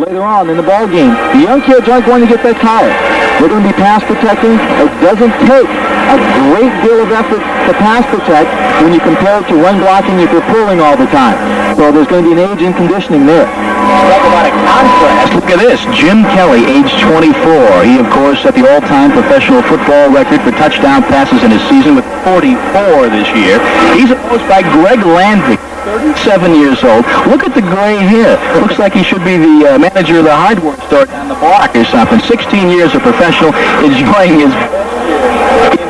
later on in the ball game. The young kids aren't going to get that tired. They're going to be pass protecting. It doesn't take a great deal of effort to pass protect when you compare it to run blocking if you're pulling all the time. So there's going to be an age in conditioning there. Talk about a contrast. Look at this. Jim Kelly, age 24. He, of course, set the all-time professional football record for touchdown passes in his season with 44 this year. He's opposed by Greg Landry, 37 years old. Look at the gray hair. Looks like he should be the manager of the hardware store down the block or something. 16 years of professional, enjoying his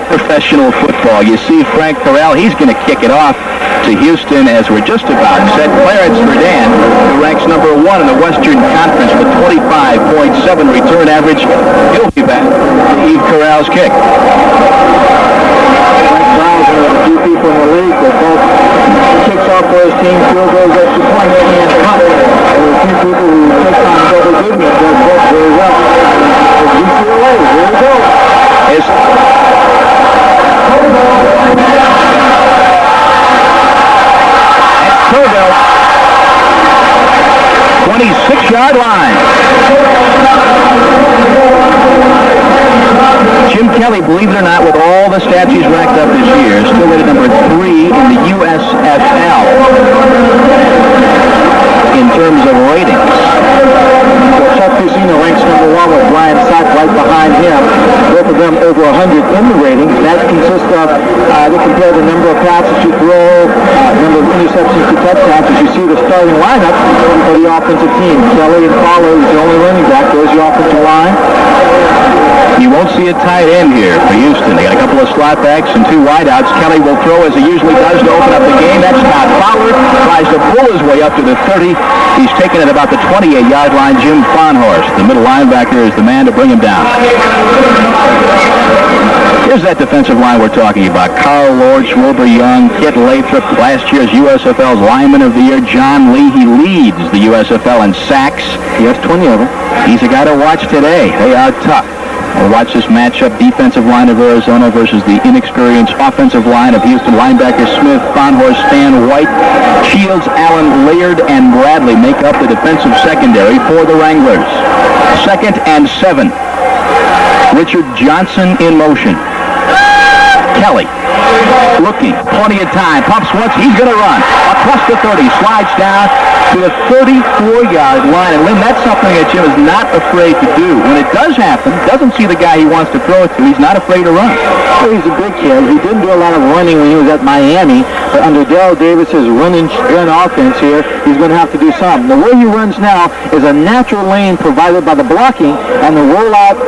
professional football. You see Frank Corral, he's going to kick it off to Houston as we're just about set. Clarence Verdun, who ranks number 1 in the Western Conference with 25.7 return average. He'll be back to Eve Corral's kick. Frank Corral's one of the few people in the league that both kicks off for his team, field goes up to point, and punt. There are a few people who take on double duty and does both very well. UCLA, here we go. That's Turville. 26-yard line. Jim Kelly, believe it or not, with all the stats he's racked up this year, still rated number 3 in the USFL in terms of ratings. Chuck Fusino ranks number 1 with Brian Sack right behind him. Both of them over 100 in the ratings. That consists of, they compare the number of passes you throw, number of interceptions to touchdowns. As you see the starting lineup for the offensive team. Kelly and Fowler is the only running back. There's the offensive line. You won't see a tight end here for Houston. They got a couple of slot backs and 2 wideouts. Kelly will throw as he usually does to open up the game. That's Scott Fowler. Tries to pull his way up to the 30. He's taken at about the 28-yard line. Jim Farnhorst, the middle linebacker, is the man to bring him down. Here's that defensive line we're talking about. Carl Lorch, Wilbur Young, Kit Lathrop, last year's USFL's Lineman of the Year. John Lee, he leads the USFL in sacks. He has 20 of them. He's a guy to watch today. They are tough. We'll watch this matchup, defensive line of Arizona versus the inexperienced offensive line of Houston. Linebacker Smith, Farnhorst, Stan White, Shields, Allen, Laird, and Bradley make up the defensive secondary for the Wranglers. 2nd and 7. Richard Johnson in motion. Kelly looking, plenty of time, pumps once, he's going to run across the 30, slides down to the 34-yard line. And Lynn, that's something that Jim is not afraid to do. When it does happen, doesn't see the guy he wants to throw it to, he's not afraid to run. Well, he's a big kid. He didn't do a lot of running when he was at Miami, but under Darrell Davis's run offense here, he's going to have to do something. The way he runs now is a natural lane provided by the blocking and the rollout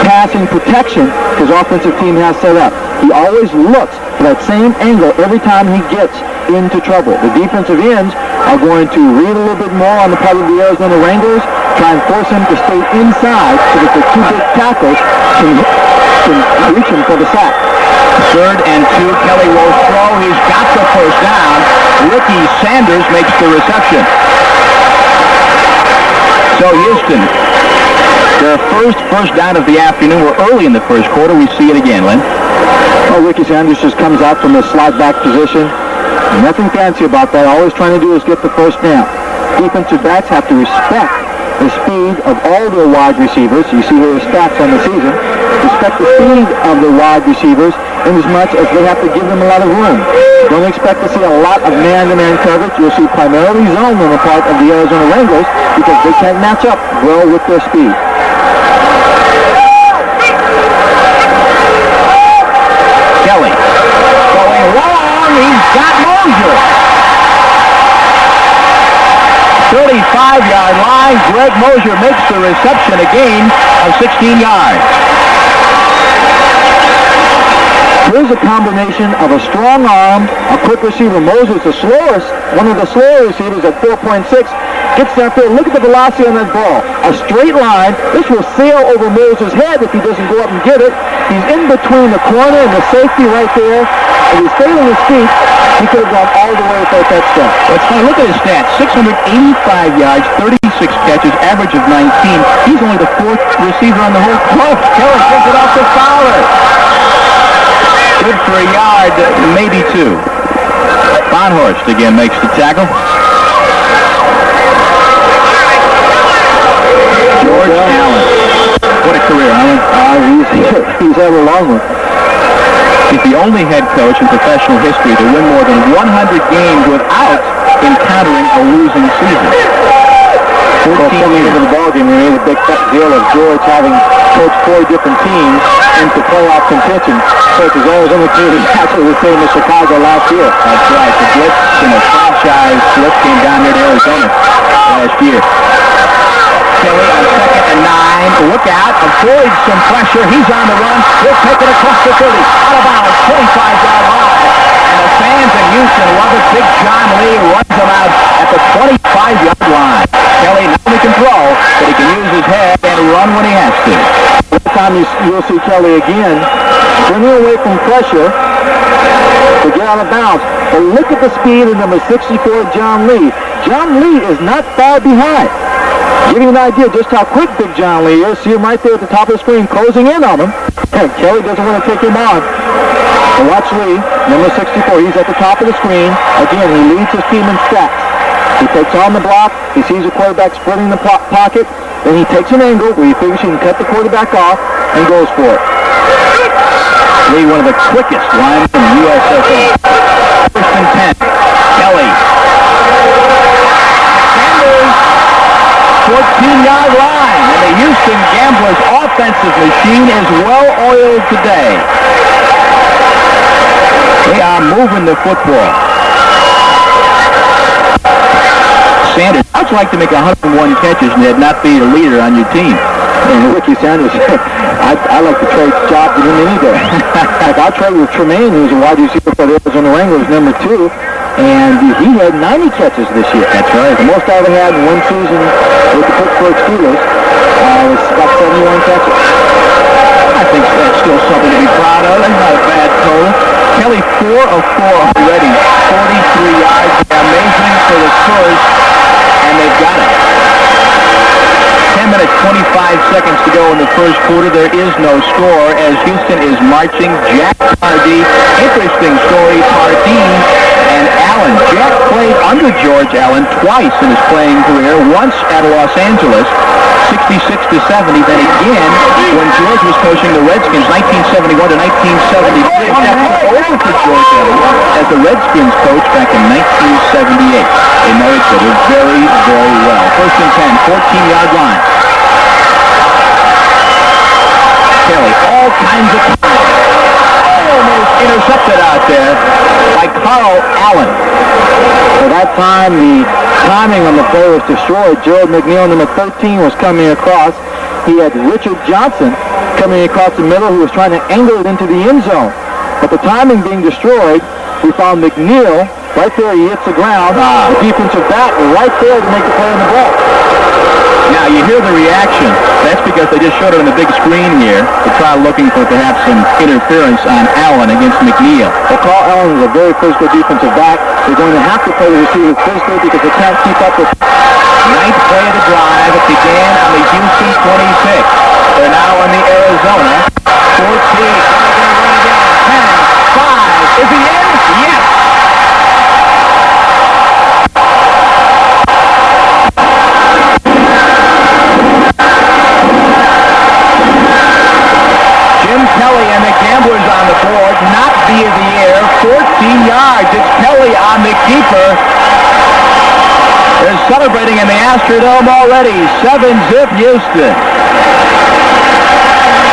passing protection his offensive team has set up. He always looks for that same angle every time he gets into trouble. The defensive ends are going to read a little bit more on the part of the Arizona Wranglers, try and force him to stay inside so that the 2 big tackles can reach him for the sack. 3rd and 2, Kelly will throw. He's got the first down. Ricky Sanders makes the reception. So Houston, their first down of the afternoon. We're early in the first quarter. We see it again, Lynn. Well, Ricky Sanders just comes out from the slide back position. Nothing fancy about that. All he's trying to do is get the first down. Defensive backs have to respect the speed of all their wide receivers. You see here the stats on the season. Respect the speed of the wide receivers in as much as they have to give them a lot of room. Don't expect to see a lot of man-to-man coverage. You'll see primarily zone on the part of the Arizona Wranglers because they can't match up well with their speed. Kelly going long. He's got Mosier. 35-yard line. Greg Mosier makes the reception, a gain of 16 yards. Here's a combination of a strong arm, a quick receiver. Moses, one of the slower receivers at 4.6, gets down there. Look at the velocity on that ball. A straight line. This will sail over Moses' head if he doesn't go up and get it. He's in between the corner and the safety right there. If he stayed on his feet, he could have gone all the way with that touchdown. That's fine. Look at his stats. 685 yards, 36 catches, average of 19. He's only the 4th receiver on the whole club. Kelly gives it off to Fowler. Good for a yard, maybe 2. Farnhorst again makes the tackle. ever along with. He's the only head coach in professional history to win more than 100 games without encountering a losing season. 14 coming into the ballgame, we made a big deal of George having coached 4 different teams into playoff contention. So his Arizona team is actually the same as Chicago last year. That's right. The blitz and the franchise blitz came down here to Arizona last year. Kelly on 2nd and 9. Look out. Avoids some pressure. He's on the run. He'll take it across the 30. Out of bounds. 25-yard line. And the fans in Houston love it. Big John Lee runs him out at the 25-yard line. Kelly not only can throw, but he can use his head and run when he has to. This time you'll see Kelly again running away from pressure to get out of bounds. But look at the speed of number 64, John Lee. John Lee is not far behind. Give you an idea just how quick Big John Lee is. See him right there at the top of the screen closing in on him. And Kelly doesn't want to take him on. But watch Lee, number 64. He's at the top of the screen. Again, he leads his team in sacks. He takes on the block. He sees the quarterback splitting the pocket. Then he takes an angle where he figures he can cut the quarterback off and goes for it. Lee, one of the quickest linemen in the USFL. 1st and 10. Kelly. 14-yard line. And the Houston Gamblers offensive machine is well-oiled today. They are moving the football. Sanders, how'd you like to make 101 catches and not be the leader on your team? And Ricky Sanders, I like to trade jobs with him any day. Like I traded with Tremaine, who's a wide receiver for the Arizona Wranglers, number 2, and he had 90 catches this year. That's right. The most I ever had in one season with the Pittsburgh Steelers was about 71 catches. I think that's still something to be proud of. That's not a bad total. Kelly, 4 of 4 already, 43 yards. Amazing for the Spurs, and they've got it. 10 minutes, 25 seconds to go in the first quarter. There is no score as Houston is marching. Jack Pardee, interesting story, Pardee and Allen. Jack played under George Allen twice in his playing career, once at Los Angeles, 66-70, then again when George was coaching the Redskins, 1971 to 1973. Over to George Allen as the Redskins coach back in 1978. They know each other very, very well. 1st and 10, 14-yard line. Kelly, all kinds of time. Almost intercepted out there by Carl Allen. At that time, the timing on the play was destroyed. Gerald McNeil, number 13, was coming across. He had Richard Johnson coming across the middle who was trying to angle it into the end zone. But the timing being destroyed, we found McNeil right there. He hits the ground. The defensive back right there to make the play on the ball. Now, you hear the reaction. That's because they just showed it on the big screen here to try looking for perhaps some interference on Allen against McNeil. Well, Carl Allen is a very physical defensive back. They're going to have to play the receivers physically because they can't keep up with. Ninth play of the drive. It began on the Houston 26. They're now on the Arizona 14. They're going to run again. 10, 5. Is he in? Yes. Jim Kelly and the Gamblers on the board, not via the air, 14 yards. It's Kelly on the keeper. They're celebrating in the Astrodome already. 7-zip Houston.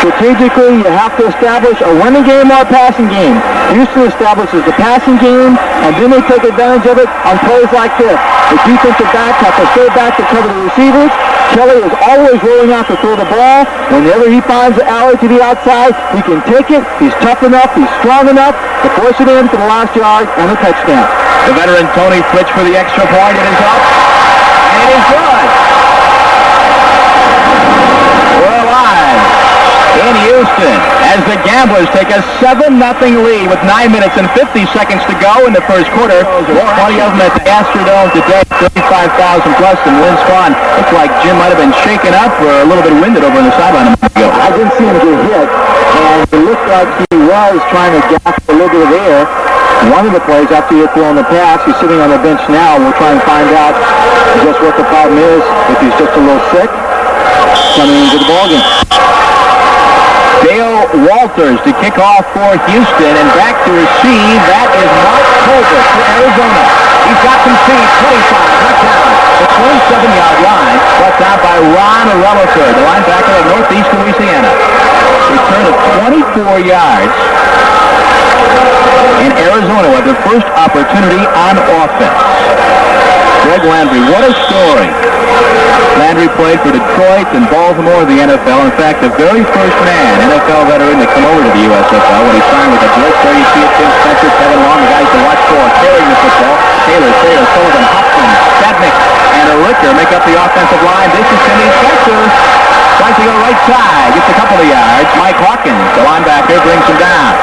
Strategically, you have to establish a running game or a passing game. Houston establishes the passing game, and then they take advantage of it on plays like this. The defensive backs have to stay back to cover the receivers. Kelly is always rolling out to throw the ball. Whenever he finds the alley to the outside, he can take it. He's tough enough. He's strong enough to force it in for the last yard and a touchdown. The veteran Tony Fritsch for the extra point. It is up. And it is good. We're alive in Houston as the Gamblers take a 7-0 lead with 9 minutes and 50 seconds to go in the first quarter. 20 of them at the Astrodome today, 35,000 plus in Lynn Swan. Looks like Jim might have been shaken up or a little bit winded over on the sideline a minute ago. I didn't see him get hit, and it looked like he was trying to gasp a little bit of air. One of the plays after he had thrown the pass, he's sitting on the bench now. We'll try and find out just what the problem is, if he's just a little sick coming into the ballgame. Dale Walters to kick off for Houston, and back to receive. That is Mark Colbert for Arizona. He's got some speed, 25, touchdown. The 27-yard line, brought down by Ron Rellifer, the linebacker of Northeast Louisiana. Return of 24 yards. And Arizona had their first opportunity on offense. Greg Landry, what a story. Landry played for Detroit and Baltimore in the NFL. In fact, the very first man, NFL veteran, to come over to the USFL when he signed with the Jets. There you see it, Tim Spencer, Kevin Long, the guys to watch for, carrying the football. Taylor, Sullivan, Hopkins, Stadnick, and Ricker make up the offensive line. This is Timmy Spencer. Tries to go right side, gets a couple of yards. Mike Hawkins, the linebacker, brings him down.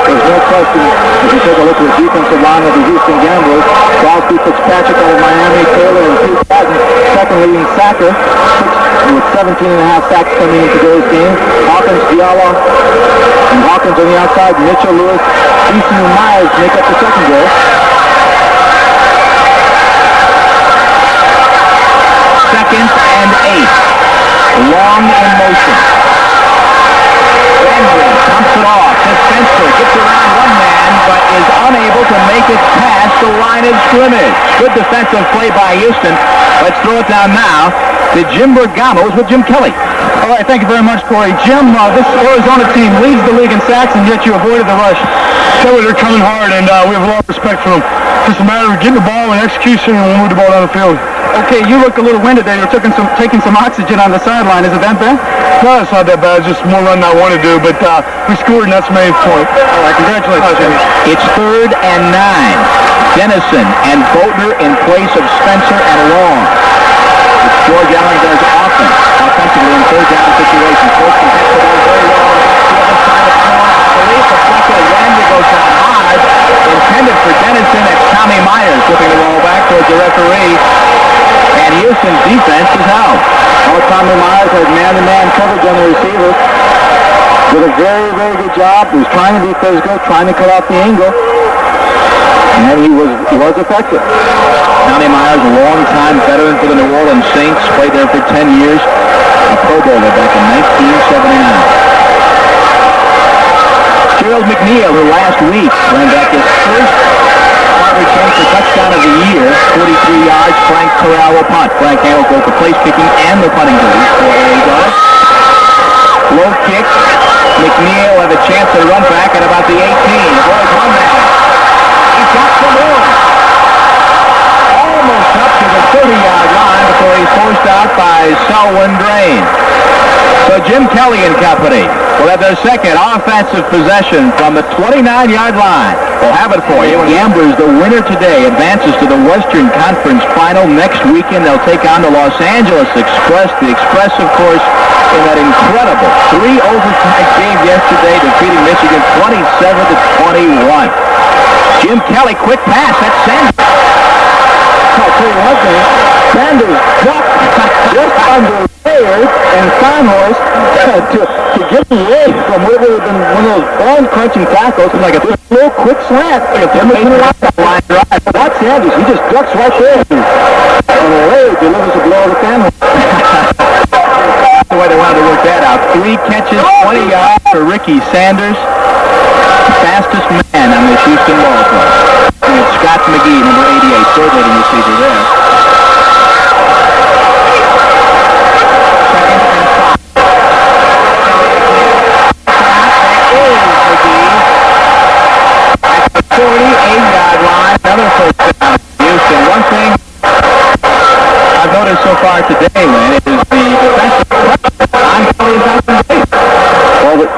There's no question, if you take a look at the defensive line of the Houston Gamblers, Crosby, Fitzpatrick out of Miami, Taylor, and Hugh Patton, second leading sacker, with 17.5 sacks coming in today's game. Hawkins, Diallo, and Hawkins on the outside, Mitchell, Lewis, Easton, and Myers make up the second goal. Second and 8. Long in motion. Landry pumps it off to Spencer. Gets around one man, but is unable to make it past the line of scrimmage. Good defensive play by Houston. Let's throw it down now to Jim Bergamo with Jim Kelly. All right, thank you very much, Corey. Jim, this Arizona team leads the league in sacks, and yet you avoided the rush. Kelly, they're coming hard, and we have a lot of respect for them. It's just a matter of getting the ball and execution, and we'll move the ball down the field. Okay, you look a little winded there. You're taking some oxygen on the sideline. Is it that bad? No, it's not that bad. It's just more running I want to do, but we scored, and that's the main point. All right, congratulations, Jimmy. It's 3rd and 9. Dennison and Boatner in place of Spencer and Long. Which George Allen does often, offensively in third down situations. Folks can hit the ball very well on the other side of the corner. I believe the second Landry goes down hard. Intended for Dennison. It's Tommy Myers flipping the ball back towards the referee. And Houston's defense is out. Tommy Myers had man-to-man coverage on the receiver. Did a very, very good job. He was trying to be physical, trying to cut off the angle. And he was effective. Tommy Myers, a long-time veteran for the New Orleans Saints, played there for 10 years. A Pro Bowler back in 1979. Gerald McNeil, who last week ran back his first return for touchdown of the year, 43 yards. Frank Corral will punt. Frank Hamill goes for place kicking and the punting duties for Arizona. Low kick. McNeil have a chance to run back at about the 18. Avoids one man. He's got some room. Almost up to the 30-yard line before he's forced out by Selwyn Drain. So Jim Kelly and company will have their second offensive possession from the 29-yard line. We'll have it for you. Gamblers, the winner today, advances to the Western Conference Final. Next weekend, they'll take on the Los Angeles Express. The Express, of course, in that incredible 3-overtime game yesterday, defeating Michigan 27-21. Jim Kelly, quick pass. That's Sanders. I'll tell you one thing. Sanders dropped just under Sayers and Steinhorst to get away from what would have been one of those bone-crunching tackles. Like a little quick slant. Like a line drive. Watch Sanders. He just ducks right there. And Ray delivers a blow to Steinhorst. That's the way they wanted to work that out. 3 catches, 20 yards for Ricky Sanders. Fastest man on the Houston ball club. And it's Scott McGee, number 88, third leading receiver there. Second and 5. That is McGee. At the 48-yard line, another first down. Houston. One thing I've noticed so far today, Lynn, is the defensive on Kelly's offensive base. Well, it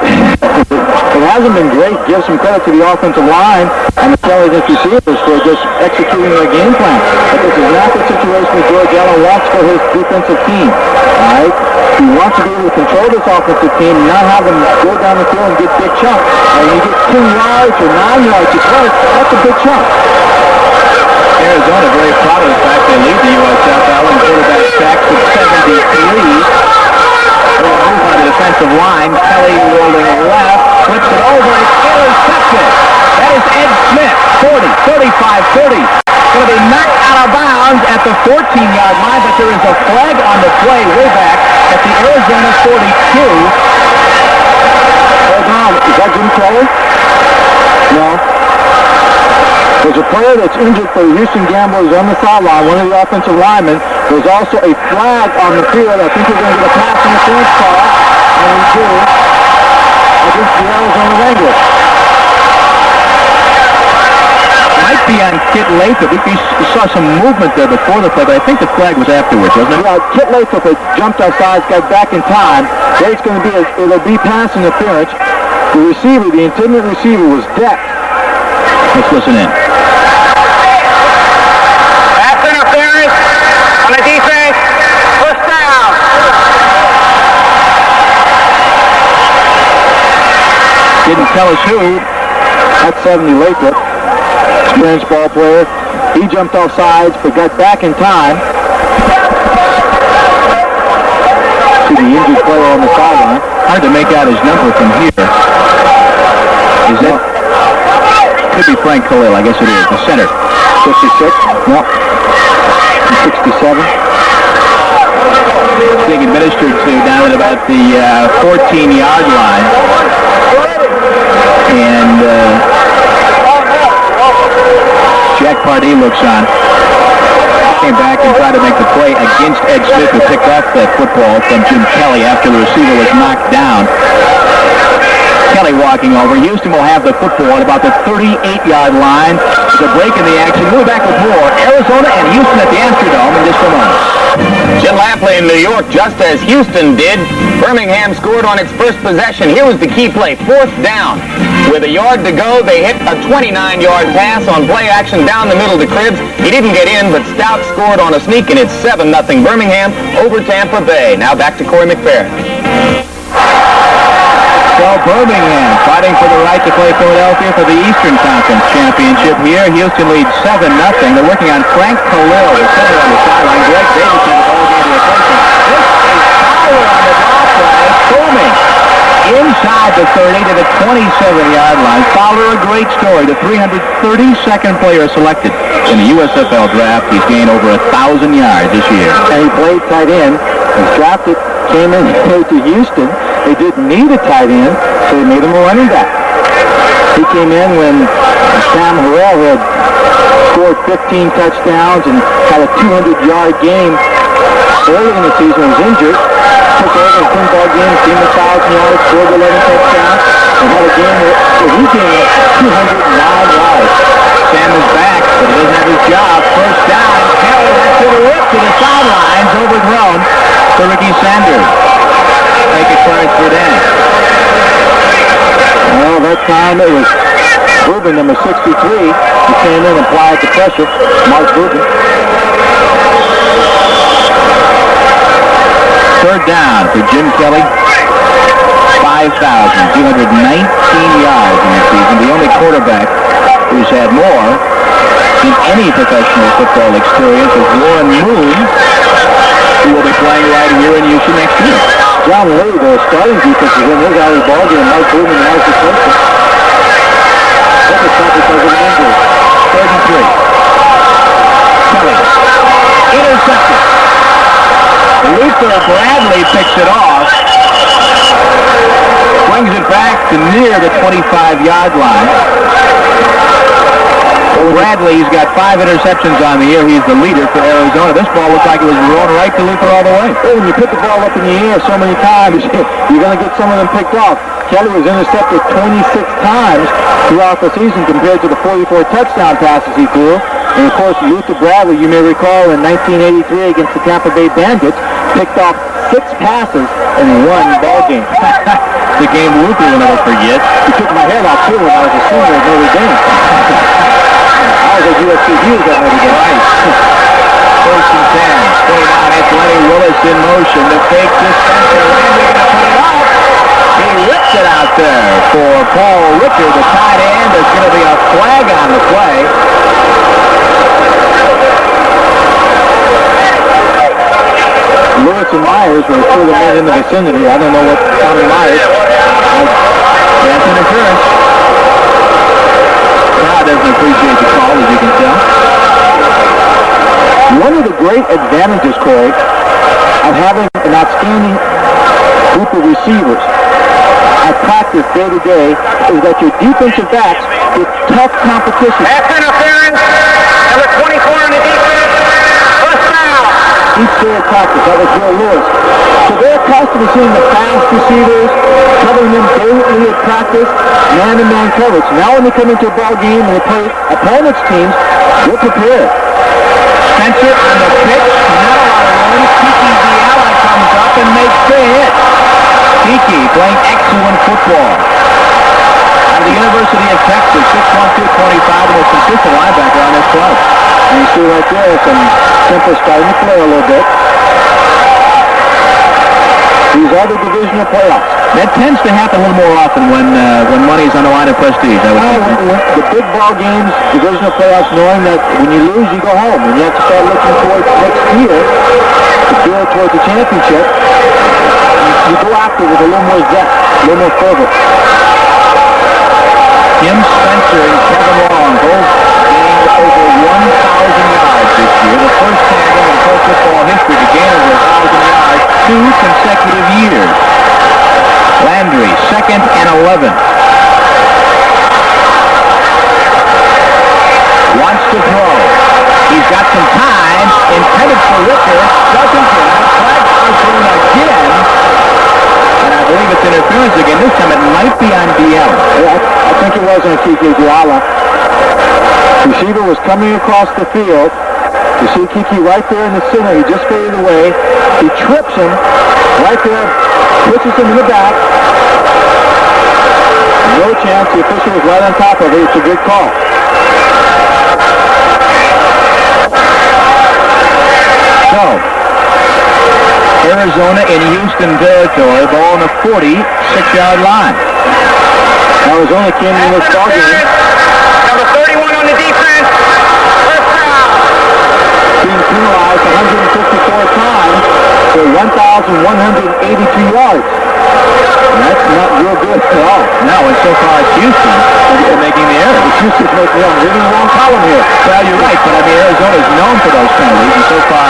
hasn't been great. Give some credit to the offensive line and the Kelly's receivers for just executing their game plan. But this is not the situation that George Allen wants for his defensive team. All right? He wants to be able to control this offensive team and not have them go down the field and get big chunks. And you get 10 yards or 9 yards to play, that's a big chunk. Arizona very proud of the fact they lead the USFL in quarterback sacks with 73. Move on the defensive line. Kelly rolling left. Flips it over. It's intercepted. That is Ed Smith. 40, 35, 30. Going to be knocked out of bounds at the 14-yard line, but there is a flag on the play way back. at the Arizona 42. Hold on. Is that Jim Kelly? No. There's a player that's injured for the Houston Gamblers on the sideline, one of the offensive linemen. There's also a flag on the field. I think we're going to get a pass interference call, and we do, against the Arizona Wranglers. Might be on Kit Lathrop. We saw some movement there before the play, but I think the flag was afterwards, wasn't it? Yeah, Kit Lathrop had jumped outside, got back in time. There's going to be it'll be pass interference. The receiver, the intended receiver, was decked. Let's listen in. Pass interference on the defense. First down. Didn't tell us who. That's 70 Lathrop. Experienced ball player. He jumped off sides, but got back in time. See the injured player on the sideline. Hard to make out his number from here. Is it? Could be Frank Khalil. I guess it is. The center. 56? No. 67. Being administered to down at about the 14-yard line. And Jack Pardee looks on. Came back and tried to make the play against Ed Smith, who picked off that football from Jim Kelly after the receiver was knocked down. Kelly walking over. Houston will have the football at about the 38-yard line. There's a break in the action. We'll be back with more Arizona and Houston at the Astrodome in just a moment. Jim Lampley in New York, just as Houston did. Birmingham scored on its first possession. Here was the key play, fourth down. With a yard to go, they hit a 29-yard pass on play action down the middle to Cribbs. He didn't get in, but Stout scored on a sneak, and it's 7-0 Birmingham over Tampa Bay. Now back to Corey McPhair. So Birmingham fighting for the right to play Philadelphia for the Eastern Conference Championship here. Houston leads 7-0. They're working on Frank Khalil, the center on the sideline. Greg Davidson, the ball game to attention. This is power on the draw play. Booming. Inside the 30 to the 27-yard line. Fowler, a great story. The 332nd player selected in the USFL draft. He's gained over 1,000 yards this year. And he played tight end. His drafted came in to Houston. They didn't need a tight end, so they made him a running back. He came in when Sam Harrell had scored 15 touchdowns and had a 200-yard game early in the season, was injured. Took over in 10-ball games, gained 1,000 yards, scored 11 touchdowns, and had a game where he gained 209 yards. Sam is back, but he doesn't have his job. First down. Kelly has to the whip to the sidelines, overthrown to Ricky Sanders. Make it transferred in. Well, that time it was Rubin, number 63. He came in and applied the pressure. Mark Rubin. Third down for Jim Kelly. 5,219 yards in the season. The only quarterback who's had more in any professional football experience is Warren Moon, who will be playing right here in Houston next year. John Lee, the starting defense, is in his out of the ball game. Mark Rubin has the coach. That was not because of an injury. 33. Kelly. Intercepted. Luther Bradley picks it off. Swings it back to near the 25-yard line. Bradley's got 5 interceptions on the year. He's the leader for Arizona. This ball looked like it was thrown right to Luther all the way. Well, when you put the ball up in the air so many times, you're going to get some of them picked off. Kelly was intercepted 26 times throughout the season compared to the 44 touchdown passes he threw. And, of course, Luther Bradley, you may recall, in 1983 against the Tampa Bay Bandits, picked off 6 passes in one ball game. The game Luther will never forget. He took my head off, too, when I was a senior at Notre Dame. I was at USCU at Notre Dame. Right. First and 10. 29. It's Lenny Willis in motion. The fake to Spencer. Landry going to put it up. He whips it out there for Paul Ricker, the tight end. There's going to be a flag on the play. Lewis and Myers were two of the men in the vicinity. I don't know what Tommy Myers. That's interference. Crowd doesn't appreciate the call, as you can tell. One of the great advantages, Corey, of having an outstanding group of receivers at practice day to day is that your defensive backs with tough competition. Pass interference. Number 24 on the defense. First down. Each day of practice, that was Will Lewis. So they're accustomed to seeing the fast receivers, covering them daily at practice, man-to-man coverage. Now when they come into a ball game and they play opponents' teams, they're prepared. Spencer on the pitch, not a lot of room. Kiki Diala comes up and makes the hit. Kiki playing excellent football. Out of the University of Texas, 6'1", 225, and a consistent linebacker on this club. And you see right there some simple starting to play a little bit. These are the divisional playoffs. That tends to happen a little more often when money's on the line of prestige, I would think. The big ball games, divisional playoffs, knowing that when you lose, you go home. And you have to start looking towards next year to build towards the championship. You go after with a little more zest, a little more fervor. Tim Spencer and Kevin Long both gained over 1,000 yards this year. The first tandem in pro football history to gain over 1,000 yards 2 consecutive years. Landry, 2nd and 11. Wants to throw. He's got some time. Intended for Ricker. Doesn't get it. Flag thrown again. And I believe it's interference again. This time it might be on DL. Yeah, I think it was on Kiki Diala. Receiver was coming across the field. You see Kiki right there in the center. He just faded away. He trips him right there, pushes him in the back. No chance. The official was right on top of it. It's a good call. So, Arizona in Houston territory, ball on the 46-yard line. Arizona came in this ball game. Number 31 on the defense. First down. Being penalized 154 times for 1,182 yards. And that's not real good at all. No, and so far it's Houston making the error. Houston's making the error. Reading the wrong column here. Well, you're right, but I mean, Arizona's known for those penalties, and so far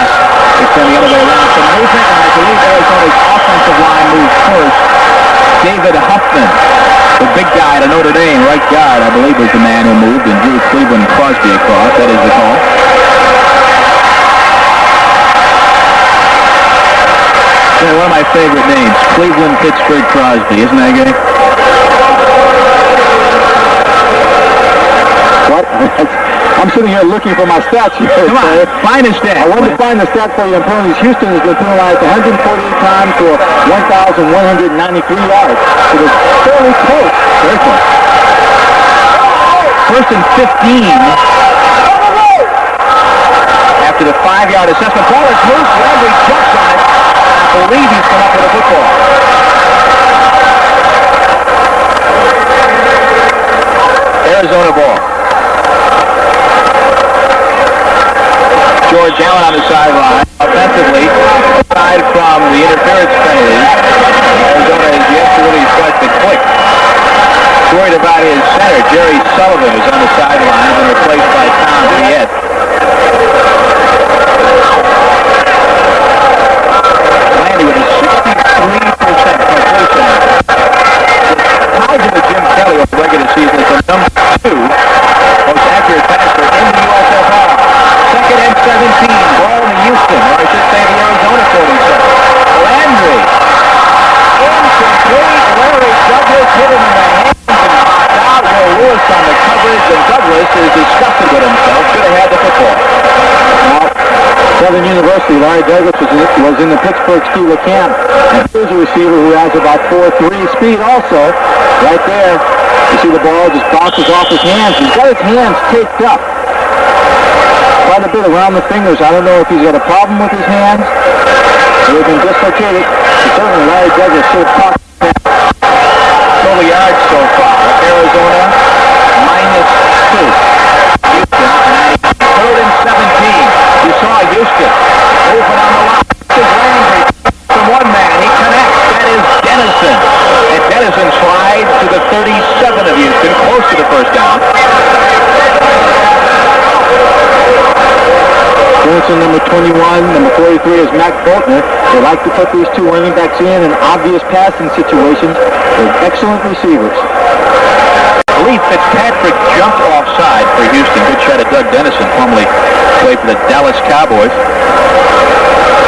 it's been the other way around. Some movement, and I believe Arizona's offensive line moves first. David Huffman, the big guy to Notre Dame, right guard, I believe was the man who moved and drew Cleveland Crosby across. That is the call. Yeah, one of my favorite names, Cleveland Pittsburgh Crosby. Isn't that good? What? I'm sitting here looking for my stats here. Come on, find a stat. I wanted to find the stat for you. Opponents. Houston has been penalized 148 times for 1,193 yards. It was fairly close. Very close. First and 15. After the 5-yard assessment, ball is loose. Landry jumps on it. I believe he's come up with a football. Arizona ball. George Allen on the sideline. Offensively, aside from the interference penalty, Arizona has yet to really start to click. Worried about his center, Jerry Sullivan, who's on the sideline, and replaced by Tom Viette. Landy with a 63% completion. Tied to the Jim Kelly of the regular season as the number 2 most accurate passer in the USFL. 2nd and 17, ball in Houston, or I should say the Arizona 47. Landry, incomplete. Larry Douglas hit him in the hands and knocked out. Will Lewis on the coverage, and Douglas is disgusted with himself. Should have had the football. Now, Southern University, Larry Douglas was in the Pittsburgh Steelers camp. And here's a receiver who has about 4.3 speed also. Right there, you see the ball just bounces off his hands. He's got his hands taped up quite a bit around the fingers. I don't know if he's got a problem with his hands. They've been dislocated. Certainly Larry Douglas should have caught that. Total yards so far. Arizona, -2. Houston, 3rd and 17. You saw Houston moving on the line. This is Landry from one man. He connects. That is Dennison. And Dennison slides to the 37 of Houston, close to the first down. Dennison, number 20, 21. Number 43 is Matt Boltner. They like to put these two running backs in obvious passing situations. They're excellent receivers. Lee Fitzpatrick jumped offside for Houston. Good shot at Doug Dennison, formerly played for the Dallas Cowboys.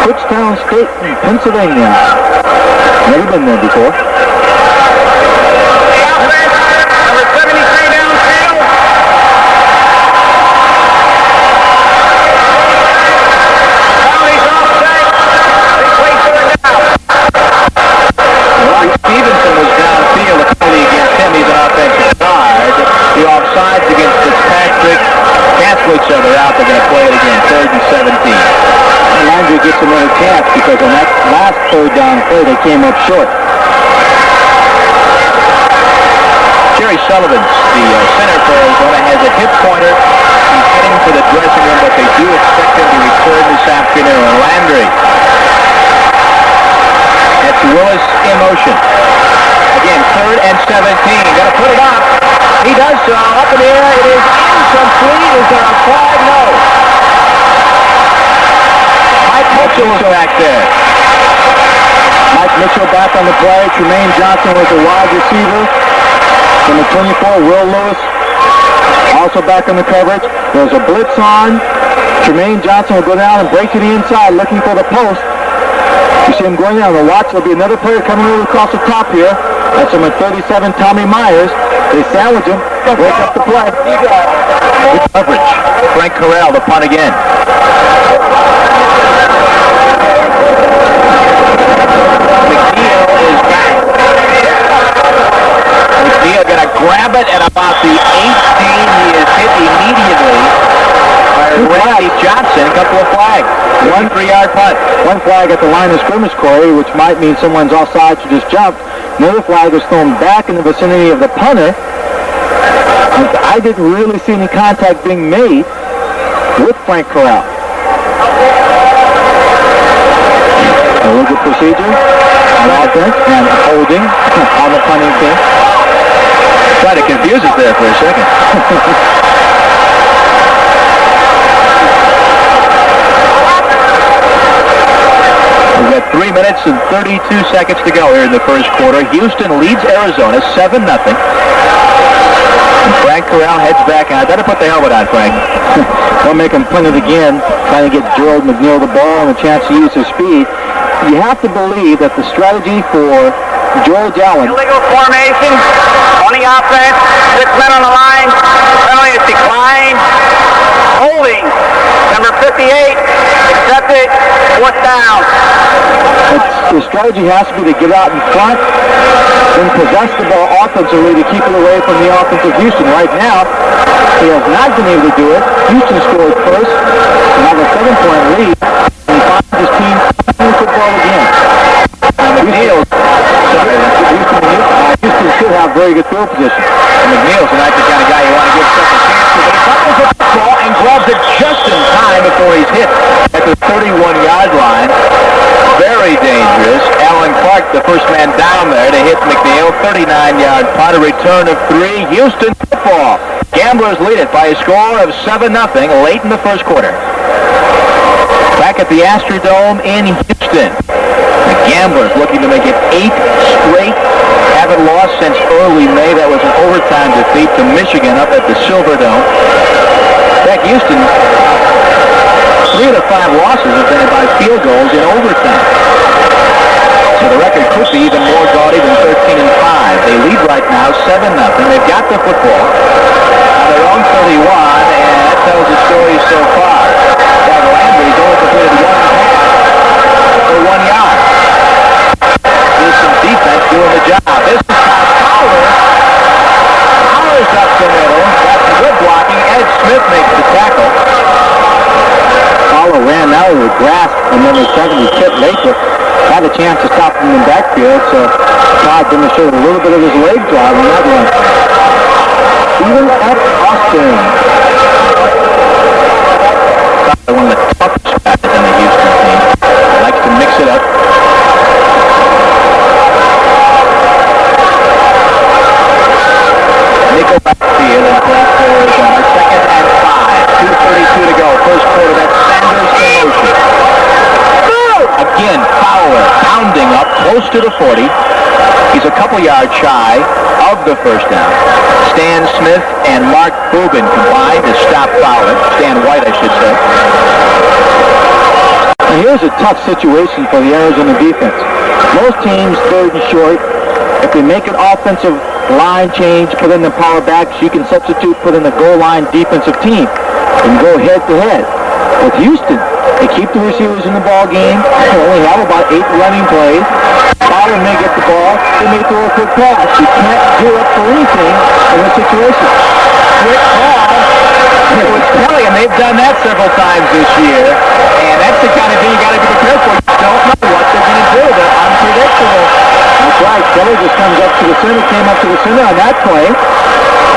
Kutztown State in Pennsylvania. Never been there before. Number 73 downfield. He's offside. They play third down. Mike Stevenson was downfield. The penalty against him. He's an offensive guard. The offsides against Fitzpatrick cancel each other out. They're going to play it again. 3rd and 17. Landry gets another chance because on that last third down play they came up short. Jerry Sullivan, the center for Arizona, has a hip pointer. He's heading to the dressing room, but they do expect him to return this afternoon. Landry. That's Willis in motion. Again, 3rd and 17. Got to put it up. He does so. Up in the air. It is incomplete. Is there a flag? No. Mike Mitchell is back there. Mike Mitchell back on the play. Tremaine Johnson was the wide receiver. Number 24, Will Lewis, also back on the coverage. There's a blitz on. Tremaine Johnson will go down and break to the inside looking for the post. You see him going down. The watch, there'll be another player coming over across the top here. That's number 37, Tommy Myers. They sandwich him, break up the play. Good coverage. Frank Corral, the punt again. McNeil is back. McNeil going to grab it at about the 18. He is hit immediately by Randy Johnson. A couple of flags. 1 3-yard punt. One flag at the line of scrimmage, Corey, which might mean someone's offside who just jumped. Another flag was thrown back in the vicinity of the punter. I didn't really see any contact being made with Frank Corral. A little good procedure on offense and holding on the punting team. Tried to confuse us there for a second. We've got 3 minutes and 32 seconds to go here in the first quarter. Houston leads Arizona 7-0. And Frank Corral heads back. I better put the helmet on, Frank. Don't make him punt it again, trying to get Gerald McNeil the ball and a chance to use his speed. You have to believe that the strategy for George Allen. Illegal formation on the offense. 6 men on the line. Penalty is declined. Holding. Number 58. Accepted. 4th down. The strategy has to be to get out in front and possess the ball offensively to keep it away from the offense of Houston. Right now, he has not been able to do it. Houston scored first and have a 7-point lead. And he finds his team playing football again. McNeil. Houston should have very good field position. And McNeil's not the kind of guy you want to give second chance to, but he fumbles the ball and grabs it just in time before he's hit at the 31-yard line. Very dangerous. Alan Clark, the first man down there to hit McNeil. 39-yard punt, a return of 3. Houston football. Gamblers lead it by a score of 7-0 late in the first quarter. Back at the Astrodome in Houston. The Gamblers looking to make it 8 straight. Haven't lost since early May. That was an overtime defeat to Michigan up at the Silverdome. Back Houston, 3 of the 5 losses have been by field goals in overtime. So the record could be even more gaudy than 13-5. They lead right now 7-0. They've got the football on their own 31, and that tells the story so far. Doug Landry's only completed 1 pass for 1 yard. There's some defense doing the job. This is Powers. Powers up the middle. That's good blocking. Ed Smith makes the tackle. Fowler ran out of the grasp, and then the second he hit Lathrop. Had a chance to stop him in the backfield, so Todd demonstrated a little bit of his leg drive on that one. Even at Austin. One of the toughest guys on the Houston team. He likes to mix it up. Nickel backfield and play for Arizona. 2:32 to go. First quarter. That's Sanders in motion. close to the 40. He's a couple yards shy of the first down. Stan Smith and Mark Bubin combined to stop Fowler. Stan White, I should say. Now here's a tough situation for the Arizona defense. Most teams, third and short, if they make an offensive line change, put in the power backs, you can substitute, put in the goal line defensive team, and go head-to-head. With Houston, they keep the receivers in the ball game. They only have about 8 running plays. Fowler may get the ball. They may throw a quick pass. You can't do it for anything in this situation. Quick ball. It was Kelly, and they've done that several times this year. And that's the kind of thing you got to be prepared for. You don't know what they're going to do. They're unpredictable. That's right. Kelly just comes up to the center, came up to the center on that play.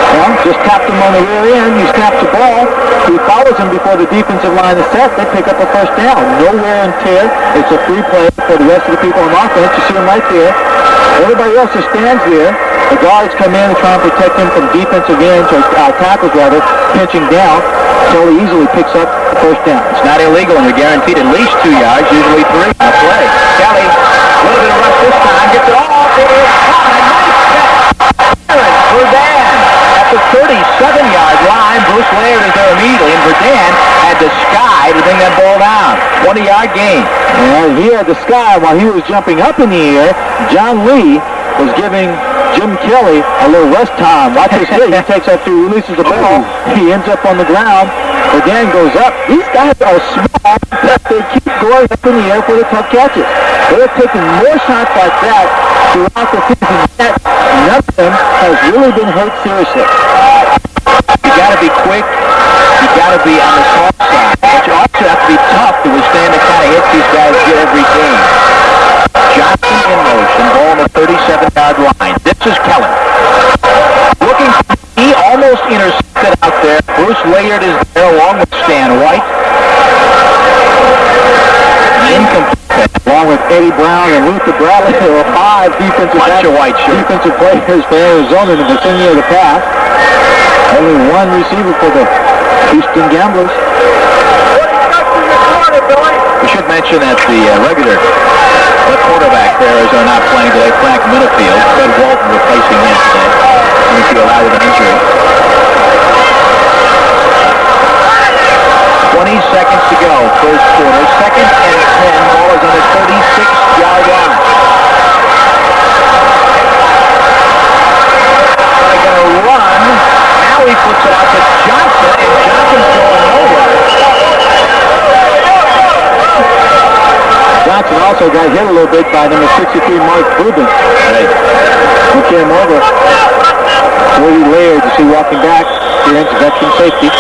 Well, just tapped him on the rear end. He snaps the ball. He follows him before the defensive line is set. They pick up a first down. No wear and tear. It's a free play for the rest of the people on offense. You see him right there. Everybody else just stands there. The guards come in and try and protect him from defensive ends, or tackles rather, pinching down. Kelly easily picks up the first down. It's not illegal, and you're guaranteed at least 2 yards, usually 3 on a play. Kelly, a little bit of rush this time, gets it off. It is caught. A nice catch. Verdun at the 37-yard line. Bruce Laird is there immediately, and Verdun had the sky to bring that ball down. 20-yard gain. And he had the sky while he was jumping up in the air. John Lee was giving Jim Kelly a little rest time. Watch this here. He takes after he releases the ball. He ends up on the ground. Verdun goes up. These guys are small, but they keep going up in the air for the tough catches. They're taking more shots like that throughout the season, yet none of them has really been hurt seriously. You got to be quick. You got to be on the soft side. But you also have to be tough to withstand the kind of hits these guys get every game. Johnson in motion, ball on the 37-yard line. This is Kelly. Looking for he almost intercepted out there. Bruce Laird is there along with Stan White. Incomplete. Along with Eddie Brown and Luther Bradley, there were 5 defensive players for Arizona in the vicinity of the pass. Only 1 receiver for the Houston Gamblers. We should mention that the regular quarterback for Arizona not playing today, Frank Minifield. Fred Walton replacing him today. Minifield out with an injury. 20 seconds to go, first quarter. 2nd and 10. Ball is on the 36-yard line. They're going to run. Now he puts it out to Johnson, and Johnson's going nowhere. Johnson also got hit a little bit by number 63, Mark Bubin. Right. He came over. Woody Laird, you see walking back. Here ends veteran safety.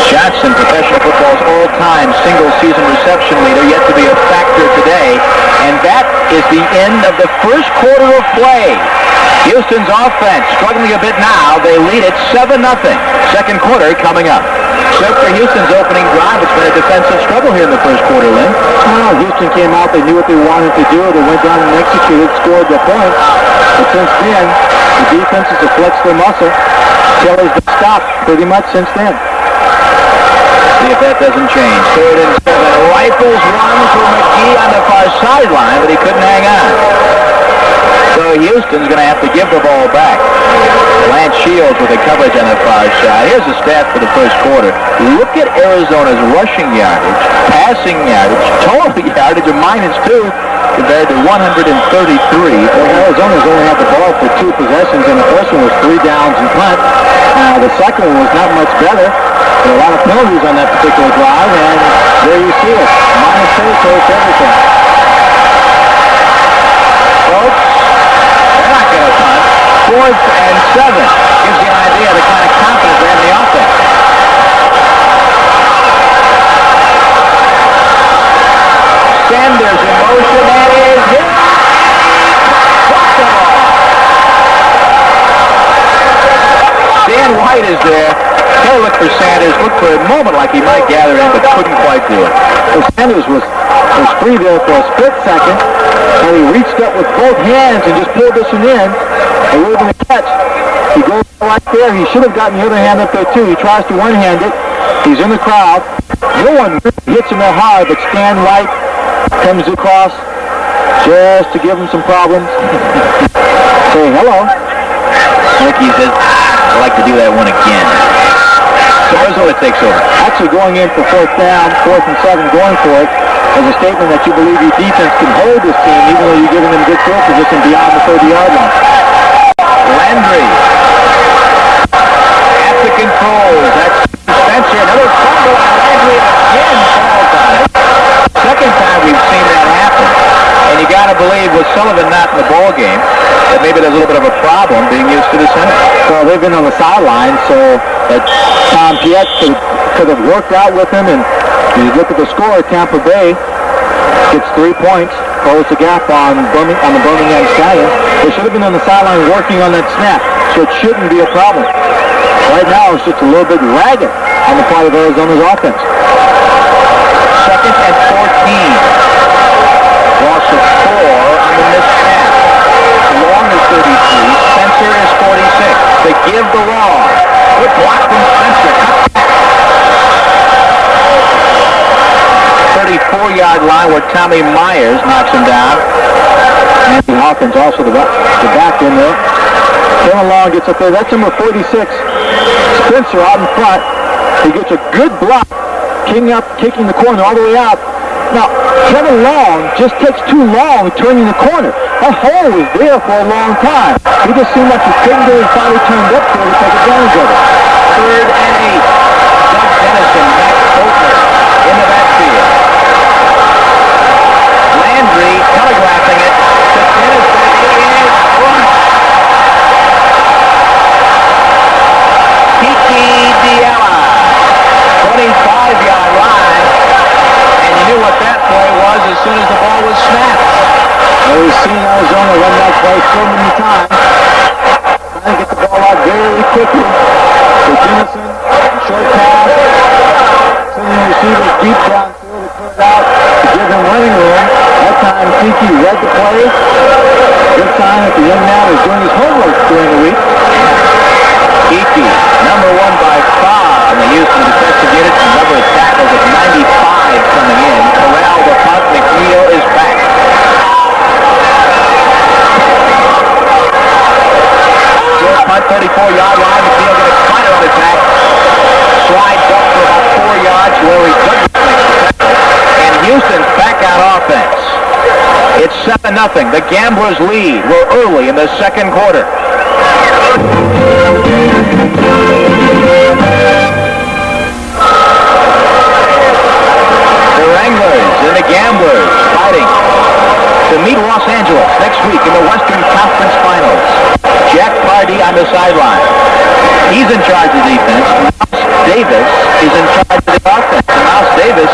Johnson, professional football's all-time single-season reception leader, yet to be a factor today. And that is the end of the first quarter of play. Houston's offense struggling a bit now. They lead it 7-0. Second quarter coming up. Except for Houston's opening drive, it's been a defensive struggle here in the first quarter, Lynn. Well, Houston came out. They knew what they wanted to do. They went down and executed, scored their points. But since then, the defenses have flexed their muscle. Kelly's been stopped pretty much since then. See if that doesn't change. 3rd and 7. Rifles one for McGee on the far sideline, but he couldn't hang on. So Houston's going to have to give the ball back. Lance Shields with the coverage on the far side. Here's the stat for the first quarter. Look at Arizona's rushing yardage, passing yardage, total yardage of -2 compared to 133. Well, Arizona's only had the ball for 2 possessions, and the first one was 3 downs and punt. The second one was not much better. There were a lot of penalties on that particular drive, and there you see it. -2 for everything. Folks, they're not going to punt. 4th and 7. Gives you an idea of the kind of confidence they have in the offense. Sanders in motion, and is hit. Dan White is there. He'll look for Sanders. Looked for a moment like he might gather in, but couldn't quite do it. So Sanders was free there for a split second, and he reached up with both hands and just pulled this one in. It would have been a catch. He goes right there. He should have gotten the other hand up there too. He tries to one-hand it. He's in the crowd. No one hits him that hard, but Stan White comes across just to give him some problems. Say hello. Ricky says, I'd like to do that one again. So Arizona takes over. Actually going in for 4th down, 4th and 7, going for it, as a statement that you believe your defense can hold this team, even though you're giving them good field position beyond the 30-yard line. Landry at the controls. That's Spencer. Another fumble on Landry again. Falls on it. Second time we've seen that happen. And you got to believe with Sullivan not in the ball game, that maybe there's a little bit of a problem being used to the center. Well, they've been on the sideline, so Tom Piet could have worked out with him. And you look at the score, Tampa Bay gets 3 points, close the gap on the Birmingham Stallions. They should have been on the sideline working on that snap, so it shouldn't be a problem. Right now, it's just a little bit ragged on the part of Arizona's offense. 2nd and 14. Loss of 4 on the missed pass. Long is 33. Spencer is 46. They give the long. Good block from Spencer. 34-yard line where Tommy Myers knocks him down. Anthony Hawkins also the back in there. Kevin Long gets up there. That's number 46. Spencer out in front. He gets a good block. Kicking the corner all the way out. Now, Kevin Long just takes too long turning the corner. That hole was there for a long time. He just seemed like he couldn't get his body turned up there to take advantage of it. 3rd and 8. Doug Dennison, Matt Boltner in the backfield. Landry telegraphing it to Dennison. He is front. Kiki Diella, 25-yard line. And you knew what that play was as soon as the ball was snapped. Well, we've seen Arizona run that play so many times. Trying to get the ball out very quickly. So Dennison, short pass, sending receivers deep downfield to put it out to give them running room. That time, Kiki read the play. Good sign that the young man is doing his homework during the week. Kiki, number 1 by far on the Houston defensive unit. The number of tackles of 95 coming in. Corral the punt. McNeil is back. Short punt, 34-yard line. McNeil going to find it on his back. Slides up for about 4 yards. Larry Douglas makes the tackle. And Houston's back on offense. It's 7-0. The Gamblers lead. We're early in the second quarter. The Wranglers and the Gamblers fighting to meet Los Angeles next week in the Western Conference Finals. Jack Pardee on the sideline. He's in charge of defense. Mouse Davis is in charge of the offense. And Mouse Davis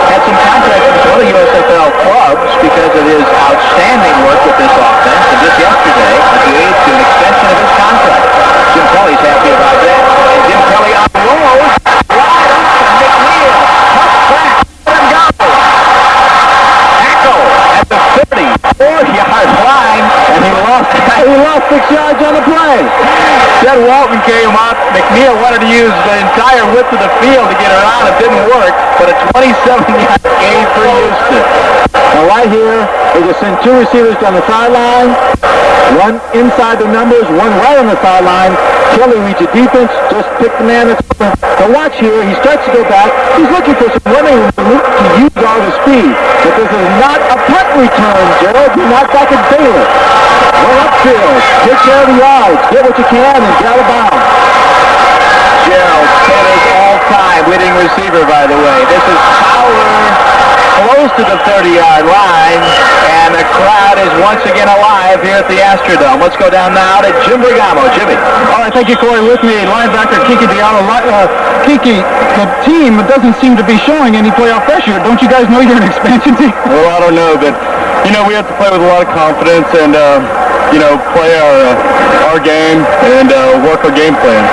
had some contracts with other USFL clubs because of his outstanding work with this offense. And just yesterday, agreed to an extension of his contract. Jim Kelly's happy about that. And Jim Kelly on the roll. Wide open. McNeil. Tough crack. Let him go. Tackle at the 34-yard line. And he lost 6 yards on the play. Ted Walton came up. McNeil wanted to use the entire width of the field to get around. It didn't work. But a 27-yard gain for Houston. Now right here, they just send 2 receivers down the sideline. One inside the numbers, one right on the sideline. Kelly reads the defense, just pick the man that's open. Now watch here, he starts to go back. He's looking for some running room to use all the speed. But this is not a punt return, Gerald. You're not back at Baylor. Run upfield, take care of the yards, get what you can, and get out of bounds. Gerald, Taylor's all-time leading receiver, by the way. This is Power close to the 30-yard line, and the crowd is once again alive here at the Astrodome. Let's go down now to Jim Bergamo. Jimmy. All right, thank you, Corey. With me, linebacker Kiki Diallo. Kiki, the team doesn't seem to be showing any playoff pressure. Don't you guys know you're an expansion team? Well, I don't know, but, we have to play with a lot of confidence and, play our game and work our game plan.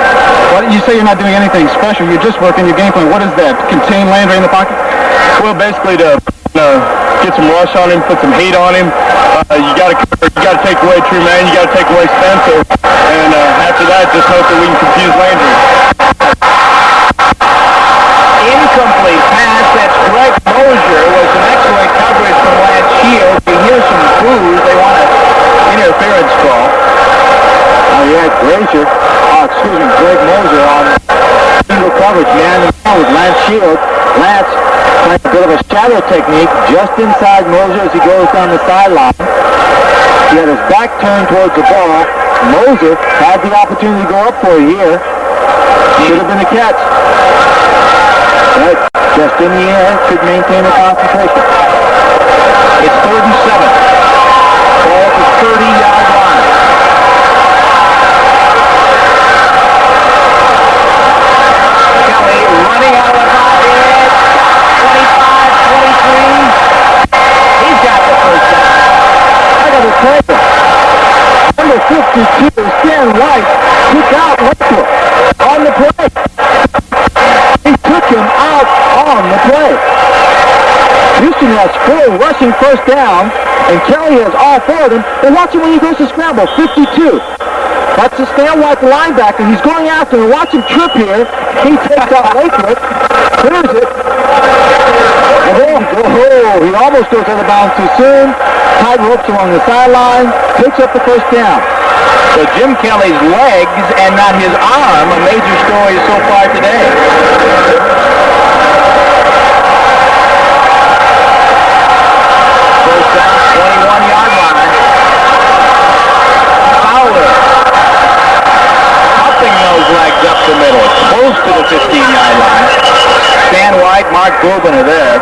Well, you say you're not doing anything special. You're just working your game plan. What is that? Contain Landry in the pocket? Well, basically to get some rush on him, put some heat on him. You got to take away True Man. You got to take away Spencer, and after that, just hope that we can confuse Landry. Incomplete pass. That's Greg Mosier. Was an excellent coverage from Lance Shields. You hear some shield. Lance playing a bit of a shadow technique just inside Moser as he goes down the sideline. He had his back turned towards the ball. Moser had the opportunity to go up for it here. Should have been a catch. But just in the air, could maintain the concentration. It's 3rd and 7. Ball at the 30-yard line. Kelly running out of the pocket. 25, 23. He's got the first down. I got to tell you, number 52, Stan White, took out Westbrook on the play. He took him out on the play. Houston has 4 rushing first down, and Kelly has all 4 of them. And watch him when he goes to scramble, 52. That's the Stan White, the linebacker. He's going after him. Watch him trip here. He takes out Lathrop, clears it. And then, he almost goes out of bounds too soon. Tight ropes along the sideline, takes up the first down. So Jim Kelly's legs and not his arm, a major story so far today. First down, 21-yard line. Fowler upping those legs up the middle, close to the 15-yard line. Stan White, Mark Gobin are there.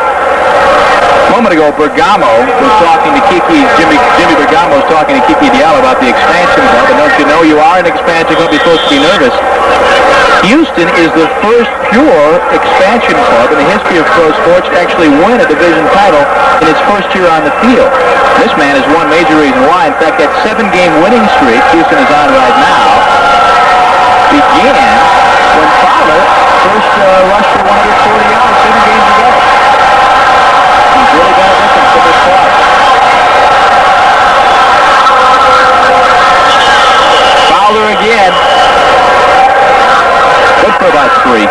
A moment ago, Bergamo was talking to Jimmy Bergamo was talking to Kiki Diallo about the expansion club. And don't you know, you are an expansion club, you're supposed to be nervous. Houston is the first pure expansion club in the history of pro sports to actually win a division title in its first year on the field. This man is one major reason why. In fact, that 7-game winning streak Houston is on right now began when Fowler first rushed for 140 yards 7 games ago. He's really got a victim for this part. Fowler again. Good for about 3.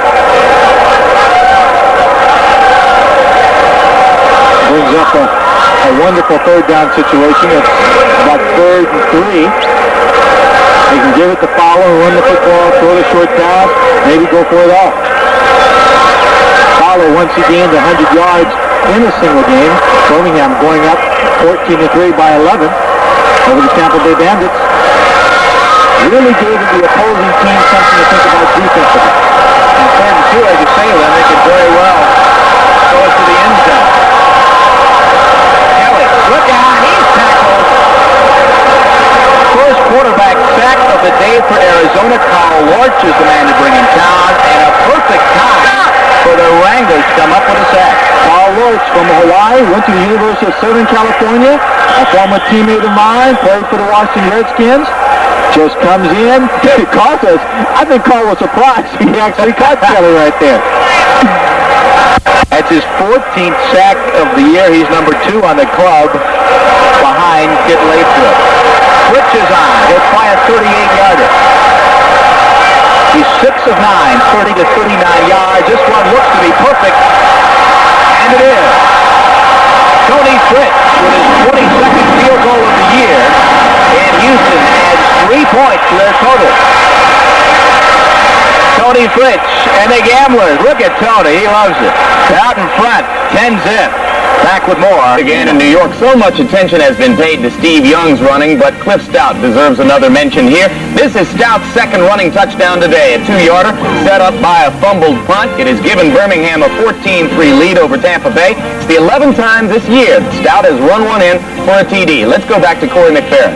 Brings up a wonderful third down situation. It's about 3rd and 3. They can give it to Fowler and run the football, throw the short pass, maybe go for it all. Fowler, once he gained 100 yards in a single game, Birmingham going up 14-3 by 11 over the Tampa Bay Bandits. Really gave the opposing team something to think about defensively. And 3rd and 2, as you say, then they could very well go to the end zone. Kelly, look out, he's tackled. First quarterback sack of the day for Arizona. Carl Lorch is the man to bring in town, and a perfect time for the Wranglers to come up with a sack. Carl Lorch from Hawaii, went to the University of Southern California, a former teammate of mine, played for the Washington Redskins. Just comes in, caught us. I think Carl was surprised. He actually caught Kelly right there. That's his 14th sack of the year. He's number 2 on the club behind Kit Lathrop. Switches on. He'll fly a 38-yarder. He's 6 of 9, 30 to 39 yards. This one looks to be perfect. And it is. Tony Fritz with his 22nd field goal of the year. And Houston adds 3 points to their total. Tony Fritz and the Gamblers. Look at Tony. He loves it. Out in front. 10-zip. Back with more. Again in New York, so much attention has been paid to Steve Young's running, but Cliff Stout deserves another mention here. This is Stout's second running touchdown today, a 2-yarder set up by a fumbled punt. It has given Birmingham a 14-3 lead over Tampa Bay. It's the 11th time this year Stout has run one in for a TD. Let's go back to Corey McFerrin.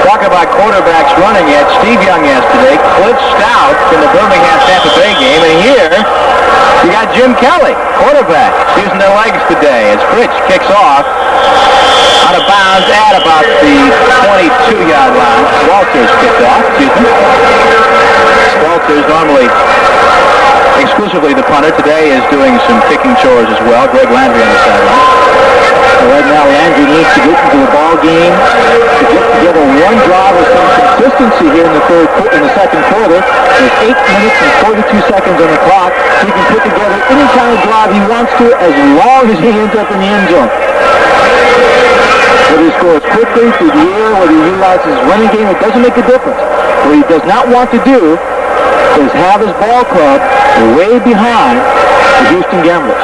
Talk about quarterbacks running at Steve Young yesterday, Cliff Stout in the Birmingham-Tampa Bay game, and here you got Jim Kelly, quarterback, using their legs today as Fritz kicks off out of bounds at about the 22-yard line. Walters kicked off, Walters, normally exclusively the punter, today is doing some kicking chores as well. Greg Landry on the sideline. Right now, Landry needs to get into the ball game to get together one drive with some consistency here in the second quarter. There's 8 minutes and 42 seconds on the clock. He can put together any kind of drive he wants to as long as he ends up in the end zone. Whether he scores quickly through the air, whether he utilizes his running game, it doesn't make a difference. What he does not want to do is have his ball club way behind the Houston Gamblers.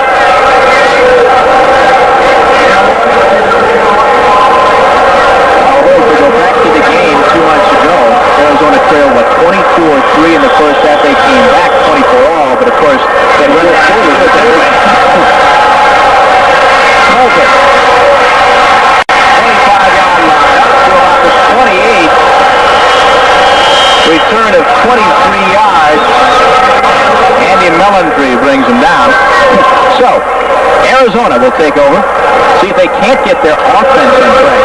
To go back to the game 2 months ago, Arizona trailed, 24-3 in the first half. They came back 24-all, but of course, they run it forward with it. Okay. 25-yard line, up to about the 28. Return of 23 yards. Andy Mellentry brings them down. So, Arizona will take over. See if they can't get their offense in play.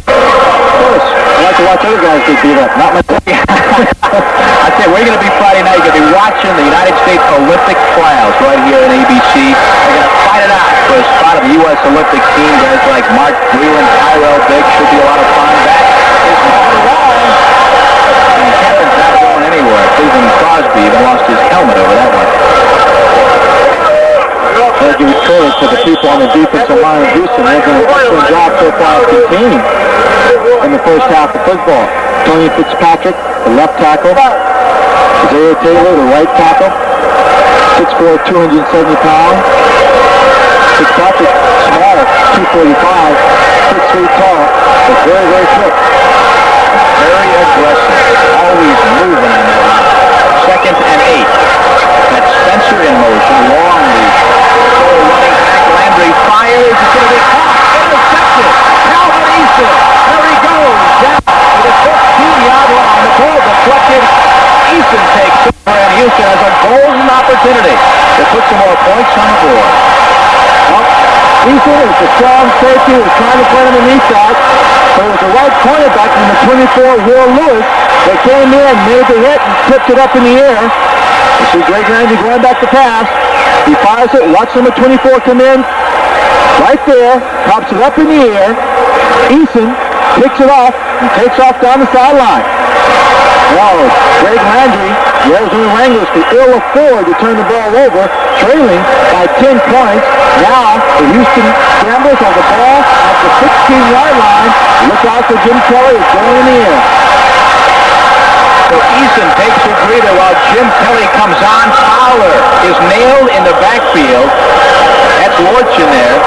I like to watch other guys get beat up. Not myself. I tell you, we're going to be Friday night. You're going to be watching the United States Olympic trials right here on ABC. They're going to fight it out for a spot of the U.S. Olympic team. Guys like Mark Breland, Tyrell Biggs. Should be a lot of fun. Back is on the line. And Kevin's not going anywhere. Cleveland Crosby even lost his helmet over that one. I'll give credit to the people on the defensive line of Houston. They've done an excellent job so far of containing in the first half of football. Tony Fitzpatrick, the left tackle. Isaiah Taylor, the right tackle. 6'4", 270 pounds. Fitzpatrick, small, 245. 6'3" tall, but very, very quick. Very aggressive. Always moving on that line. 2nd and 8. That's Spencer in motion. Long lead. Running back. Landry fires. It's going to be caught. Intercepted. Calvin Eason. There he goes. Down to the 15-yard line. The ball deflected. Eason takes over, and Houston has a golden opportunity to put some more points on the board. Eason is the strong safety. Was trying to play underneath that. But it was the right cornerback from the 24, Will Lewis. They came in, made the hit, and tipped it up in the air. You see Greg Ramsey going back to pass. He fires it. Watch number 24 come in. Right there. Pops it up in the air. Eason picks it off and takes off down the sideline. Well, Greg Landry, the Arizona Wranglers could ill afford to turn the ball over, trailing by 10 points. Now, the Houston Gamblers on the ball at the 16-yard line. Look out for Jim Kelly. It's going in the air. So Eason takes a breather while Jim Kelly comes on. Fowler is nailed in the backfield. That's Lorch in there,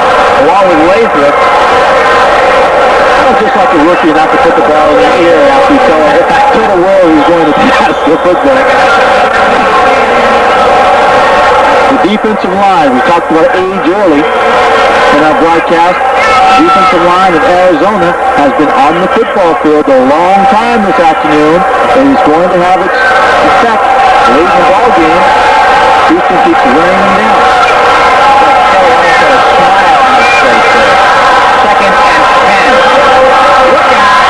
along with Lathrop. Just like a rookie not to put the ball in the air after he told the world he was going to pass the football. The defensive line, we talked about age early in our broadcast. The defensive line of Arizona has been on the football field a long time this afternoon, and is going to have its effect late in the ball game. Houston keeps wearing them down. Kelly almost had a smile on his face there. 2nd and 10. Look out.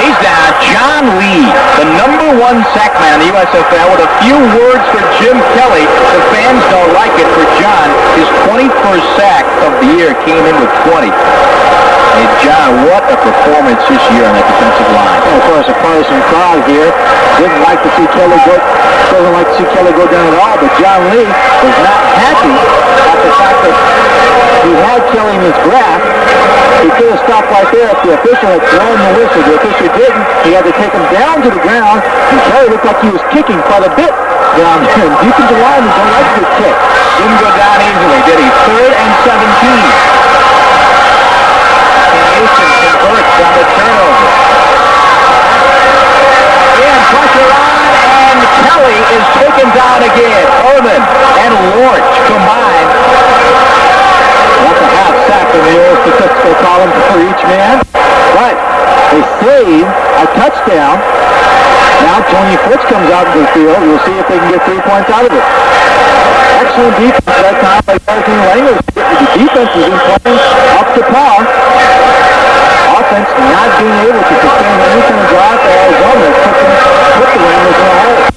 He's down. John Lee, the #1 sack man in the USFL, with a few words for Jim Kelly. The fans don't like it for John. His 21st sack of the year came in with 20. Hey, John, what a performance this year on that defensive line. And of course, a partisan crowd here didn't like to see Kelly go, doesn't like to see Kelly go down at all, but John Lee was not happy at the fact that he had Kelly in his grasp. He could have stopped right there if the official had thrown the whistle. The official didn't. He had to take him down to the ground, and Kelly looked like he was kicking quite a bit down there. And defensive linemen don't like this kick. Didn't go down easily, did he? 3rd and 17. Houston converts on the turnover. And pressure on, and Kelly is taken down again. Urban and Lorch combined. That's a half sack in the old statistical column for each man. But they save a touchdown. Now Tony Fritz comes out into the field. We'll see if they can get 3 points out of it. Excellent defense at that time by Arizona Wranglers. The defense has been playing up to par. Offense not being able to sustain any kind of drive for Arizona. Put the Wranglers in a hole.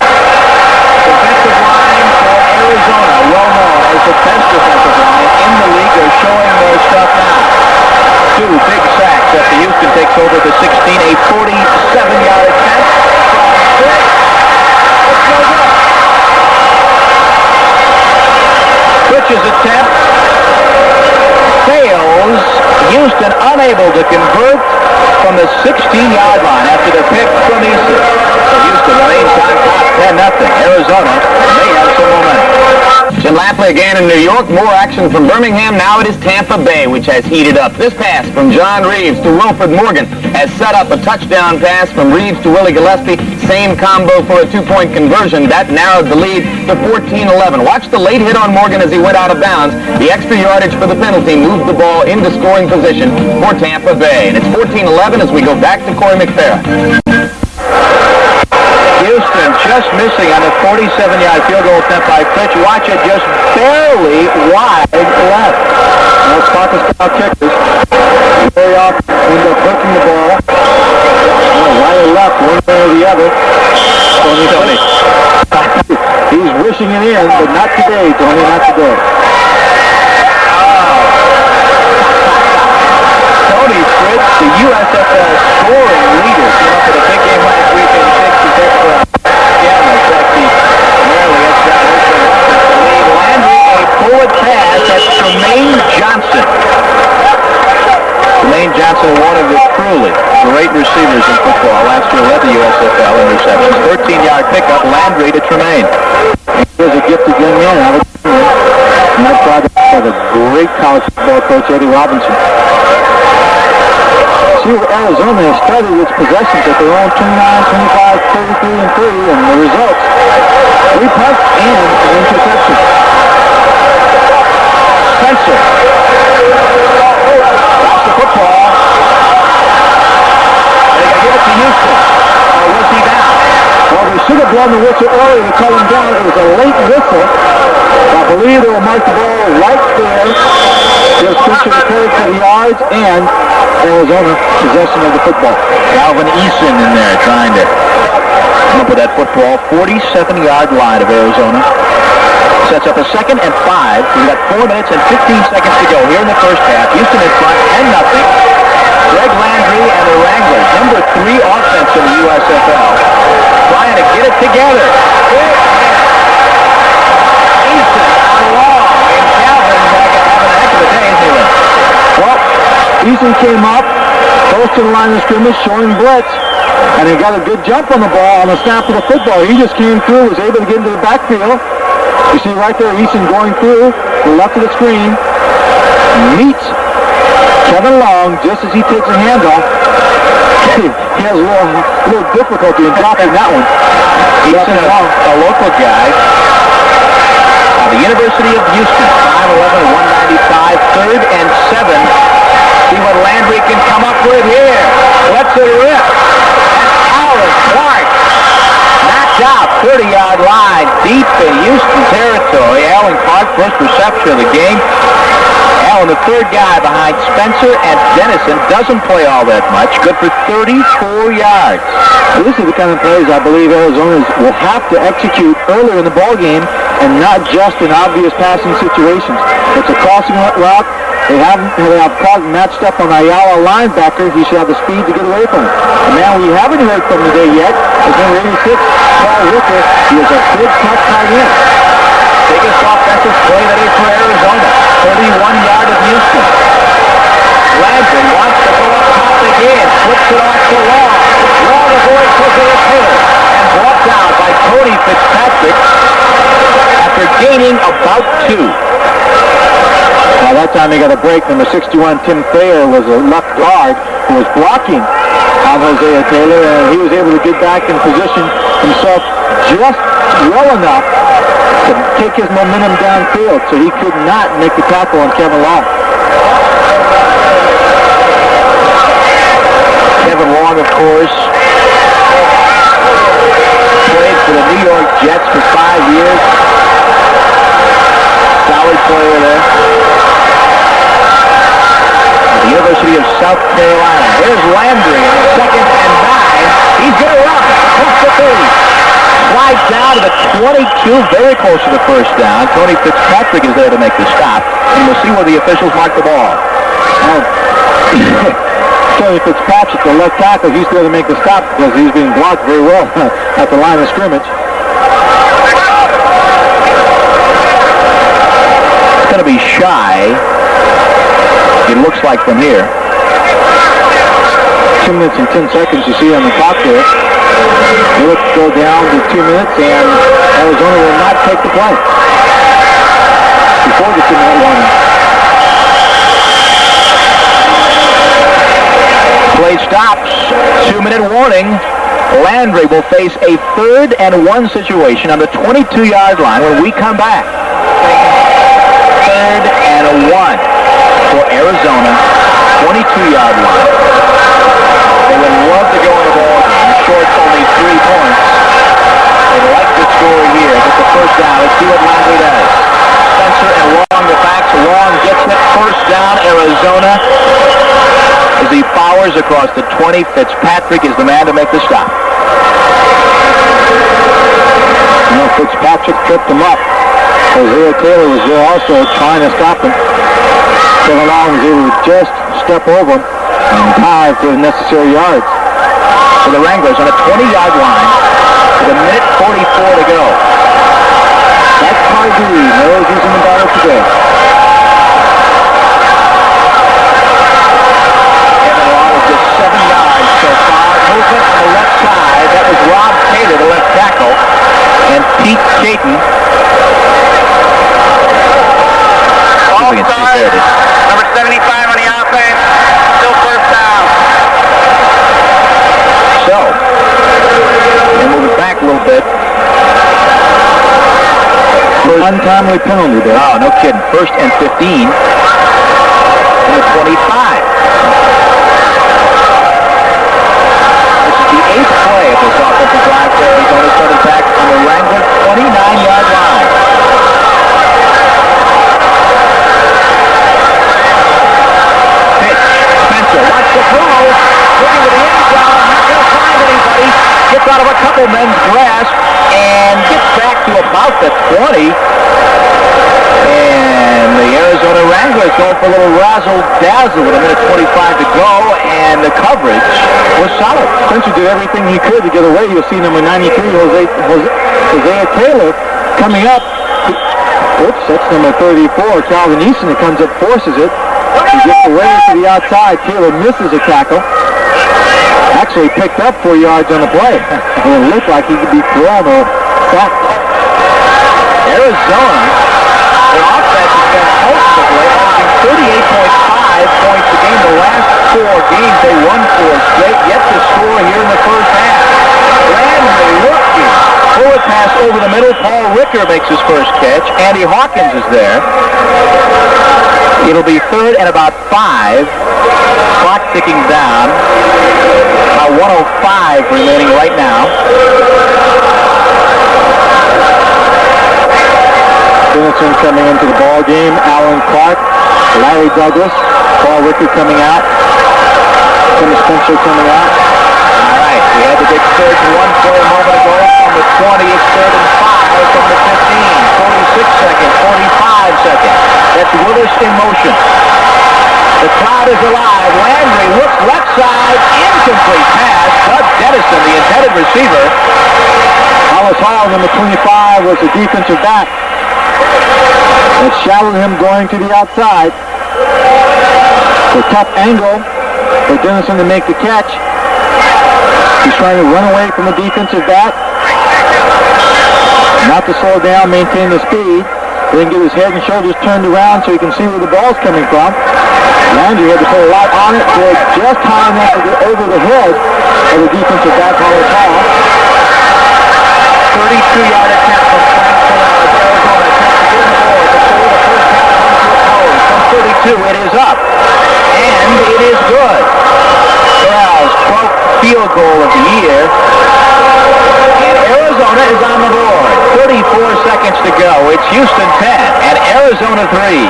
Defensive line for Arizona, well known as the best defensive line in the league. They're showing their stuff now. 2 big sacks after Houston takes over the 16, a 47-yard attempt from Fritz. It's no good. Fritch's attempt fails. Houston unable to convert from the 16-yard line after the pick from Eason. So Houston Same time, top 10-0. Arizona may have some momentum. Jim Lampley again in New York. More action from Birmingham. Now it is Tampa Bay, which has heated up. This pass from John Reeves to Wilfred Morgan has set up a touchdown pass from Reeves to Willie Gillespie. Same combo for a two-point conversion. That narrowed the lead to 14-11. Watch the late hit on Morgan as he went out of bounds. The extra yardage for the penalty moved the ball into scoring position for Tampa Bay. And it's 14-11 as we go back to Corey McFerrin. Houston just missing on a 47-yard field goal attempt by Fitch. Watch it, just barely wide left. Now Sparkus style kickers. Very often end up hooking the ball. Right or left, one way or the other. Tony. He's wishing it in, but not today, Tony, not today. Tony Fritz, the USFL scoring leader, came up with a big game last week in 66 for Landry, a forward pass at Tremaine Johnson. Tremaine Johnson, one of the truly great receivers in football. Last year led the USFL interceptions. 13-yard pickup, Landry to Tremaine. Here's a gifted young man. And my father had a great college football coach, Eddie Robinson. See where Arizona has started its possessions at their own 29, 25, 33, and 30, and the results, 3 punts and an interception. Spencer drops the football. They give it to Houston. Or was he down? Well, they should have blown the whistle earlier to call him down. It was a late whistle. I believe they will mark the ball right there. There's Spencer declared for the yards and Arizona possession of the football. Calvin Eason in there trying to come up with that football. 47-yard line of Arizona. Sets up a 2nd and 5. We've got 4 minutes and 15 seconds to go here in the first half. Houston in front, 10-0. Greg Landry and the Wranglers, number 3 offense in the USFL, trying to get it together. Eason on long, and Calvin having a heck of a day, isn't he? Well, Eason came up, close to the line of scrimmage, showing blitz, and he got a good jump on the ball on the snap of the football. He just came through, was able to get into the backfield. You see right there, Eason going through the left of the screen, meets Kevin Long just as he takes a handoff. He has a little difficulty in dropping that one. Eason, a local guy. The University of Houston, 5'11", 195, 3rd and 7. See what Landry can come up with here. Lets it rip. And Alan Clark knocked out 30-yard line deep in Houston territory. Alan Clark, first reception of the game. Allen, the 3rd guy behind Spencer and Dennison, doesn't play all that much. Good for 34 yards. This is the kind of plays I believe Arizona will have to execute earlier in the ball game and not just in obvious passing situations. It's a crossing route. They have Clark matched up on Ayala linebacker. He should have the speed to get away from it. The man we haven't heard from today yet is number 86, Paul Ricker. He is a big tough tight end. Biggest offensive play that is for Arizona. 31-yard of Houston. Landry wants to go up top again. Flips it off to Long. Long avoids Hosea Taylor and brought down by Tony Fitzpatrick after gaining about 2. Now that time he got a break. Number 61, Tim Thayer, was a left guard who was blocking on Hosea Taylor, and he was able to get back and position himself just well enough to take his momentum downfield, so he could not make the tackle on Kevin Long. Kevin Long, of course, played for the New York Jets for 5 years. Solid player there. The University of South Carolina. There's Landry in the 2nd and 9. He's going to run. Close to 30. Slides down to the 22, very close to the first down. Tony Fitzpatrick is there to make the stop, and we'll see where the officials mark the ball. Tony Fitzpatrick, the left tackle, he's there to make the stop because he's being blocked very well at the line of scrimmage. It's going to be shy, it looks like, from here. 2 minutes and 10 seconds you see on the clock there. They look to go down to 2 minutes, and Arizona will not take the play before the 2-minute warning. Play stops. 2-minute warning. Landry will face a 3rd and 1 situation on the 22-yard line when we come back. 3rd and 1 for Arizona. 22-yard line. They would love to go in the ball game. Short only 3 points. They'd like to score here. Get the first down. Let's see what Landry does. Spencer and Long the backs. Long gets it. First down, Arizona. As he powers across the 20, Fitzpatrick is the man to make the stop. You know, Fitzpatrick tripped him up. Isaiah Taylor was there also trying to stop him. Kevin Long was able to just step over him and dive to the necessary yards. For the Wranglers on a 20-yard line with a minute 44 to go. That's hard to read. Knows he's in the battle today. Kevin Long with just 7 yards so far. Movement on the left side. That was Rob Taylor, the left tackle. And Pete Chayton. Offside. Number 75 on the offense. Still first down. So, and move it back a little bit. Untimely penalty there. Oh, no kidding. 1st and 15. And the 25. This is the 8th play of this offensive drive for Arizona, starting back on the Wrangler 29-yard line. Pitch. Spencer, watch the throw. Looking to the end zone. Not going to find anybody. Gets out of a couple men's grasp and gets back to about the 20. And the Arizona Wranglers going for a little razzle-dazzle with a minute 25 to go, and the coverage was solid. Spencer did everything he could to get away. You'll see number 93, Isaiah Taylor, coming up. Oops, that's number 34, Calvin Easton, that comes up, forces it. He gets away to the outside. Taylor misses a tackle. Actually picked up 4 yards on the play. And it looked like he could be thrown or sacked. Arizona, their offense has been ultimately averaging 38.5 points a game. The last 4 games they won 4 straight, yet to score here in the first half. Landry looking. Forward pass over the middle. Paul Ricker makes his first catch. Andy Hawkins is there. It'll be 3rd and about 5. Clock ticking down. About 1:05 remaining right now. Dennison coming into the ball game. Alan Clark, Larry Douglas, Paul Ricker coming out. Tim Spencer coming out. All right, we had the big 3rd and 1 play a moment ago from the 20. It's 3rd and 5 from the 15. 46 seconds, 45 seconds. That's Willis in motion. The crowd is alive. Landry looks left side. Incomplete pass. Bud Dennison, the intended receiver. Hollis Hall, number 25, was the defensive back. It shadowed him going to the outside. A tough angle for Dennison to make the catch. He's trying to run away from the defensive back. Not to slow down, maintain the speed. Then get his head and shoulders turned around so he can see where the ball's coming from. Landry had to put a lot on it for just high enough to get over the head of the defensive back, Hollis Hall. 32-yard attempt from Frank Solano. Arizona attempts to get in the ball before the first down comes to a close. From 32, it is up. And it is good. Corral's 12th field goal of the year. And Arizona is on the board. 34 seconds to go. It's Houston 10 and Arizona 3.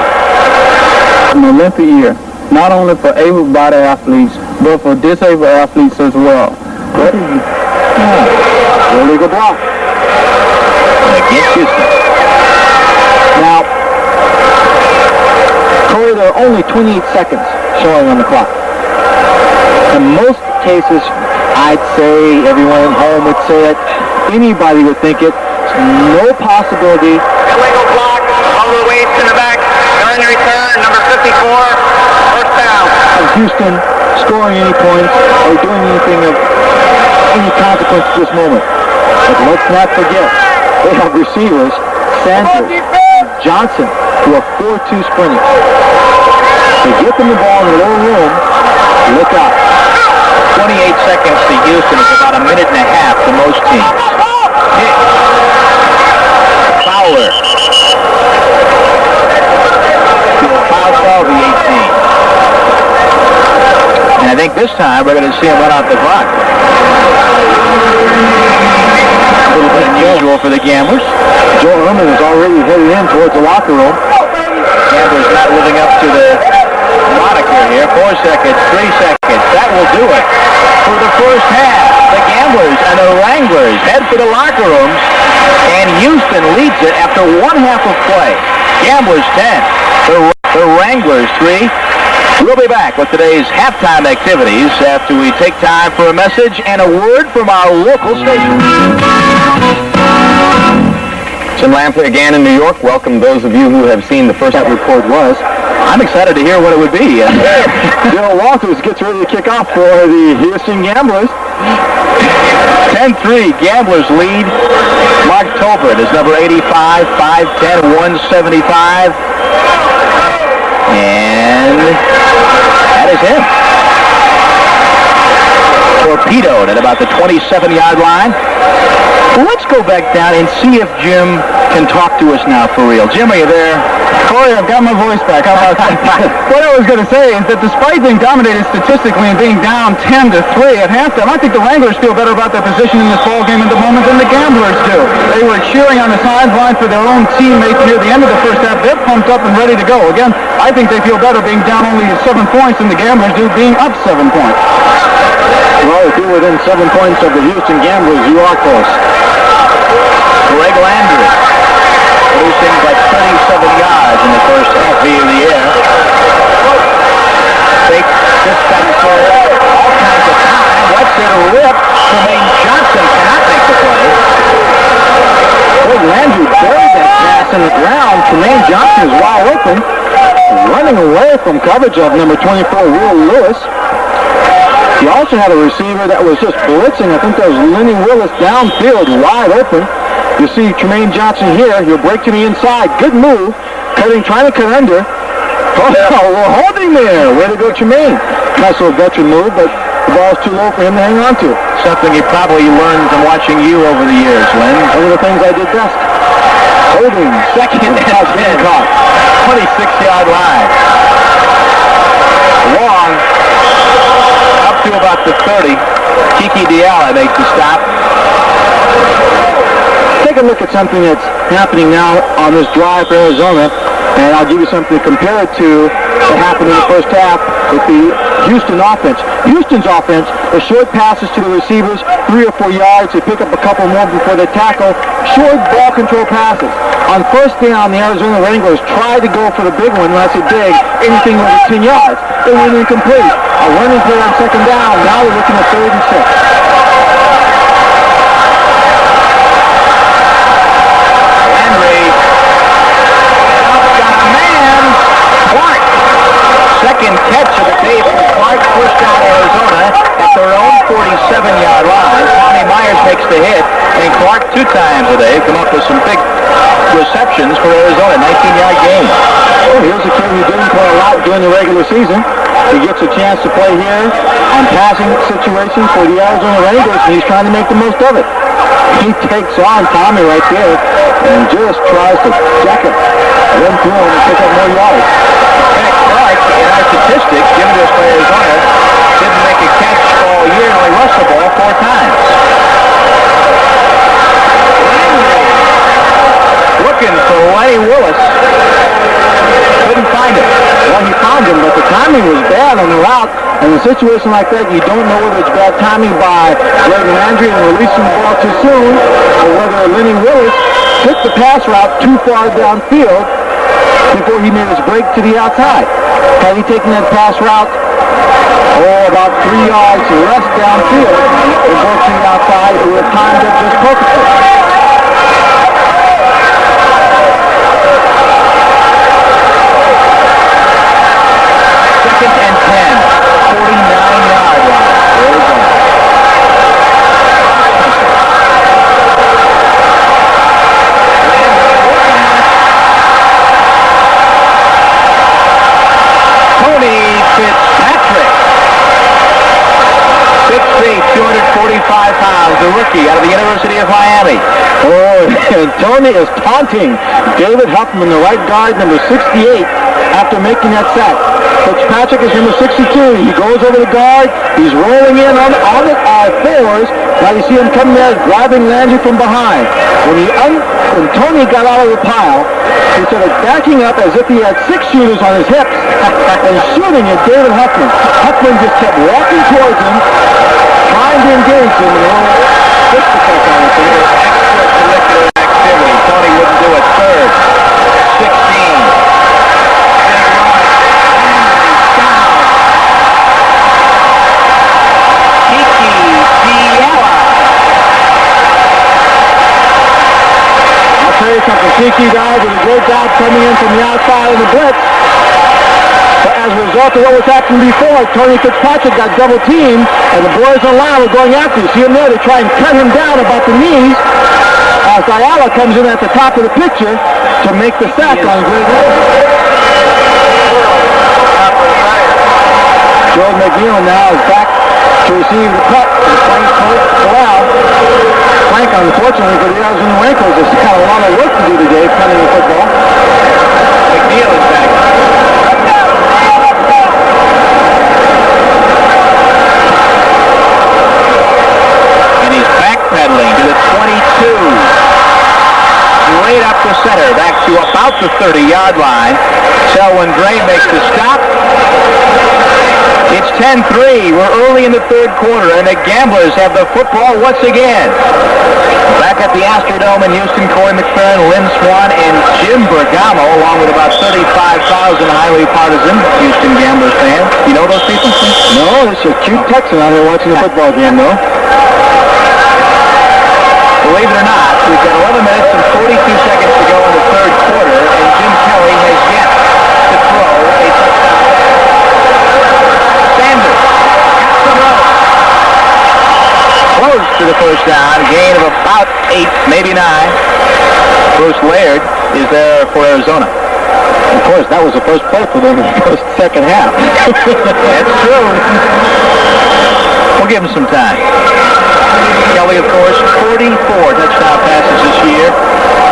An Olympic year, not only for able-bodied athletes, but for disabled athletes as well. Illegal block. Against Houston. Now, Corey, there are only 28 seconds showing on the clock. In most cases, I'd say, everyone at home would say it, anybody would think it. No possibility. Illegal block. All the way to the back. During the return, number 54. First down. Of Houston scoring any points or doing anything of any consequence at this moment. But let's not forget, they have receivers, Sanders, Johnson, who are 4-2 sprinting. They get them the ball in the lower room, look out. 28 seconds to Houston is about a minute and a half to most teams. Hit. Fowler. Foul the 18. And I think this time we're going to see him run out the clock. A little bit unusual for the Gamblers. Joe Herman is already headed in towards the locker room. Gamblers not living up to the moniker here. 4 seconds, 3 seconds. That will do it for the first half. The Gamblers and the Wranglers head for the locker rooms, and Houston leads it after one half of play. Gamblers 10, the Wranglers 3. We'll be back with today's halftime activities after we take time for a message and a word from our local station. Jim Lampley again in New York. Welcome those of you who have seen the first. That report was. I'm excited to hear what it would be. Bill Walters gets ready to kick off for the Houston Gamblers. 10-3, Gamblers lead. Mark Tolbert is number 85, 5'10", 175. And that is him. Torpedoed at about the 27-yard line. Let's go back down and see if Jim can talk to us now for real. Jim, are you there? Corey, I've got my voice back. How about that? What I was going to say is that despite being dominated statistically and being down 10-3 at halftime, I think the Wranglers feel better about their position in this ball game at the moment than the Gamblers do. They were cheering on the sideline for their own teammates near the end of the first half. They're pumped up and ready to go. Again, I think they feel better being down only 7 points than the Gamblers do being up 7 points. Well, if you're within 7 points of the Houston Gamblers, you are close. Greg Landry producing like 37 yards in the first half via the air. Fake dispenser, all kinds of time. What's it rip? Tremaine Johnson cannot make the play. Greg Landry buried that pass in the ground. Tremaine Johnson is wide open, running away from coverage of number 24, Will Lewis. He also had a receiver that was just blitzing. I think that was Lenny Willis downfield, wide open. You see Tremaine Johnson here. He'll break to the inside. Good move. Trying to cut under. Oh, we're holding there. Way to go, Tremaine. Nice little veteran move, but the ball's too low for him to hang on to. Something he probably learned from watching you over the years, Lynn. One of the things I did best. Holding. Second and 10. 26-yard line. Long. Up to about the 30. Kiki Diala makes the stop. Take a look at something that's happening now on this drive for Arizona, and I'll give you something to compare it to that happened in the first half with the Houston offense. Houston's offense, the short passes to the receivers, 3 or 4 yards. They pick up a couple more before they tackle. Short ball control passes. On first down, the Arizona Wranglers tried to go for the big one. When I say big, anything over 10 yards. They went incomplete. A running play on second down. Now they're looking at 3rd and 6. Second catch of the day for Clark, first down Arizona at their own 47-yard line. Tommy Myers makes the hit, and Clark 2 times today come up with some big receptions for Arizona, 19-yard game. Well, here's a kid who didn't play a lot during the regular season. He gets a chance to play here on passing situations for the Arizona Wranglers, and he's trying to make the most of it. He takes on Tommy right there and just tries to jack it, run through him and pick up more yards. Clark, in our statistics given to us by Arizona, didn't make a catch all year and only rushed the ball 4 times. Looking for Lenny Willis. Couldn't find him. Well, he found him, but the timing was bad on the route. And in a situation like that, you don't know whether it's bad timing by Greg Landry and releasing the ball too soon, or whether Lenny Willis took the pass route too far downfield before he made his break to the outside. Had he taken that pass route, about 3 yards less downfield and broke to the outside, it would have timed it just perfectly. Second and 10, 49-yard line. is the rookie out of the University of Miami. Oh, and Tony is taunting David Huffman, the right guard, number 68, after making that sack. Fitzpatrick is number 62. He goes over the guard. He's rolling in on the fours. Now you see him coming there, driving Landry from behind. When Tony got out of the pile, he started backing up as if he had 6 shooters on his hips and shooting at David Huffman. Huffman just kept walking towards him, trying to engage him. Extracurricular activity. Tony wouldn't do a third. 16. Something. Kiki guys did a great job coming in from the outside of the blitz. But as a result of what was happening before, Tony Fitzpatrick got double teamed, and the boys on the line were going after him. See him there? They try and cut him down about the knees as Ayala comes in at the top of the picture to make the sack on Greg. Joe McNeil now is back to receive the cut. Frank, unfortunately for the Arizona Wranglers, has got a lot of work to do today playing the football. McNeil is back. And he's backpedaling to the 22. Straight up the center, back to about the 30-yard line. Selwyn Gray makes the stop. It's 10-3. We're early in the third quarter, and the Gamblers have the football once again. Back at the Astrodome in Houston, Corey McFerrin, Lynn Swan, and Jim Bergamo, along with about 35,000 highly partisan Houston Gamblers fans. You know those people? No, it's a cute Texan out there watching the football game, though. Believe it or not, we've got 11 minutes and 42 seconds to go in the third quarter, and Jim Kelly has yet to throw a touchdown. Sanders at the road. Close to the first down, gain of about 8, maybe 9. Bruce Laird is there for Arizona. Of course, that was the first play for them in the second half. That's true. We'll give him some time. Kelly, of course, 44 touchdown passes this year.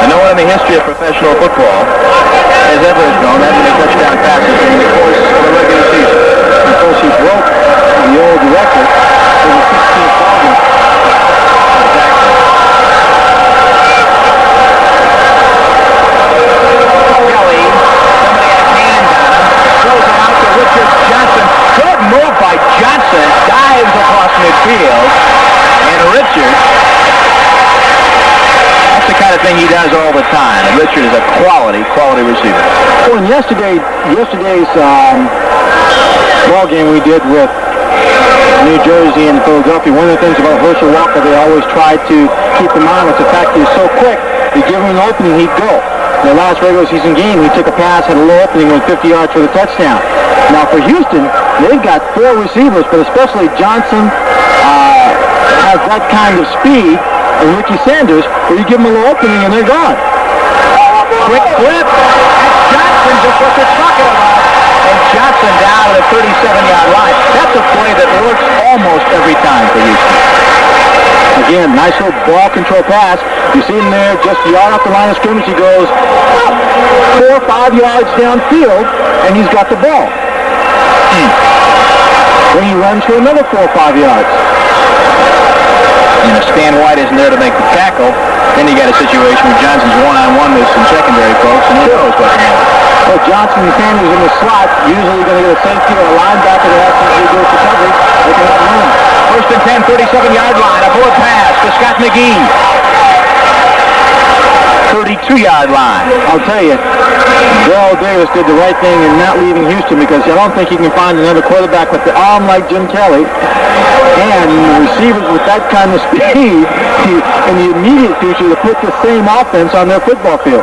And no one in the history of professional football has ever thrown that many touchdown passes in the course of a regular season. Of course, he broke the old record in the 16th ballgame. Kelly, somebody had a hand on him, throws it out to Richard Johnson. Good move by Johnson, dives across midfield. And Richard, that's the kind of thing he does all the time. And Richard is a quality receiver. Well, in yesterday's ball game we did with New Jersey and Philadelphia, one of the things about Herschel Walker they always tried to keep in mind was the fact he's so quick, you give him an opening, he'd go. In the last regular season game, he took a pass, had a low opening, went 50 yards for the touchdown. Now for Houston, they've got 4 receivers, but especially Johnson has that kind of speed, and Ricky Sanders, where you give them a little opening and they're gone. Quick flip. That's Johnson, just what they're talking about. And Johnson down at the 37-yard line. That's a play that works almost every time for Houston. Again, nice little ball control pass. You see him there, just yard off the line of scrimmage. He goes 4 or 5 yards downfield, and he's got the ball. Then he runs for another 4 or 5 yards. And if Stan White isn't there to make the tackle, then you got a situation where Johnson's one-on-one with some secondary folks, and who knows what's going on. Well, Johnson and Sanders in the slot, usually going to get a safety or a linebacker that has to do a recovery. They can have room. First and 10, 37-yard line. A bullet pass to Scott McGee. 32-yard line. I'll tell you, Darrell Davis did the right thing in not leaving Houston because I don't think he can find another quarterback with the arm like Jim Kelly and receivers with that kind of speed in the immediate future to put the same offense on their football field.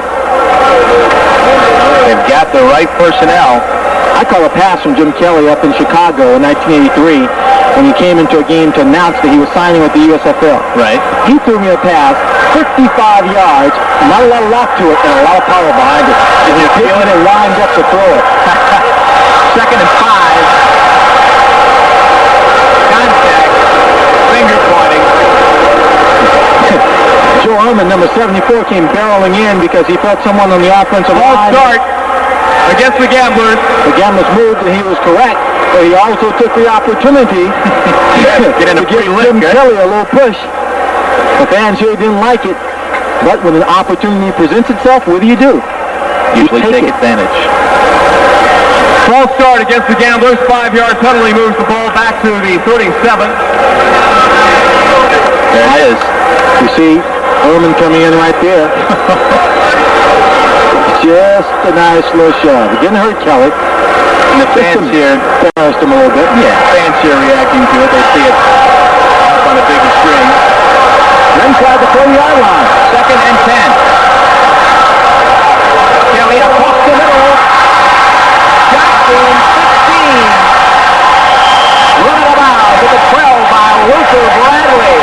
They've got the right personnel. I call a pass from Jim Kelly up in Chicago in 1983 when he came into a game to announce that he was signing with the USFL. Right. He threw me a pass, 55 yards, not a lot of lock to it, and a lot of power behind it. And he hit it and lined up to throw it. Second and 5. Contact. Finger pointing. 74 came barreling in because he felt someone on the offensive line. Start against the Gamblers. The Gamblers moved, and he was correct, but he also took the opportunity Get in a to give free lick, Jim Kelly a little push. The fans here didn't like it, but when an opportunity presents itself, what do? Usually take advantage. False start against the Gamblers. 5-yard penalty moves the ball back to the 37. There it is. You see Ehrman coming in right there. Just a nice little shove. It didn't hurt Kelly. And the fans here, embarrassed him a little bit. yeah, fans here reacting to it. They see it up on a big string. Inside the 40-yard line. 2nd and 10. Kelly across the middle. Johnson, 16. Run it about with the 12 by Luther Bradley.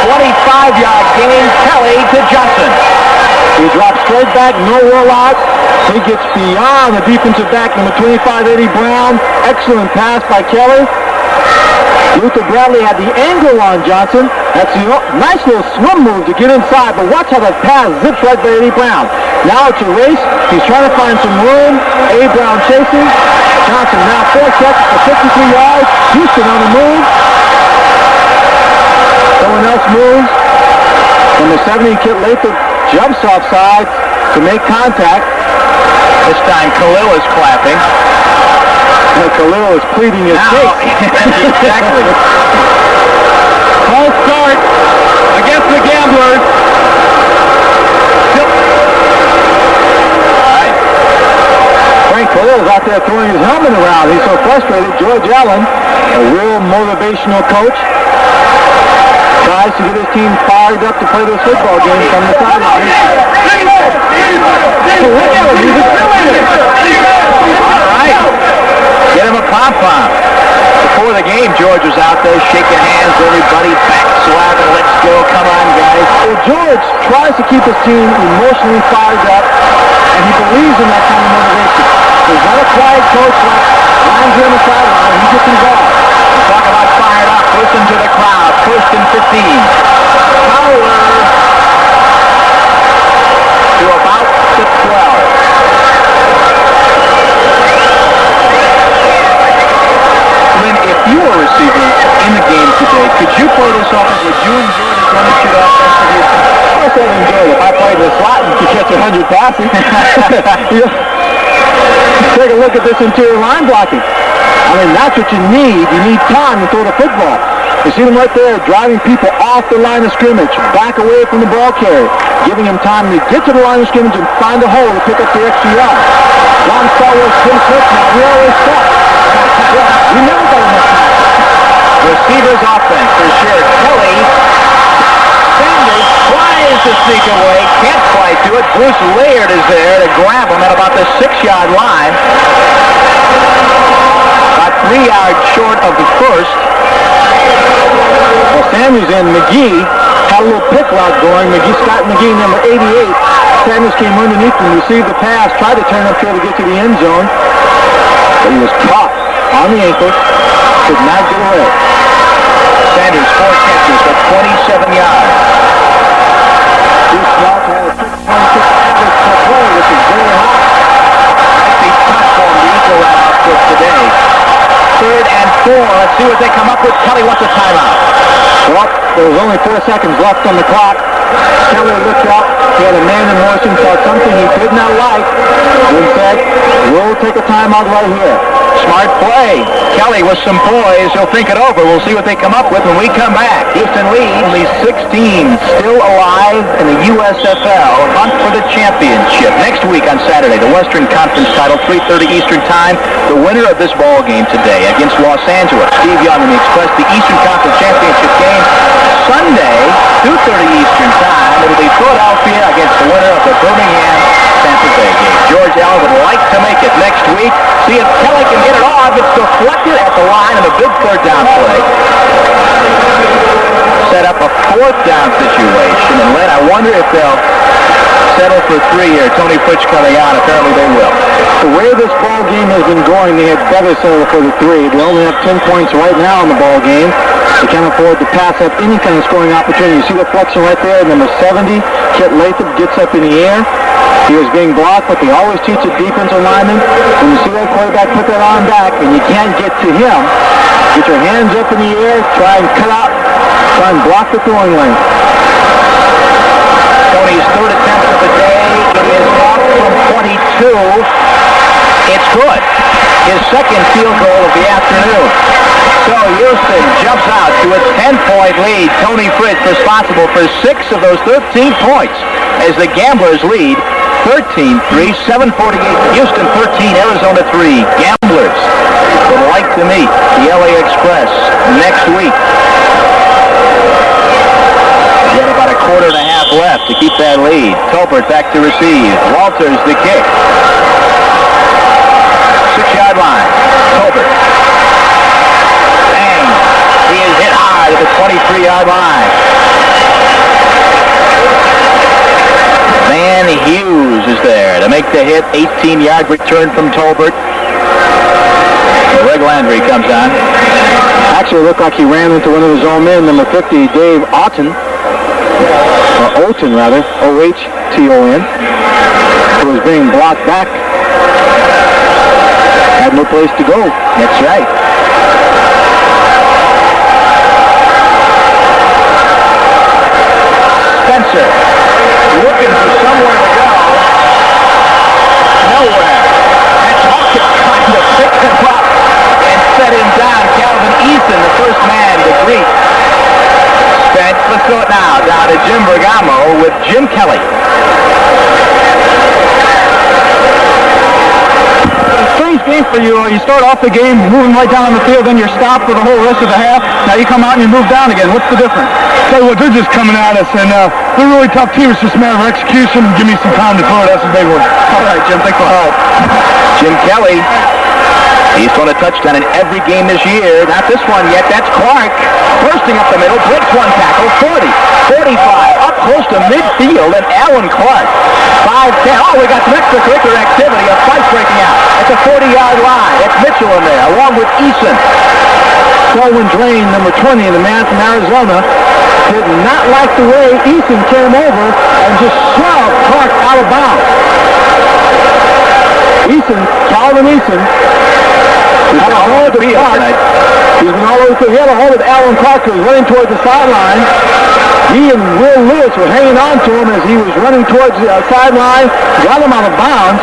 25-yard gain, Kelly to Johnson. He drops straight back, no rollout. He gets beyond the defensive back, number 25, Eddie Brown. Excellent pass by Kelly. Luther Bradley had the angle on Johnson. That's a nice little swim move to get inside, but watch how that pass zips right by Eddie Brown. Now it's a race. He's trying to find some room. Eddie Brown chasing. Johnson now 4 seconds for 53 yards. Houston on the move. Someone else moves. From the 70, Kit Lathrop jumps offside to make contact. This time Khalil is clapping. Khalil is pleading his case. Exactly. False start against the Gamblers. Frank Khalil is out there throwing his helmet around. He's so frustrated. George Allen, a real motivational coach, tries to get his team fired up to play this football game from the sideline. All right. Get him a pom-pom. Before the game, George was out there shaking hands, everybody back slapping, let's go, come on, guys. Well, George tries to keep his team emotionally fired up, and he believes in that kind of motivation. He's not a quiet coach like lines here on the sideline. He gets involved. Talk about fired up. Listen to the crowd. 1st and 15. Power to about the 12. Lynn, if you were a receiver in the game today, could you play this offense? Would you enjoy this running shit offensively? Of course I'd enjoy it. If I played the slot and could catch 100 passes. Take a look at this interior line blocking. I mean, that's what you need. You need time to throw the football. You see them right there driving people off the line of scrimmage, back away from the ball carrier, giving him time to get to the line of scrimmage and find a hole to pick up the extra yard. Ron Stallworth, Tim Smith, now we always thought. We never got enough time. Receivers offense for sure. Kelly Sanders tries to sneak away, can't quite do it. Bruce Laird is there to grab him at about the 6-yard line. About 3 yards short of the first. Well, Sanders and McGee had a little pick route going. Scott McGee, number 88. Sanders came underneath and received the pass, tried to turn up here to get to the end zone, but he was caught on the ankle, could not get away. Sanders, 4 catches for 27 yards. Bruce Welch had a 6.6 average per play, which is very high. Might be tough for him to equal that output today. 3rd and 4. Let's see what they come up with. Kelly wants a timeout. Well, there was only 4 seconds left on the clock. Kelly looked up. He had a man in motion, saw something he did not like, and said, we'll take a timeout right here. Smart play. Kelly with some poise. He'll think it over. We'll see what they come up with when we come back. Houston leads. Only 16 still alive in the USFL hunt for the championship. Next week on Saturday, the Western Conference title, 3:30 Eastern Time. The winner of this ball game today against Los Angeles, Steve Young and the Express, the Eastern Conference Championship game. Sunday, 2:30 Eastern Time. It'll be Philadelphia against the winner of the Birmingham Tampa Bay game. George Allen would like to make it next week. See if Kelly can get it off. It's deflected at the line in a big 3rd down play. Set up a 4th down situation. And Len, I wonder if they'll settle for 3 here. Tony Fritsch coming out. Apparently they will. The way this ball game has been going, they had better settle for the 3. They only have 10 points right now in the ball game. They can't afford to pass up any kind of scoring opportunity. You see the flexion right there, number 70, Kit Latham gets up in the air. He was being blocked, but they always teach a defensive lineman, when you see that quarterback put that arm back and you can't get to him, get your hands up in the air, try and cut out, try and block the throwing lane. Tony's third attempt of the day. It is off from 22. It's good. His second field goal of the afternoon. So Houston jumps out to a 10-point lead. Tony Fritz responsible for 6 of those 13 points as the Gamblers lead 13-3, 7:48. Houston 13, Arizona 3. Gamblers would like to meet the LA Express next week. Got about a quarter and a half left to keep that lead. Tolbert back to receive. Walters the kick. 6-yard line. Tolbert. Bang. He is hit hard at the 23-yard line. Van Hughes is there to make the hit. 18-yard return from Tolbert. Greg Landry comes on. Actually, it looked like he ran into one of his own men, number 50, Dave Otten. Or Oten, rather. O-H-T-O-N. Who was being blocked back. Had no place to go. That's right. Spencer looking for somewhere to go. Nowhere. And Hawkins trying to pick him up and set him down. Calvin Eason, the first man to greet Spence. Let's go now down to Jim Bergamo with Jim Kelly. Strange game for you. You start off the game moving right down on the field, then you're stopped for the whole rest of the half. Now you come out and you move down again. What's the difference? Tell you what, they're just coming at us, and they're a really tough team. It's just a matter of execution. Give me some time to throw it. That's a big one. All right, Jim, thanks for help. Jim Kelly. He's going to touchdown in every game this year. Not this one yet. That's Clark. Bursting up the middle. Breaks one tackle. 40. 45. Up close to midfield. And Alan Clark. 5-10. Oh, we got some extracurricular activity. A fight breaking out. It's a 40-yard line. It's Mitchell in there, along with Eason. Selwyn Drain, number 20, the man from Arizona, did not like the way Eason came over and just shoved Clark out of bounds. Calvin Eason, had a hold of Clark. He's been all over the field. He had a hold of Alan Clark, who was running towards the sideline. He and Will Lewis were hanging on to him as he was running towards the sideline, got him out of bounds.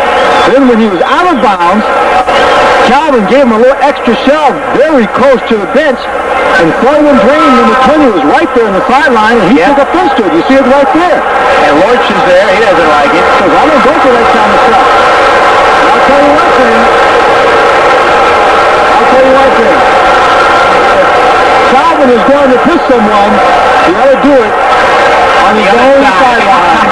Then when he was out of bounds, Calvin gave him a little extra shove very close to the bench, and Selwyn Drain, number 20, was right there on the sideline, and he took offense to it. You see it right there. And Lorch is there. He doesn't like it. He says, I don't go for that kind of stuff. I'll tell you what, Sam. Calvin is going to push someone. You ought to do it on the own sideline.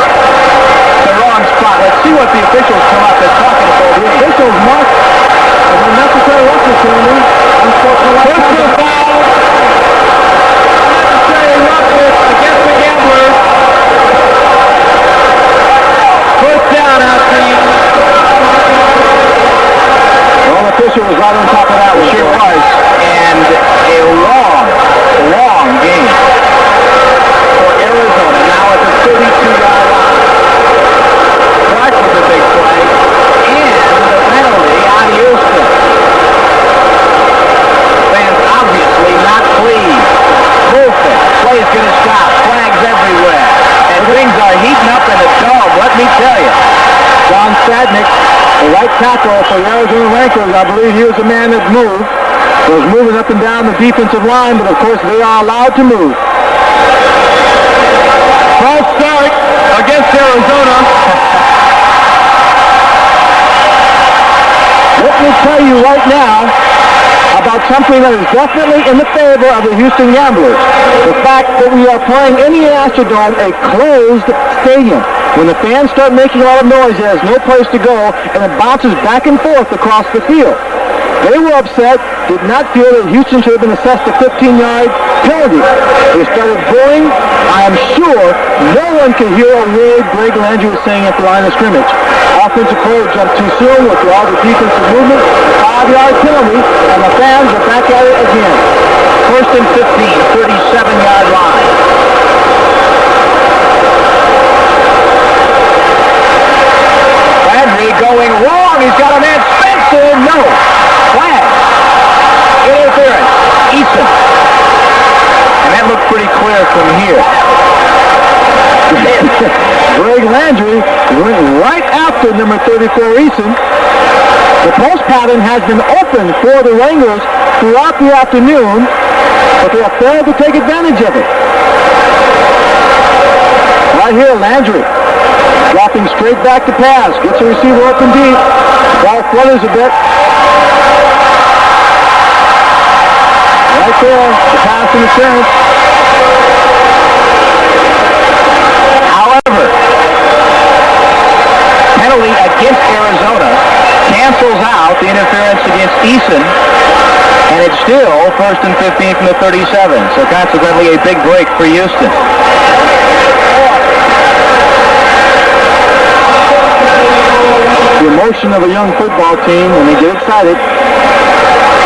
The wrong spot. Let's see what the officials come up and talking about. The officials must, as a necessary roughness penalty, Personal foul. Necessary roughness against the Gamblers. First down out there. Well, the official was right on top of that one. Sure was. And a long game for Arizona. Now at the 32-yard line. Clark was a big play. And the penalty on Houston. Fans obviously not pleased. Wolfen. Play's going to stop. Flags everywhere. And things are heating up in the dome, let me tell you. John Stadnick, the right tackle for the Arizona Wranglers, I believe he was the man that moved. He was moving up and down the defensive line, but of course they are allowed to move. False start against Arizona. Let me tell you right now about something that is definitely in the favor of the Houston Gamblers. The fact that we are playing in the Astrodome, a closed stadium. When the fans start making a lot of noise, it has no place to go, and it bounces back and forth across the field. They were upset, did not feel that Houston should have been assessed a 15-yard penalty. They started booing. I am sure no one could hear a word Greg Landry was saying at the line of scrimmage. Offensive player jumped too soon with all the defensive movement, 5-yard penalty, and the fans are back at it again. First and 15, 37-yard line. Landry going long. He's got a man. Spencer, no. Flag. Interference. Eason. And that looked pretty clear from here. Greg Landry went right after number 34, Eason. The post pattern has been open for the Wranglers throughout the afternoon, but they have failed to take advantage of it. Right here, Landry dropping straight back to pass. Gets the receiver open deep. Ball flutters a bit. Right there, the pass interference. However, penalty against Arizona cancels out the interference against Eason, and it's still first and 15 from the 37. So consequently, a big break for Houston. The emotion of a young football team when they get excited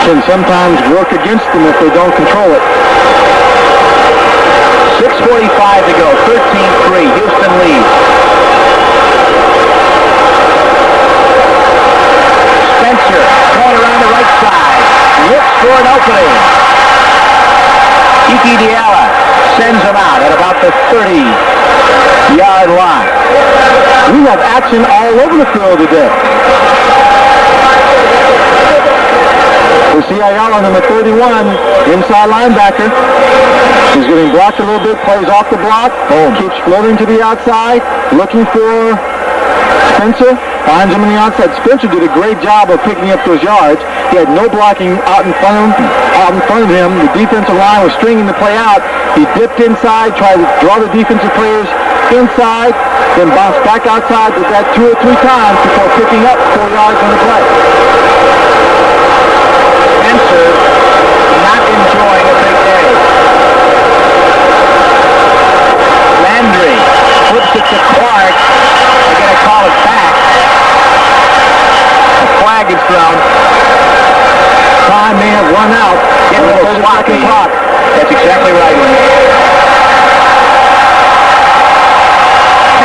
can sometimes work against them if they don't control it. 6:45 to go, 13-3, Houston leads. Spencer going around the right side, looks for an opening. Kiki Diala sends him out at about the 30-yard line. We have action all over the field today. We see Ayala, number 31, inside linebacker. He's getting blocked a little bit, plays off the block, keeps floating to the outside, looking for Spencer, finds him on the outside. Spencer did a great job of picking up those yards. He had no blocking out in front of him. The defensive line was stringing the play out. He dipped inside, tried to draw the defensive players inside, then bounced back outside, did that 2 or 3 times before picking up 4 yards on the play. Spencer not enjoying a big day. Landry flips it to Clark. They're going to call it back. A flag is thrown. Time may have run out. Getting a little sloppy. That's exactly right.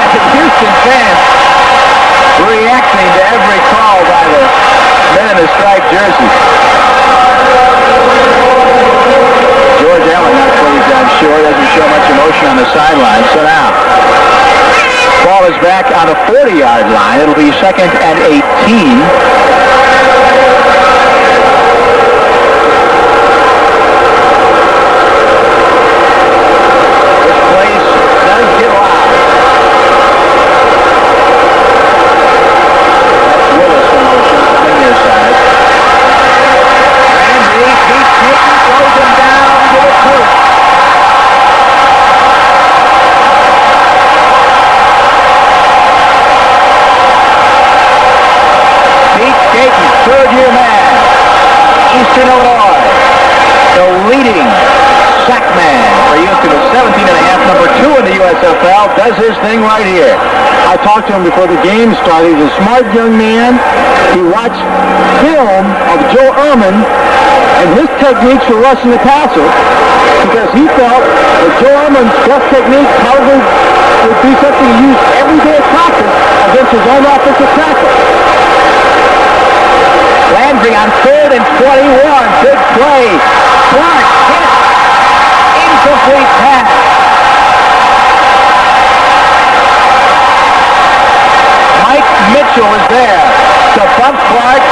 The Houston fans reacting to every call by the men in the striped jerseys. George Allen not pleased, I'm sure. Doesn't show much emotion on the sideline. So now, ball is back on the 40-yard line. It'll be 2nd and 18. Third-year man, Eastern Illinois, the leading sack man for Houston with 17.5, number 2 in the USFL, does his thing right here. I talked to him before the game started. He's a smart young man. He watched film of Joe Ehrman and his techniques for rushing the passer because he felt that Joe Ehrman's best technique probably would be something he used every day at practice against his own offensive tackle. Landry on 3rd and 21. Big play. Clark hit. Incomplete pass. Mike Mitchell is there to bump Clark.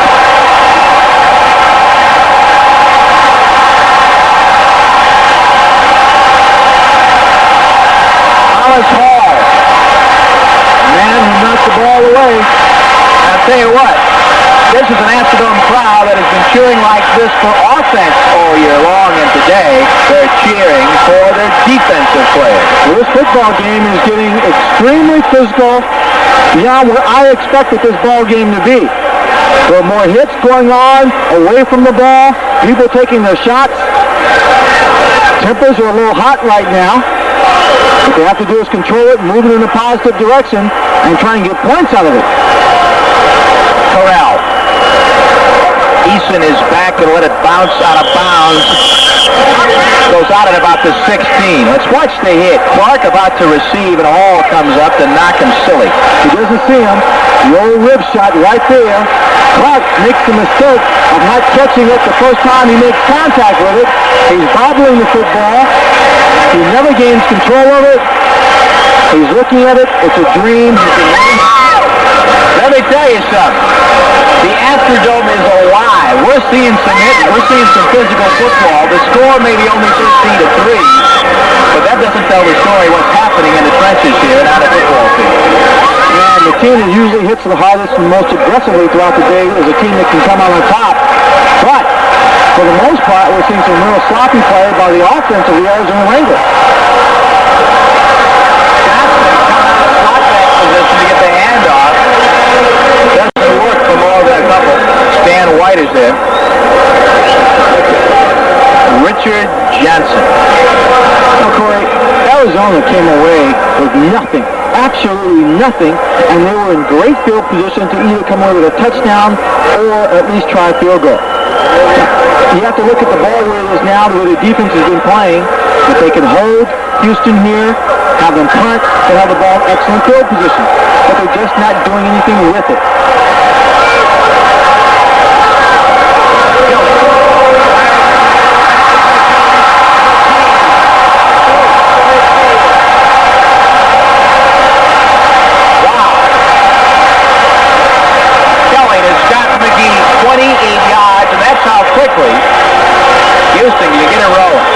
Thomas Hall. Man who knocked the ball away. I'll tell you what. This is an Astrodome crowd that has been cheering like this for offense all year long, and today they're cheering for their defensive players. Well, this football game is getting extremely physical beyond what I expected this ball game to be. There are more hits going on away from the ball. People taking their shots. Tempers are a little hot right now. What they have to do is control it, move it in a positive direction, and try and get points out of it. Corral. Eason is back and let it bounce out of bounds. Goes out at about the 16. Let's watch the hit. Clark about to receive, and a ball comes up to knock him silly. He doesn't see him. The old rib shot right there. Clark makes the mistake of not catching it the first time he makes contact with it. He's bobbling the football. He never gains control of it. He's looking at it. It's a dream. Let me tell you something. The Astrodome is alive. We're seeing some hits. We're seeing some physical football. The score may be only 13-3, but that doesn't tell the story what's happening in the trenches here and out of football field. And the team that usually hits the hardest and most aggressively throughout the day is a team that can come out on top. But for the most part, we're seeing some real sloppy play by the offense of the Arizona Wranglers. Position to get the handoff. Doesn't work for more than a couple. Stan White is there. Richard Johnson. Now, Corey, Arizona came away with nothing, absolutely nothing, and they were in great field position to either come away with a touchdown or at least try a field goal. You have to look at the ball where it is now, where the defense has been playing. If they can hold Houston here, have them punt, they have the ball in excellent field position. But they're just not doing anything with it. Kelly has got McGee 28 yards, and that's how quickly Houston, you get it rolling.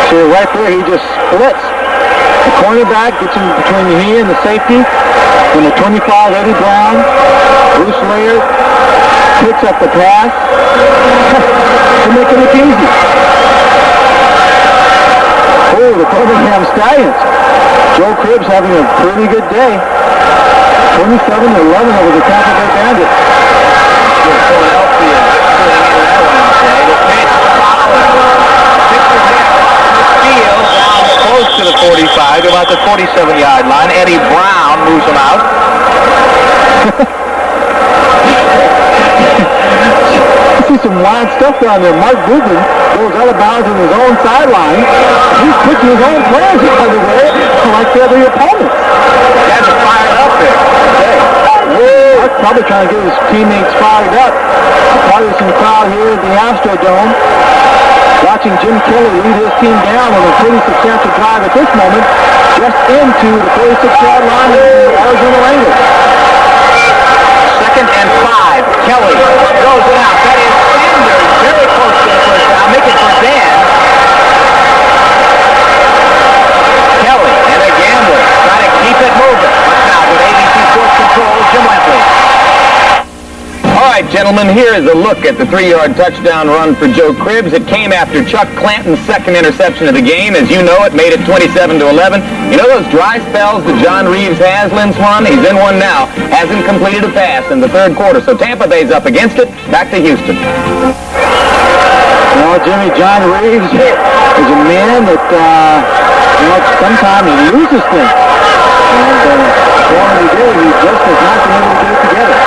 See, right there, he just splits. The cornerback gets in between the knee and the safety. When the 25, Eddie Brown, Bruce Laird, picks up the pass. They're making it easy. Oh, the Birmingham Stallions. Joe Cribbs having a pretty good day. 27-11 over the Tampa Bay Bandits. Philadelphia pulling into that one today. The pitch field down close to the 45, about the 47-yard line. Eddie Brown moves him out. I see some wild stuff down there. Mark Goodwin goes out of bounds on his own sideline. He's putting his own players out of the way like they're the opponents. Guys are fired up there. Mark's probably trying to get his teammates fired up. Probably some crowd here at the Astrodome watching Jim Kelly lead his team down on a pretty substantial drive at this moment, just into the 46-yard line of the Arizona Wranglers. 2nd and 5. Kelly goes it out. That is Sanders very close to the first down. Make it for Dan. Kelly and a gambler trying to keep it moving. But now with ABC Sports Control, Jim Lempley. All right, gentlemen, here is a look at the 3-yard touchdown run for Joe Cribbs. It came after Chuck Clanton's second interception of the game. As you know, it made it 27-11. You know those dry spells that John Reeves Haslin's run? He's in one now. Hasn't completed a pass in the third quarter. So Tampa Bay's up against it. Back to Houston. Well, Jimmy, John Reeves is a man that, sometimes he loses things. And he did, he just has not been able to get it together.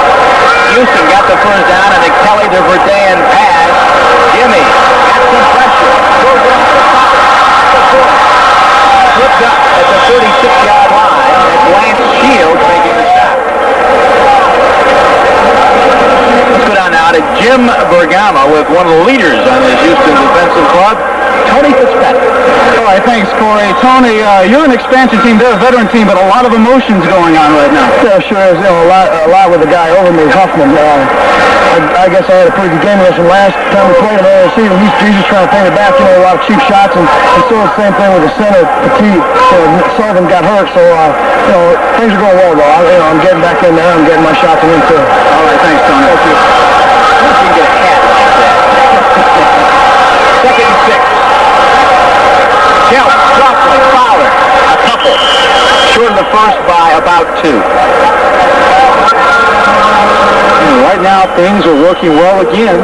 Houston got the first down, and a Kelly to Verdan pass. Jimmy got some pressure. Goes off the top. Slipped up at the 36-yard line. That's Lance Shields making the stop. Let's go down now to Jim Bergama with one of the leaders on the Houston Defensive Club, Tony Fitzpatrick. All right, thanks, Corey. Tony, you're an expansion team, they're a veteran team, but a lot of emotions going on right now. Yeah, sure is. A lot with the guy over me, Huffman. I guess I had a pretty good game against him last time we played him AFC. He's just trying to paint it back, a lot of cheap shots, and still the same thing with the center, Petit. Sullivan got hurt, so, things are going well, though. I'm getting back in there. I'm getting my shots in too. All right, thanks, Tony. Thank you. I think you can get a cat like that. 2nd and 6. Kelly, softly, Fowler, a couple. Short of the first by about 2. And right now, things are working well again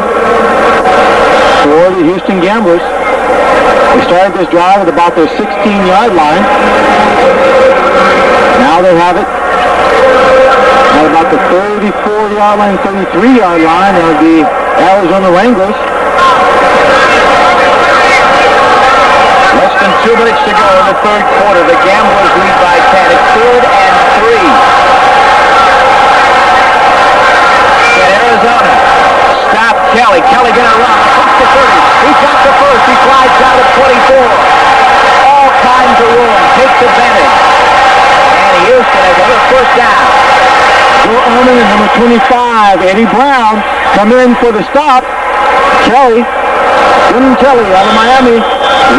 for the Houston Gamblers. They started this drive at about their 16-yard line. Now they have it at about the 34-yard line, 33-yard line of the Arizona Wranglers. Less than 2 minutes to go in the third quarter. The Gamblers lead by 10. It's 3rd and 3. And Arizona stop Kelly. Kelly gonna run across the 30. He's got the first. He slides out at 24. All kinds of room. Takes advantage. And Houston has another first down. Joe Ehrman and number 25, Eddie Brown, come in for the stop. Kelly out of Miami,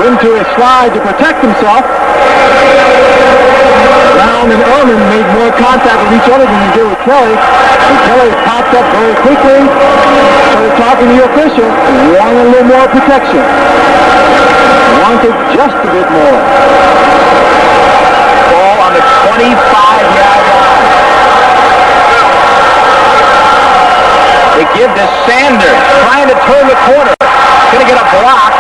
went to a slide to protect himself. Brown and Ehrman made more contact with each other than he did with Kelly. And Kelly popped up very quickly, started talking to the official, wanted a little more protection. Wanted just a bit more. Ball on the 25-yard line. They give to Sanders, trying to turn the corner. Going to get a block,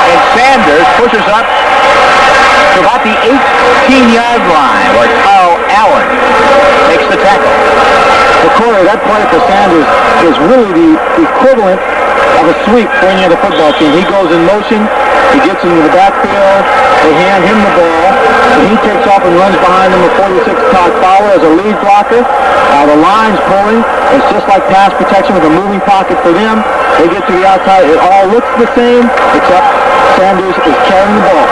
and Sanders pushes up to about the 18-yard line, where Carl Allen makes the tackle. The corner, that play for Sanders is really the equivalent of a sweep for any other football team. He goes in motion, he gets into the backfield, they hand him the ball, and he takes off and runs behind them. A 46 Todd Fowler as a lead blocker. The line's pulling. It's just like pass protection with a moving pocket for them. They get to the outside. It all looks the same, except Sanders is carrying the ball.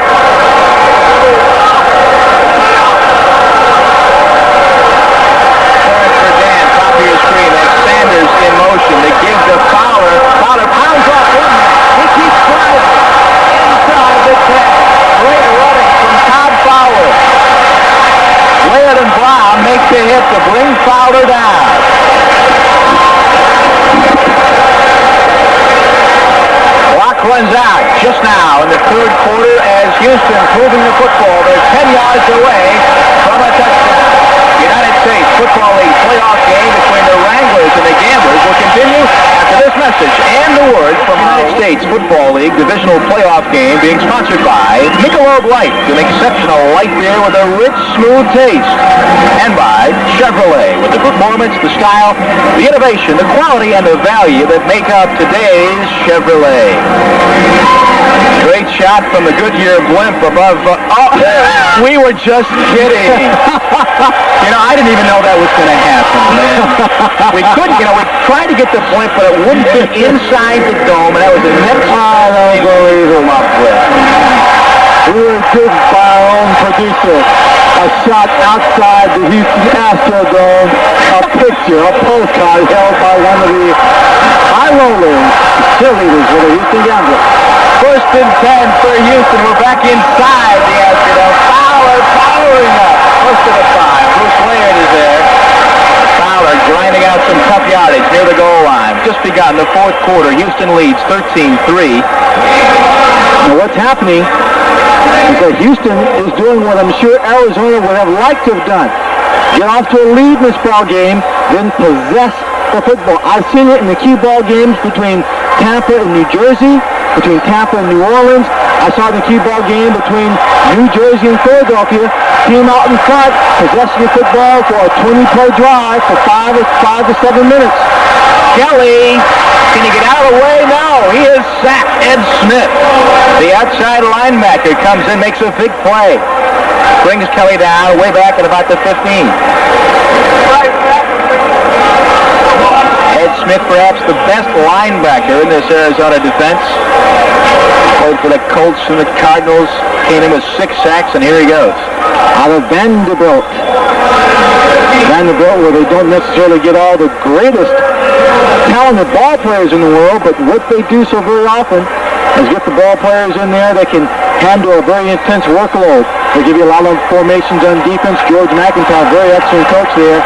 For Dan, top of your screen. That's Sanders in motion. They give to Fowler. Fowler pounds off him. He keeps driving inside the 10. Great running from Todd Fowler. Laird and Brown make the hit to bring Fowler down. Clock runs out just now in the third quarter as Houston moving the football. They're 10 yards away from a touchdown. United States Football League playoff game between the Wranglers and the Gamblers will continue after this message and the word from United States Football League Divisional playoff game being sponsored by Michelob Light, an exceptional light beer with a rich, smooth taste, and by Chevrolet with the performance, the style, the innovation, the quality, and the value that make up today's Chevrolet. Great shot from the Goodyear blimp above. We were just kidding. You know, I didn't even know that was going to happen, man. We couldn't, we tried to get the blimp, but it wouldn't fit inside the dome, and that was the next That was come up with. We were good by our own producer. A shot outside the Houston Astrodome. A picture, a postcard held by one of the high rollers, cheerleaders for the Houston Gamblers. 1st and 10 for Houston. We're back inside the Astrodome. Fowler powering up. Close to the 5. Bruce Laird is there. Fowler grinding out some tough yardage near the goal line. Just begun the fourth quarter. Houston leads 13-3. Now what's happening is that Houston is doing what I'm sure Arizona would have liked to have done. Get off to a lead in this ball game, then possess the football. I've seen it in the key ball games between Tampa and New Jersey, between Tampa and New Orleans. I saw the key ball game between New Jersey and Philadelphia. Team out in front, possessing the football for a 20-play drive for 5 to 7 minutes. Kelly, can he get out of the way? No, he is sacked. Ed Smith, the outside linebacker, comes in, makes a big play. Brings Kelly down way back at about the 15. Ed Smith, perhaps the best linebacker in this Arizona defense. Played for the Colts and the Cardinals. Came in with 6 sacks, and here he goes. Out of Vanderbilt, where they don't necessarily get all the greatest talented ball players in the world, but what they do so very often is get the ball players in there that can handle a very intense workload. They give you a lot of formations on defense. George McIntyre, very excellent coach there,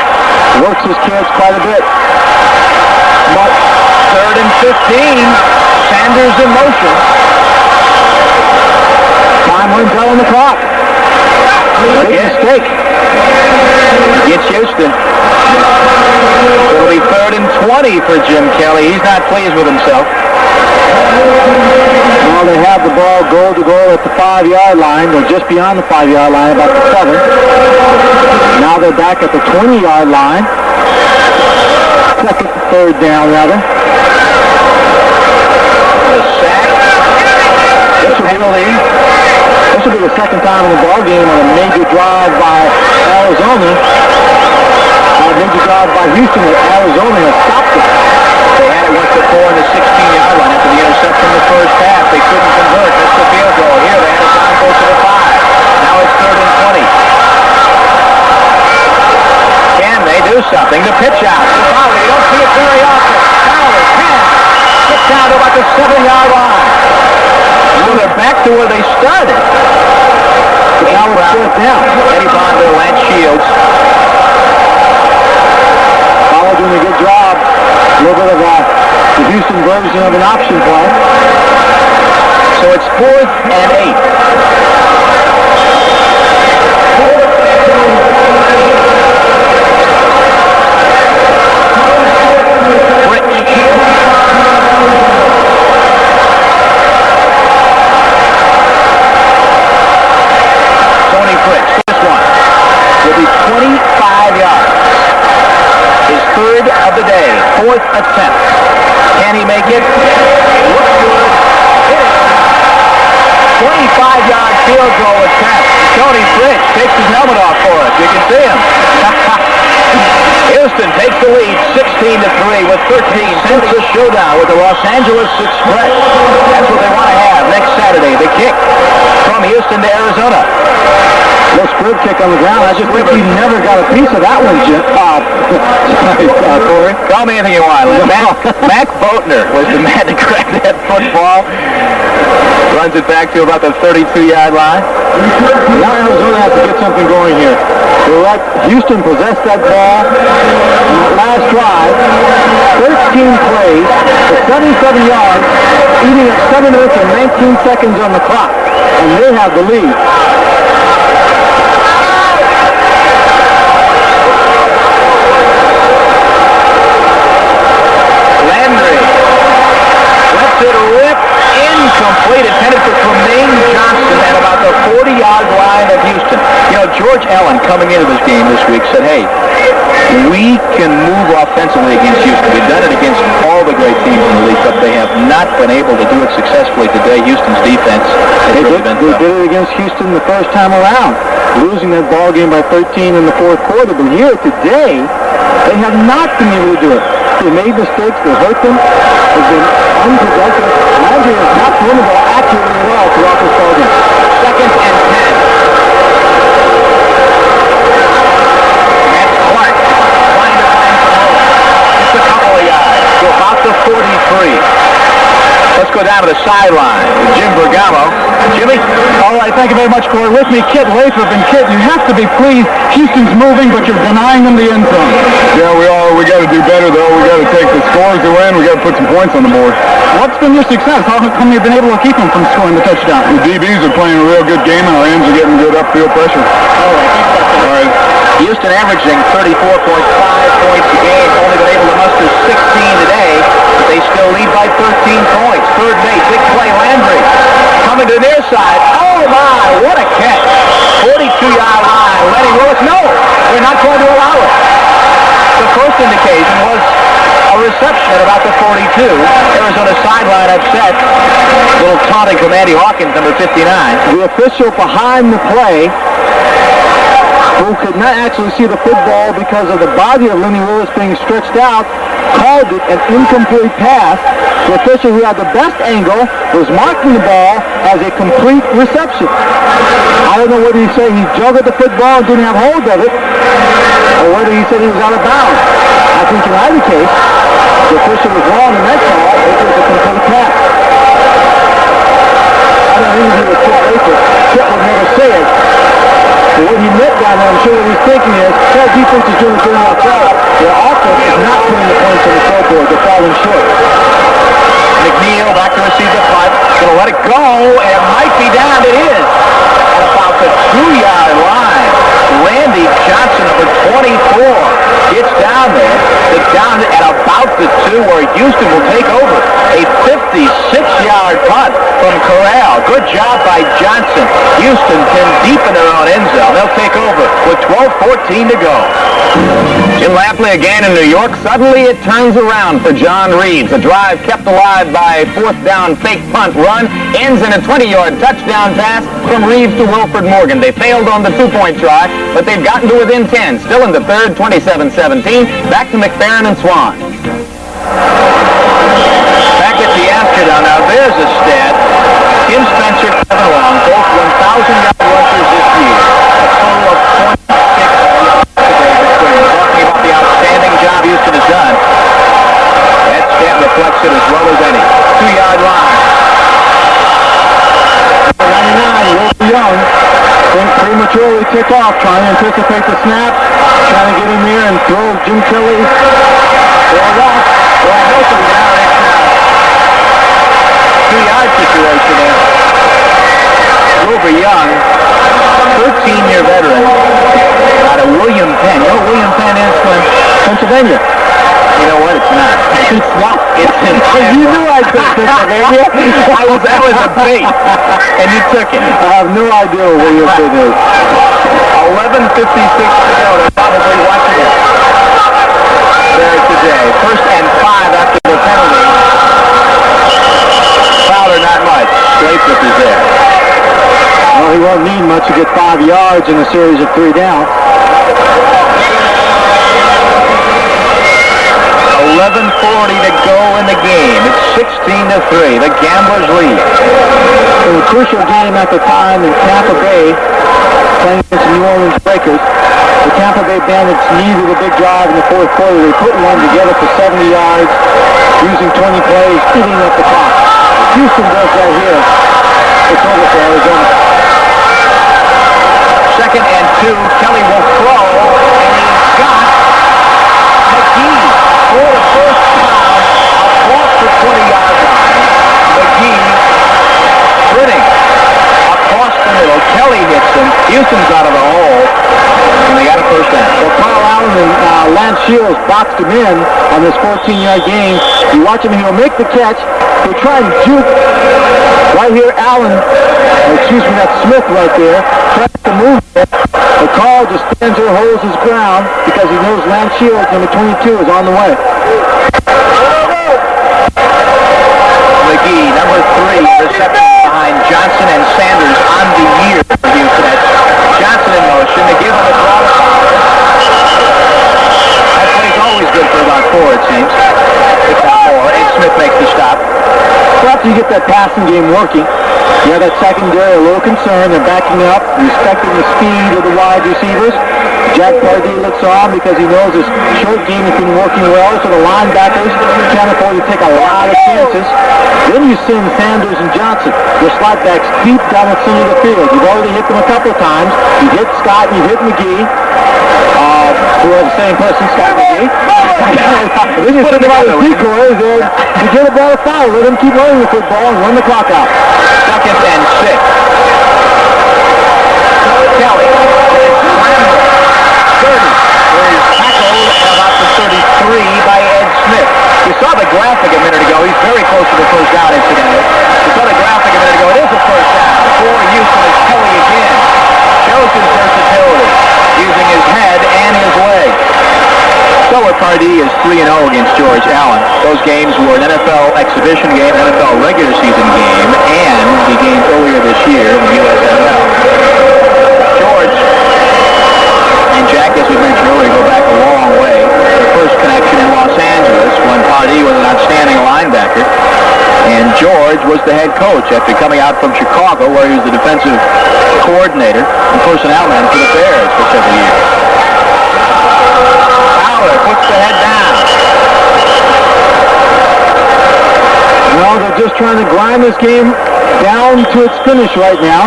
works his kids quite a bit. But 3rd and 15, Sanders in motion. Time runs out on the clock. Big mistake. Against Houston. 20 for Jim Kelly. He's not pleased with himself. Well, they have the ball goal to goal at the 5-yard line. They're just beyond the 5-yard line, about the 7. Now they're back at the 20-yard line. Third down, rather. The sack. This will be the second time in the ball game on a major drive by Arizona. A major drive by Houston that Arizona has stopped it. They had it once before in the 16-yard line after the interception in the first half. They couldn't convert. That's the field goal. Here they had it down close to the 5. Now it's 3rd and 20. Can they do something? The pitch out. You don't see it very often. Fowler can. Gets down to about the 7-yard line. So they're back to where they started. Now it's 4th down. Eddie Bonder, Lance Shields. Fowler doing a good job. A little bit of the Houston version of an option play. So it's 4th and 25 yards. His 3rd of the day. 4th attempt. Can he make it? Looks good. Hit it. 25-yard field goal attempt. Tony Fritz takes his helmet off for us. You can see him. Houston takes the lead 16-3 with 13 since the showdown with the Los Angeles Express. That's what they want to have next Saturday. The kick from Houston to Arizona. No squib kick on the ground. I just think he never got a piece of that one, Jim. Corey. Call me anything you want. Mac Boatner was the man to grab that football. Runs it back to about the 32-yard line. Now Arizona has to get something going here. They're right. Houston possessed that ball in that last drive. 13 plays for 77 yards, eating at 7 minutes and 19 seconds on the clock. And they have the lead. Incomplete, intended for Tremaine Johnson at about the 40-yard line of Houston. You know, George Allen coming into this game this week said, hey, we can move offensively against Houston. We've done it against all the great teams in the league, but they have not been able to do it successfully today. Houston's defense has really been tough. They did it against Houston the first time around, losing that ball game by 13 in the 4th quarter. But here today, they have not been able to do it. They made mistakes. They hurt them. They've been unproductive. Landry has not thrown the ball accurately at all throughout this ball game. 2nd and 10. That's Clark trying to find some room. Just a couple of yards to about the 43. Let's go down to the sideline. Jim Bergamo. Jimmy? All right, thank you very much, Corey. With me, Kit Lathrop. And Kit, you have to be pleased. Houston's moving, but you're denying them the end zone. Yeah, we got to do better, though. We got to take the scores to win. We got to put some points on the board. What's been your success? How come you've been able to keep them from scoring the touchdown? The DBs are playing a real good game, and our ends are getting good upfield pressure. All right. Houston averaging 34.5 points a game. Only been able to muster 16 today, but they still lead by 13 points. 3rd and 8. Big play, Landry. Coming to their side. Oh, my, what a catch. 42-yard line. Lenny Willis. No, they're not going to allow it. The first indication was a reception at about the 42. Arizona sideline upset. A little taunting from Andy Hawkins, number 59. The official behind the play, who could not actually see the football because of the body of Lenny Willis being stretched out, called it an incomplete pass. The official who had the best angle was marking the ball as a complete reception. I don't know whether he said he juggled the football and didn't have hold of it, or whether he said he was out of bounds. I think in either case, the official was wrong in that call. It was a complete pass. I don't interview with Kit Lathrop. Kit would never say it. But what he meant down there, I'm sure what he's thinking is, that defense is doing a good enough job. Their offense is not putting the points on the scoreboard. They're falling short. McNeil back to receive the punt. Going to let it go, and it might be down. It is. At about the 2-yard line. Randy Johnson, number 24, gets down there. It's down at about the Houston will take over. A 56-yard punt from Corral. Good job by Johnson. Houston pinned deep in their own end zone. They'll take over with 12:14 to go. Jim Lafley again in New York. Suddenly it turns around for John Reeves. A drive kept alive by a fourth down fake punt run ends in a 20-yard touchdown pass from Reeves to Wilford Morgan. They failed on the two-point try, but they've gotten to within 10. Still in the third, 27-17. Back to McFerrin and Swan. Back at the Astrodome. Now there's a stat. Tim Spencer, Kevin Long, both 1,000-yard rushers this year. A total of 26 yards today between them. Talking about the outstanding job Houston has done. That stat reflects it as well as any. 2-yard line. 99, Wilson Young. Prematurely kick off, trying to anticipate the snap, trying to get in there and throw Jim Kelly. Throw off. Well, hopefully now it's a 2-yard situation there. Wilbur Young, 13-year veteran out of William Penn. You know what William Penn is, Clint? Pennsylvania. You know what? It's not. It's not. It's in You knew I said Pennsylvania. That was a bait, and you took it. I have no idea where your kid is. 11:56 to go. They're probably watching it there today. 1st and 5 after the penalty. Fowler, not much. Lathrop is there. Well, he won't need much to get 5 yards in a series of 3 down. 11:40 to go in the game. It's 16-3. The Gamblers lead. It was a crucial game at the time in Tampa Bay, playing against the New Orleans Breakers. The Tampa Bay Bandits needed a big drive in the fourth quarter. They put one together for 70 yards, using 20 plays, eating up the clock. Houston does that here. It's over for Arizona. 2nd and 2. Kelly will throw, and he's got McGee for the first time across the 20-yard line. McGee sprinting across the middle. Kelly hits him. Houston's out of the hole, and they got a first down. Well, Carl Allen and Lance Shields boxed him in on this 14-yard game. You watch him, he'll make the catch. He'll try and juke. Right here, Allen, that's Smith right there, tries to move it. But Carl just stands there, holds his ground, because he knows Lance Shields, number 22, is on the way. McGee, number 3, reception behind Johnson and Sanders on the year for Houston. That's Johnson in motion. They give him a draw. That play's always good for about 4, it seems. It's not 4, and Smith makes the stop. Well, after you get that passing game working, you have that secondary a little concerned. They're backing up, respecting the speed of the wide receivers. Jack Pardee looks on because he knows his short game has been working well, so the linebackers can't afford to take a lot of chances. Then you send Sanders and Johnson, your slot backs, deep down the center of the field. You've already hit them a couple of times. You hit Scott and you hit McGee. Who are the same person, Scott McGee. Then you send them out as decoys to get a ball foul. Let them keep running the football and run the clock out. 2nd and 6. Kelly. 30, where he's tackled at about the 33 by Ed Smith. You saw the graphic a minute ago. He's very close to the first down, incidentally. You saw the graphic a minute ago. It is a first down for Houston as Kelly again shows his versatility, using his head and his legs. Stowart Pardee is 3-0 against George Allen. Those games were an NFL exhibition game, NFL regular season game, and the game earlier this year in the USFL. George and Jack, as we mentioned earlier, go back a long way. The first connection in Los Angeles when Pardee was an outstanding linebacker. And George was the head coach after coming out from Chicago, where he was the defensive coordinator and personnel man for the Bears for several years. Fowler puts the head down. Well, they're just trying to grind this game down to its finish right now.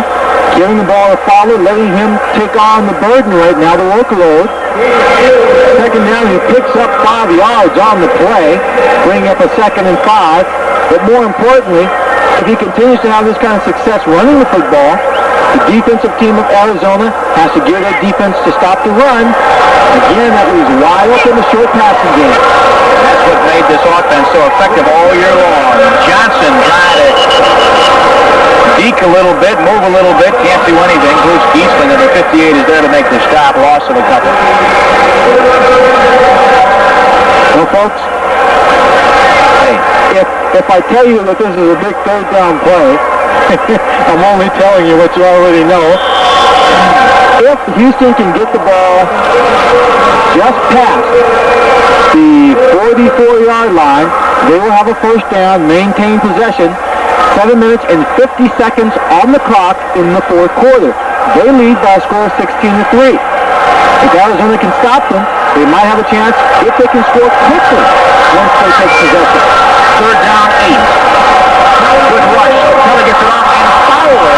Giving the ball to Fowler, letting him take on the burden right now, the workload. 2nd down, he picks up 5 yards on the play, bringing up a 2nd and 5. But more importantly, if he continues to have this kind of success running the football, The defensive team of Arizona has to gear their defense to stop the run. Again, that leaves wide open the short passing game. That's what made this offense so effective all year long. Johnson tried to deke a little bit, move a little bit, can't do anything. Bruce Eastland at the 58 is there to make the stop, loss of a couple. Well, folks, if I tell you that this is a big third down play, I'm only telling you what you already know. If Houston can get the ball just past the 44-yard line, they will have a first down, maintain possession. 7 minutes and 50 seconds on the clock in the fourth quarter. They lead by a score of 16-3. If Arizona can stop them, they might have a chance if they can score quickly once they take possession. Third down, 8. Good rush. Kelly gets it off, and Fowler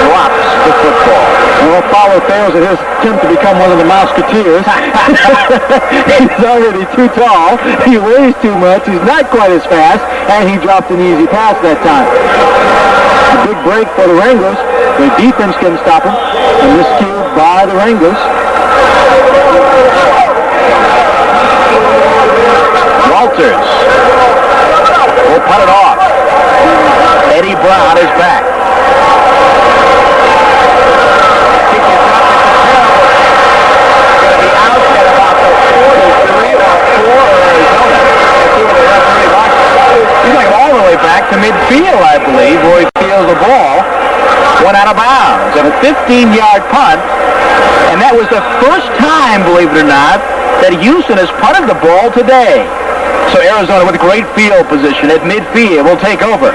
drops the football. Well, Fowler fails at his attempt to become one of the Mouseketeers. He's already too tall. He weighs too much. He's not quite as fast, and he dropped an easy pass that time. A big break for the Wranglers. Their defense can stop him, and miscued by the Wranglers. Walters will put it off. Eddie Brown is back. He's like all the way back to midfield, I believe, where he feels the ball went out of bounds. And a 15-yard punt, and that was the first time, believe it or not, that Houston has punted the ball today. So Arizona with great field position at midfield will take over.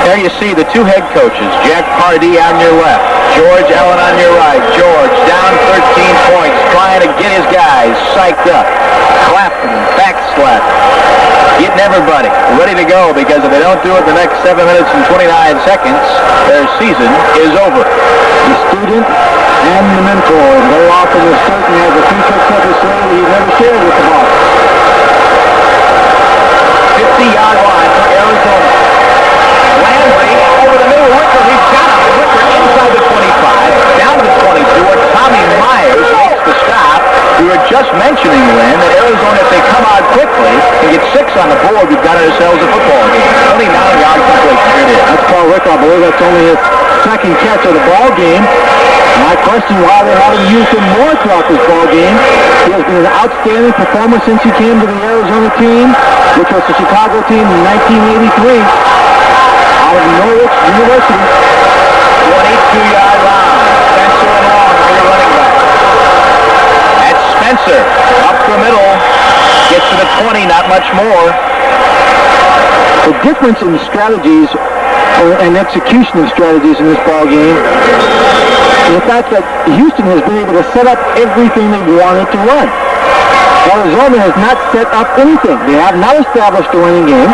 There you see the two head coaches, Jack Pardee on your left, George Allen on your right. George down 13 points, trying to get his guys psyched up. Clapping, backslap, getting everybody ready to go, because if they don't do it the next 7 minutes and 29 seconds, their season is over. The student and the mentor go off in the certain has a few tricks up his sleeve he's never shared with the ball. 50-yard line for Arizona. Landry over the middle. Wicker, he's got it. Wicker inside the 25, down to the 22, where Tommy Myers makes the stop. We were just mentioning, Lynn, that Arizona, if they come out quickly and get 6 on the board, we've got ourselves a football game. 29-yard completion. Here it is. That's Paul Wicker. I believe that's only his second catch of the ball game. And I question why they haven't used him more throughout this ball game. He has been an outstanding performer since he came to the Arizona team, which was the Chicago team in 1983 out of Norwich University. 22-yard line. Spencer and Long for your running back. That's Spencer up the middle. Gets to the 20, not much more. The difference in strategies and execution of strategies in this ball game, and the fact that Houston has been able to set up everything they wanted to run. Arizona has not set up anything. They have not established a running game.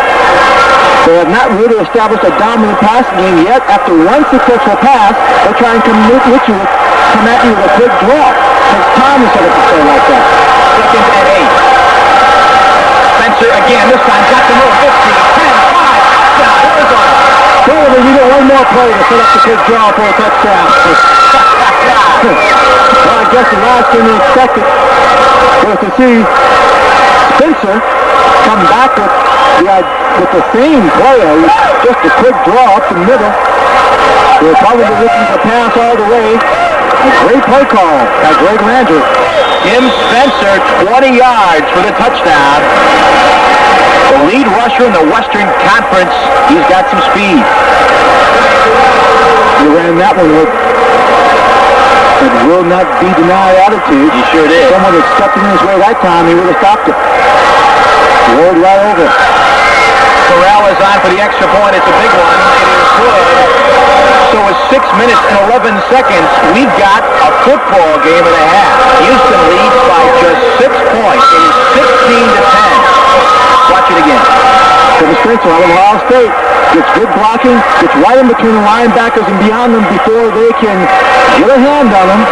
They have not really established a dominant passing game yet. After one successful pass, they're trying to come at you with a quick draw. It's time to set up a play like that. Second and 8. Spencer again, this time got the move. 15, 10, 5, touchdown, Arizona. Clearly, you get one more play to set up the quick draw for a touchdown. Well, I guess the last thing we expected was to see Spencer come back with the same player, just a quick draw up the middle. They're probably looking to pass all the way. A great play call by Greg Landry. Tim Spencer, 20 yards for the touchdown. The lead rusher in the Western Conference. He's got some speed. He ran that one with a will not be denied attitude. He sure did. If someone had stepped in his way that time, he would have stopped it. Rolled right over. Corral is on for the extra point. It's a big one. It is good. So with 6 minutes and 11 seconds, we've got a football game and a half. Houston leads by just 6 points. It is 16-10. Watch it again. Kevin Spencer out of Ohio State gets good blocking, gets right in between the linebackers and beyond them before they can get a hand on him.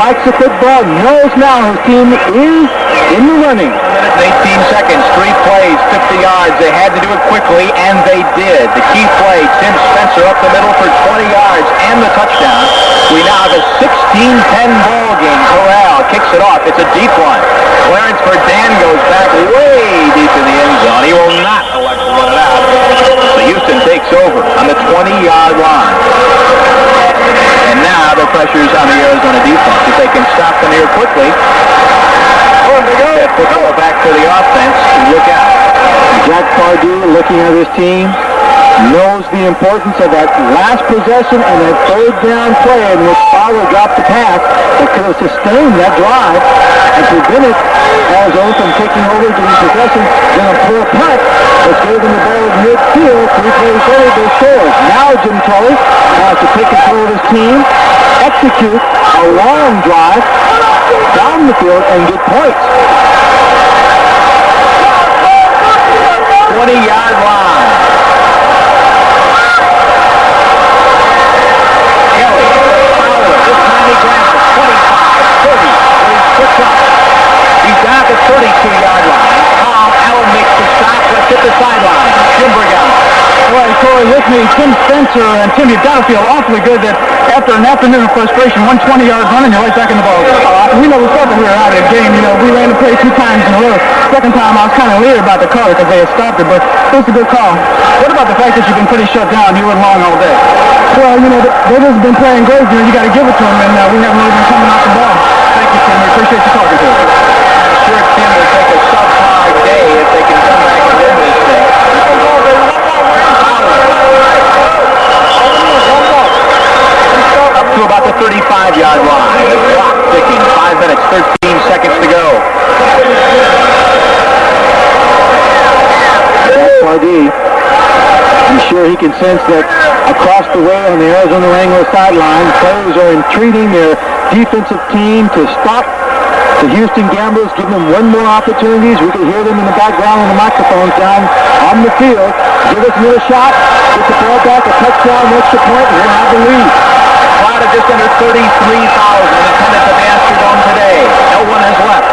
spikes the football, knows now his team is in the running. 18 seconds, 3 plays, 50 yards. They had to do it quickly, and they did. The key play, Tim Spencer up the middle for 20 yards and the touchdown. We now have a 16-10 ball game. Corral kicks it off. It's a deep one. Clarence Verdun goes back way deep in the end zone. He will not elect to run it out. So Houston takes over on the 20-yard line. And now the pressure's on the Arizona defense. If they can stop them here quickly, that football back to the offense. Look out. Jack Pardue, looking at his team, knows the importance of that last possession and that third down play in which Fowler dropped the pass that could have sustained that drive and prevented Arizona from taking over the possession. Then a poor punt that gave them the ball in midfield. 3 plays later, they scored. Now Jim Tully has to take control of his team, execute a long drive down the field, and get points. 20-yard line. Kelly, Fowler, this time he grabs it. 25, 30, where he puts up. He's down at the 32-yard line. Allen makes the stop. Let's hit the sideline. Jim Brigham. Well, Corey, with me, Tim Spencer, and Tim, you've got to feel awfully good that after an afternoon of frustration, 120-yard run, and you're right back in the ball. We thought that we were out of the game. We ran the play 2 times in a row. Second time, I was kind of leery about the call because they had stopped it, but it was a good call. What about the fact that you've been pretty shut down? You weren't long all day. Well, they've just been playing great. You got to give it to them, and we haven't really been coming off the ball. Thank you, Tim. We appreciate you talking to us. I'm sure Tim will take a subpar day if they can come back and win this thing. Up to about the 35-yard line. The clock ticking. 5 minutes, 13 seconds to go. Pardee, I'm sure he can sense that across the way on the Arizona Wranglers sideline, players are entreating their defensive team to stop the Houston Gamblers, give them one more opportunities. We can hear them in the background on the microphones down on the field. Give us another shot, get the ball back, a touchdown, extra point, and we'll have the lead. Crowd of just under 33,000 in attendance at the Astrodome today. No one has left.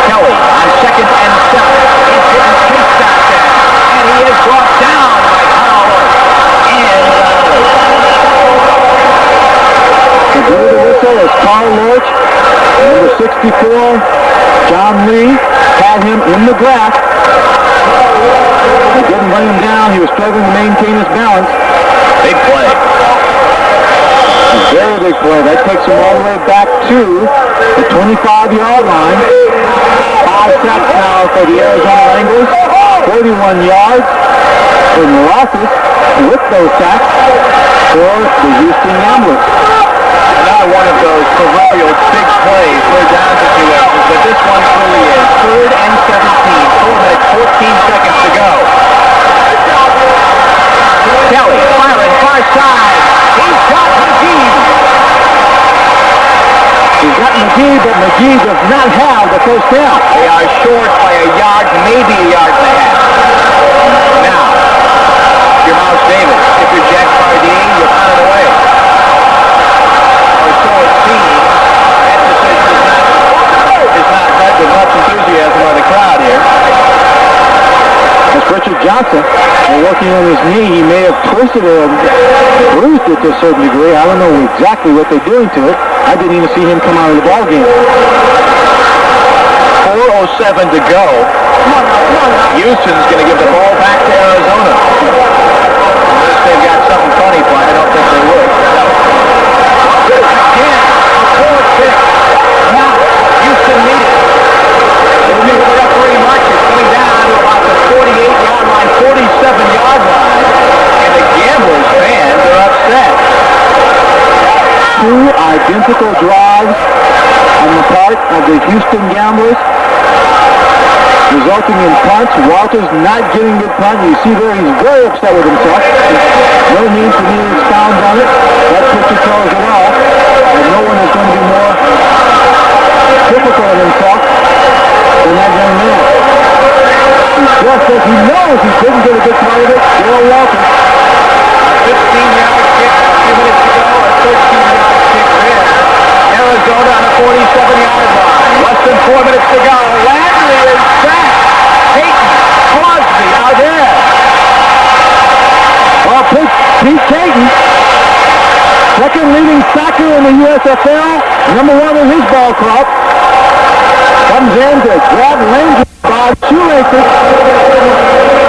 Kelly on 2nd and 7. He's getting chased out there. And he is brought down by Fowler. And the blue to whistle is Carl Lurch. Number 64, John Lee, had him in the grass. They didn't run him down. He was struggling to maintain his balance. big play. A very big play. That takes him all the way back to the 25-yard line. 5 sacks now for the Arizona Wranglers. 41 yards in losses with those sacks for the Houston Gamblers. Another one of those proverbial big plays, third down situations, but this one truly is. 3rd and 17, 4 minutes, 14 seconds to go. Kelly firing far side. He's got McGee. He's got McGee, but McGee does not have the first down. They are short by a yard, maybe a yard and a half. Now, if you're Mouse Davis, if you're Jack Pardee, you punt it away. Or so it seems. That decision is not met with much enthusiasm by the crowd here. As Richard Johnson, working on his knee, he may have twisted it or bruised it to a certain degree. I don't know exactly what they're doing to it. I didn't even see him come out of the ball game. 4:07 to go. Houston's going to give the ball back to Arizona. Unless they've got something funny planned, I don't think they would. Again, a 4-pick. Now, Houston needs it. The referee marches coming down to about the 48-yard line, 47-yard line. And the Gamblers fans are upset. 2 identical drives on the part of the Houston Gamblers, resulting in punts. Walters not getting good punt. You see there he's very upset with himself. No need for me to expound on it. That picture tells it all. And no one is going to be more typical of himself than that young man. He just says he knows he didn't get a good part of it. Darrell Walters. 15-yard kick, a few minutes ago, a 13-yard kick there. Arizona 30-yard line. Less than 4 minutes to go. Landry is sacked. Peyton Crosby out there. Well, Pete Payton, second leading sacker in the USFL, number 1 in his ball club, comes in to grab Landry by shoelaces.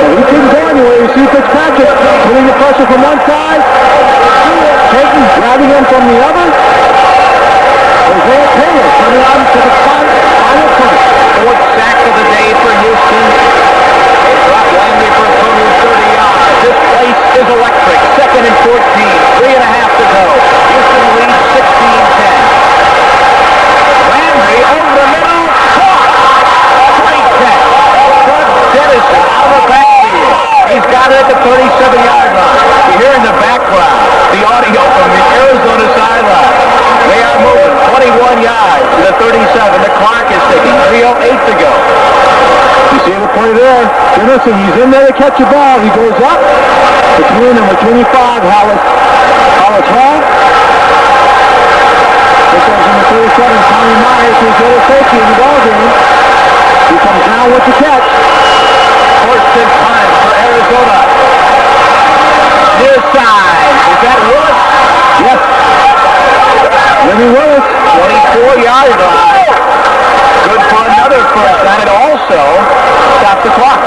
But he couldn't go anywhere. You see Fitzpatrick putting the pressure from one side, Payton grabbing him from the other. Isaiah Taylor coming on to the final punt. Fourth sack of the day for Houston. They drop Landry for a total of 30 yards. This place is electric. 2nd and 14. 3.5 to go. Houston leads 16-10. Landry over the middle. Caught. Great catch. Doug Dennison out of the backfield. He's got it at the 37-yard line. You hear in the background the audio from the Arizona sideline. They are moving 21 yards to the 37. The clock is ticking. 3:08 to go. You see the play there. Dennison, he's in there to catch the ball. He goes up between number 25, Hollis Hall. This is number 37, Tommy Myers, who's the other safety in the ball game. He comes down with the catch. First and time for Arizona. Near side. Is that Willis? Yes. Lenny Willis. 24-yard line. Good for another first down. It also stopped the clock.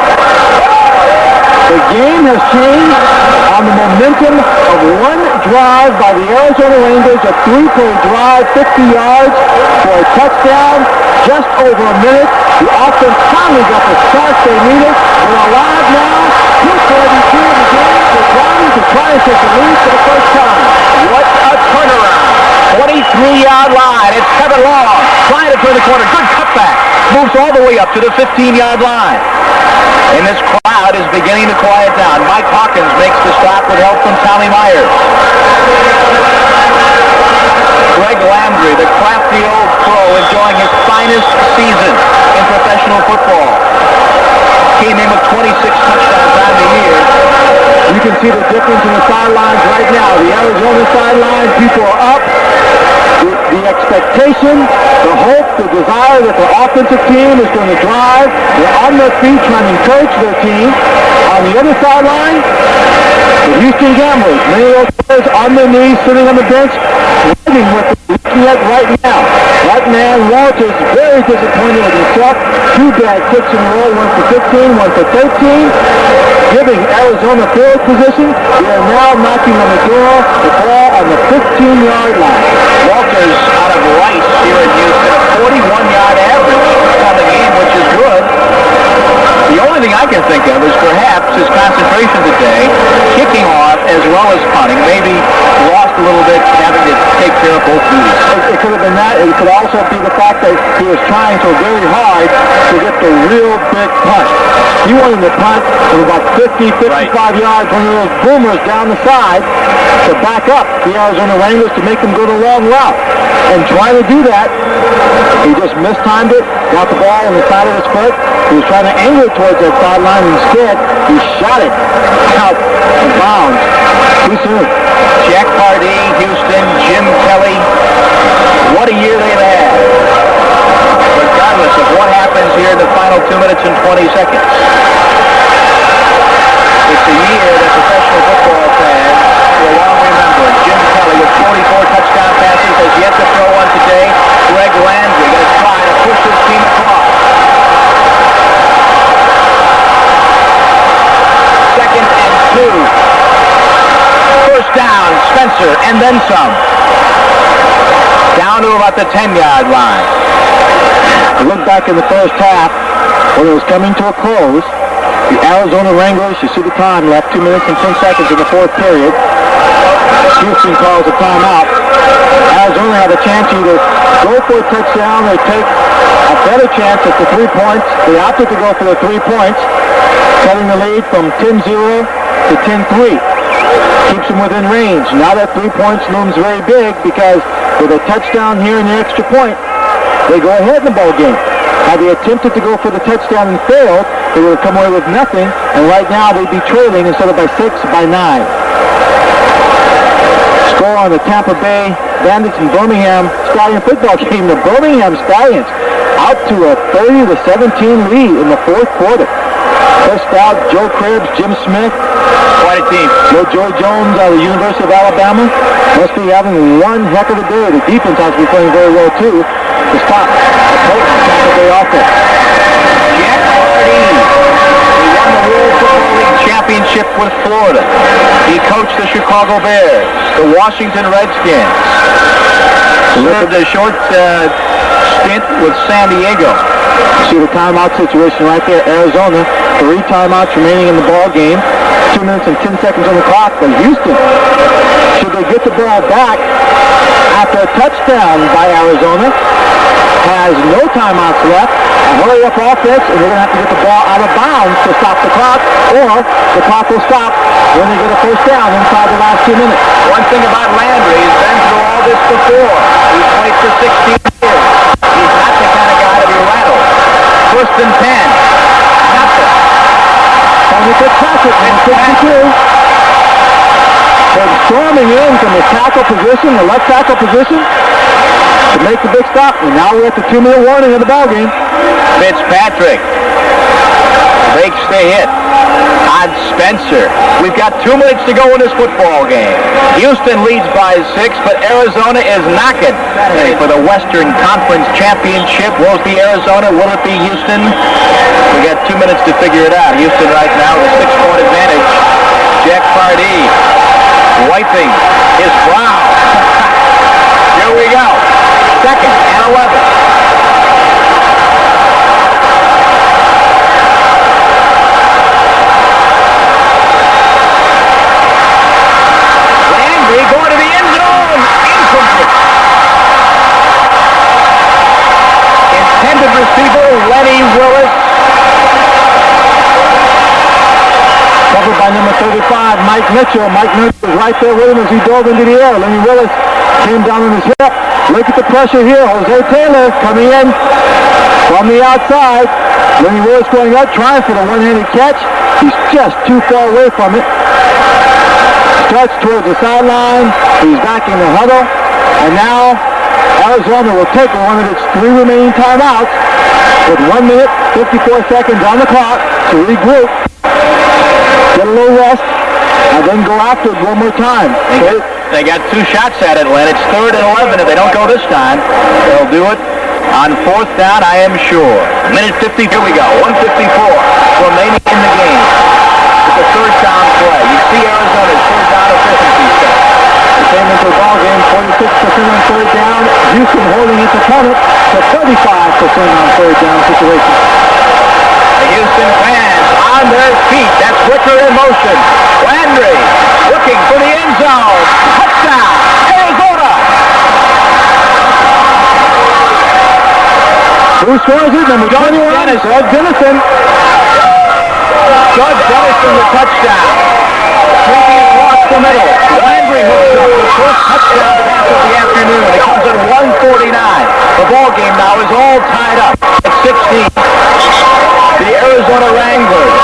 The game has changed on the momentum of one drive by the Arizona Wranglers, a 3-play drive, 50 yards for a touchdown, just over a minute. The offense finally got the start they needed. We're alive now. 2:42 in the game. They're driving to try and take the lead for the first time. What a turnaround. 23-yard line. It's Kevin Long trying to turn the corner. Good cutback. Moves all the way up to the 15-yard line. And this crowd is beginning to quiet down. Mike Hawkins makes the stop with help from Tommy Myers. Greg Landry, the crafty old pro, enjoying his finest season in professional football. Came in with 26 touchdowns on the year. You can see the difference in the sidelines right now. The Arizona sidelines, people are up. The expectation, the hope, the desire that the offensive team is going to drive. They're on their feet trying to encourage their team. On the other sideline, the Houston Gamblers, many of those players on their knees, sitting on the bench, waiting what they're looking at right now. That man, Walters, very disappointed with himself. 2 bad kicks in a row, one for 15, one for 13. Giving Arizona field position. They are now knocking on the door, the ball on the 15-yard line. Walters out of Rice here in Houston, a 41-yard average on the game, which is good. The only thing I can think of is perhaps his concentration today, kicking off as well as punting, maybe lost a little bit having to take care of both duties. It could have been that. It could also be the fact that he was trying so very hard to get the real big punt. He wanted to punt from about 50, 55 yards, one of those boomers down the side to back up the Arizona Wranglers to make them go the long route. And trying to do that, he just mistimed it, got the ball on the side of his foot. He was trying to angle it towards that sideline. Instead, he shot it out of bounds too soon. Jack Pardee, Houston, Jim Kelly, what a year they've had. Regardless of what happens here in the final 2 minutes and 20 seconds. It's a year that professional football fans will long remember. Jim Kelly with 44 touchdown passes has yet to throw one today. Greg Landry going to try to push his team across. 2nd and 2. First down, Spencer, and then some. Down to about the 10-yard line. I look back in the first half when it was coming to a close. The Arizona Wranglers, you see the time left, 2 minutes and 10 seconds in the fourth period. Houston calls a timeout. Arizona had a chance to either go for a touchdown or take a better chance at the 3 points. They opted to go for the 3 points, cutting the lead from 10-0 to 10-3. Keeps them within range. Now that 3 points looms very big because with a touchdown here and the extra point, they go ahead in the ball game. Had they attempted to go for the touchdown and failed, they would have come away with nothing, and right now they'd be trailing instead of by 6, by 9. Score on the Tampa Bay Bandits and Birmingham Stallion football game. The Birmingham Stallions out to a 30-17 lead in the fourth quarter. First out, Joe Cribbs, Jim Smith. Quite a team. Joe Jones out of the University of Alabama. Must be having one heck of a day. The defense has to be playing very well, too. To stop a potent Tampa Bay offense. Jack Pardee. He won the World Football League Championship with Florida. He coached the Chicago Bears, the Washington Redskins. Served a short stint with San Diego. See the timeout situation right there. Arizona, 3 timeouts remaining in the ball game. 2 minutes and 10 seconds on the clock. But Houston, should they get the ball back after a touchdown by Arizona, has no timeouts left. A hurry-up offense, and they're going to have to get the ball out of bounds to stop the clock, or the clock will stop when they get a first down inside the last 2 minutes. One thing about Landry, he's been through all this before. He's played for 16 years. He's not the kind of guy to be rattled. First and 10. Nothing. Tony Fitzpatrick, number 62. They're storming in from the tackle position, the left tackle position, to make the big stop. And now we're at the 2-minute warning of the ballgame. Fitzpatrick breaks the hit on Spencer. We've got 2 minutes to go in this football game. Houston leads by 6, but Arizona is knocking for the Western Conference Championship. Will it be Arizona? Will it be Houston? We got 2 minutes to figure it out. Houston right now with a 6-point advantage. Jack Pardee wiping his brow. Here we go. 2nd and 11. Going to the end zone. Incomplete. Intended receiver, Lenny Willis. Covered by number 35, Mike Mitchell. Mike Mitchell was right there with him as he dove into the air. Lenny Willis came down on his hip. Look at the pressure here. Jose Taylor coming in from the outside. Lenny Willis going up, trying for the one-handed catch. He's just too far away from it. Starts towards the sideline. He's back in the huddle. And now Arizona will take one of its 3 remaining timeouts with 1 minute, 54 seconds on the clock to regroup, get a little rest, and then go after it one more time. They got 2 shots at it, Len. It's 3rd and 11. If they don't go this time, they'll do it on 4th down, I am sure. Minute 50, here we go. 1:54 remaining in the game. It's a 3rd down play. You see Arizona's 3rd down efficiency stuff. They came into the ball game 46% on 3rd down. Houston holding its opponent to 35% on 3rd down situation. The Houston fans on their feet. That's Wicker in motion. Landry looking for the end zone. Touchdown, Arizona! Who scores it? Number 21, Doug Dennison. Doug Dennison, the touchdown. Sweeping across the middle. Landry hooks up the first touchdown pass of the afternoon. It comes at 1:49. The ball game now is all tied up at 16. The Arizona Wranglers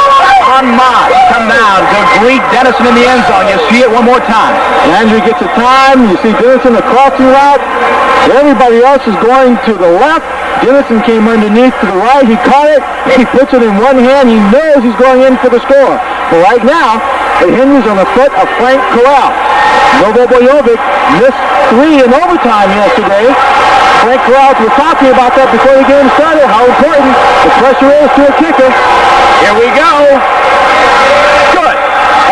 en masse come down to greet Dennison in the end zone. You see it one more time. Landry gets a time. You see Dennison a crossing route. Everybody else is going to the left. Dennison came underneath to the right. He caught it. He puts it in one hand. He knows he's going in for the score. But right now, it hinges on the foot of Frank Corral. Novo Bojovic missed 3 in overtime yesterday. Frank Corral was talking about that before the game started, how important the pressure is to a kicker. Here we go. Good.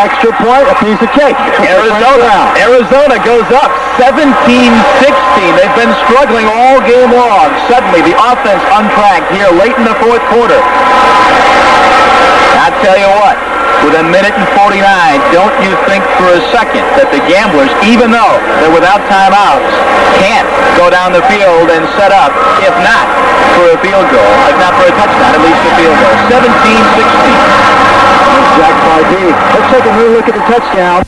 Extra point, a piece of cake. Arizona goes up 17-16. They've been struggling all game long. Suddenly, the offense untracked here late in the 4th quarter. I tell you what, with 1 minute and 49, don't you think for a second that the Gamblers, even though they're without timeouts, can't go down the field and set up, if not for a field goal, if not for a touchdown, at least a field goal. 17-16. Jack Pardee. Let's take a look at the touchdown.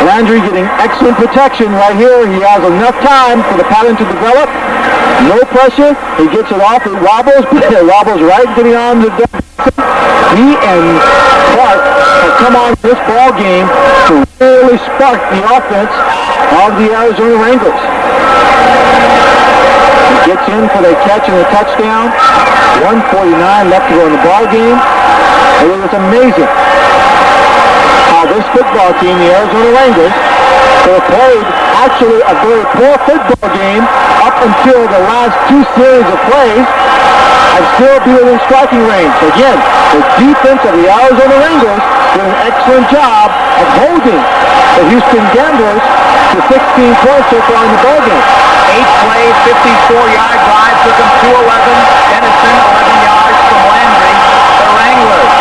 Landry getting excellent protection right here. He has enough time for the pattern to develop. No pressure. He gets it off. It wobbles, but it wobbles right into the arms of Doug. He and Clark have come on this ball game to really spark the offense of the Arizona Wranglers. He gets in for the catch and the touchdown. 1:49 left to go in the ball game. And it was amazing how this football team, the Arizona Wranglers, have played actually a very poor football game up until the last two series of plays and still be within striking range. Again, the defense of the Arizona Wranglers did an excellent job of holding the Houston Gamblers to 16 points so far in the ball game. 8 plays, 54-yard drive, took them 211. Dennison, 11 yards from Landry. The Wranglers,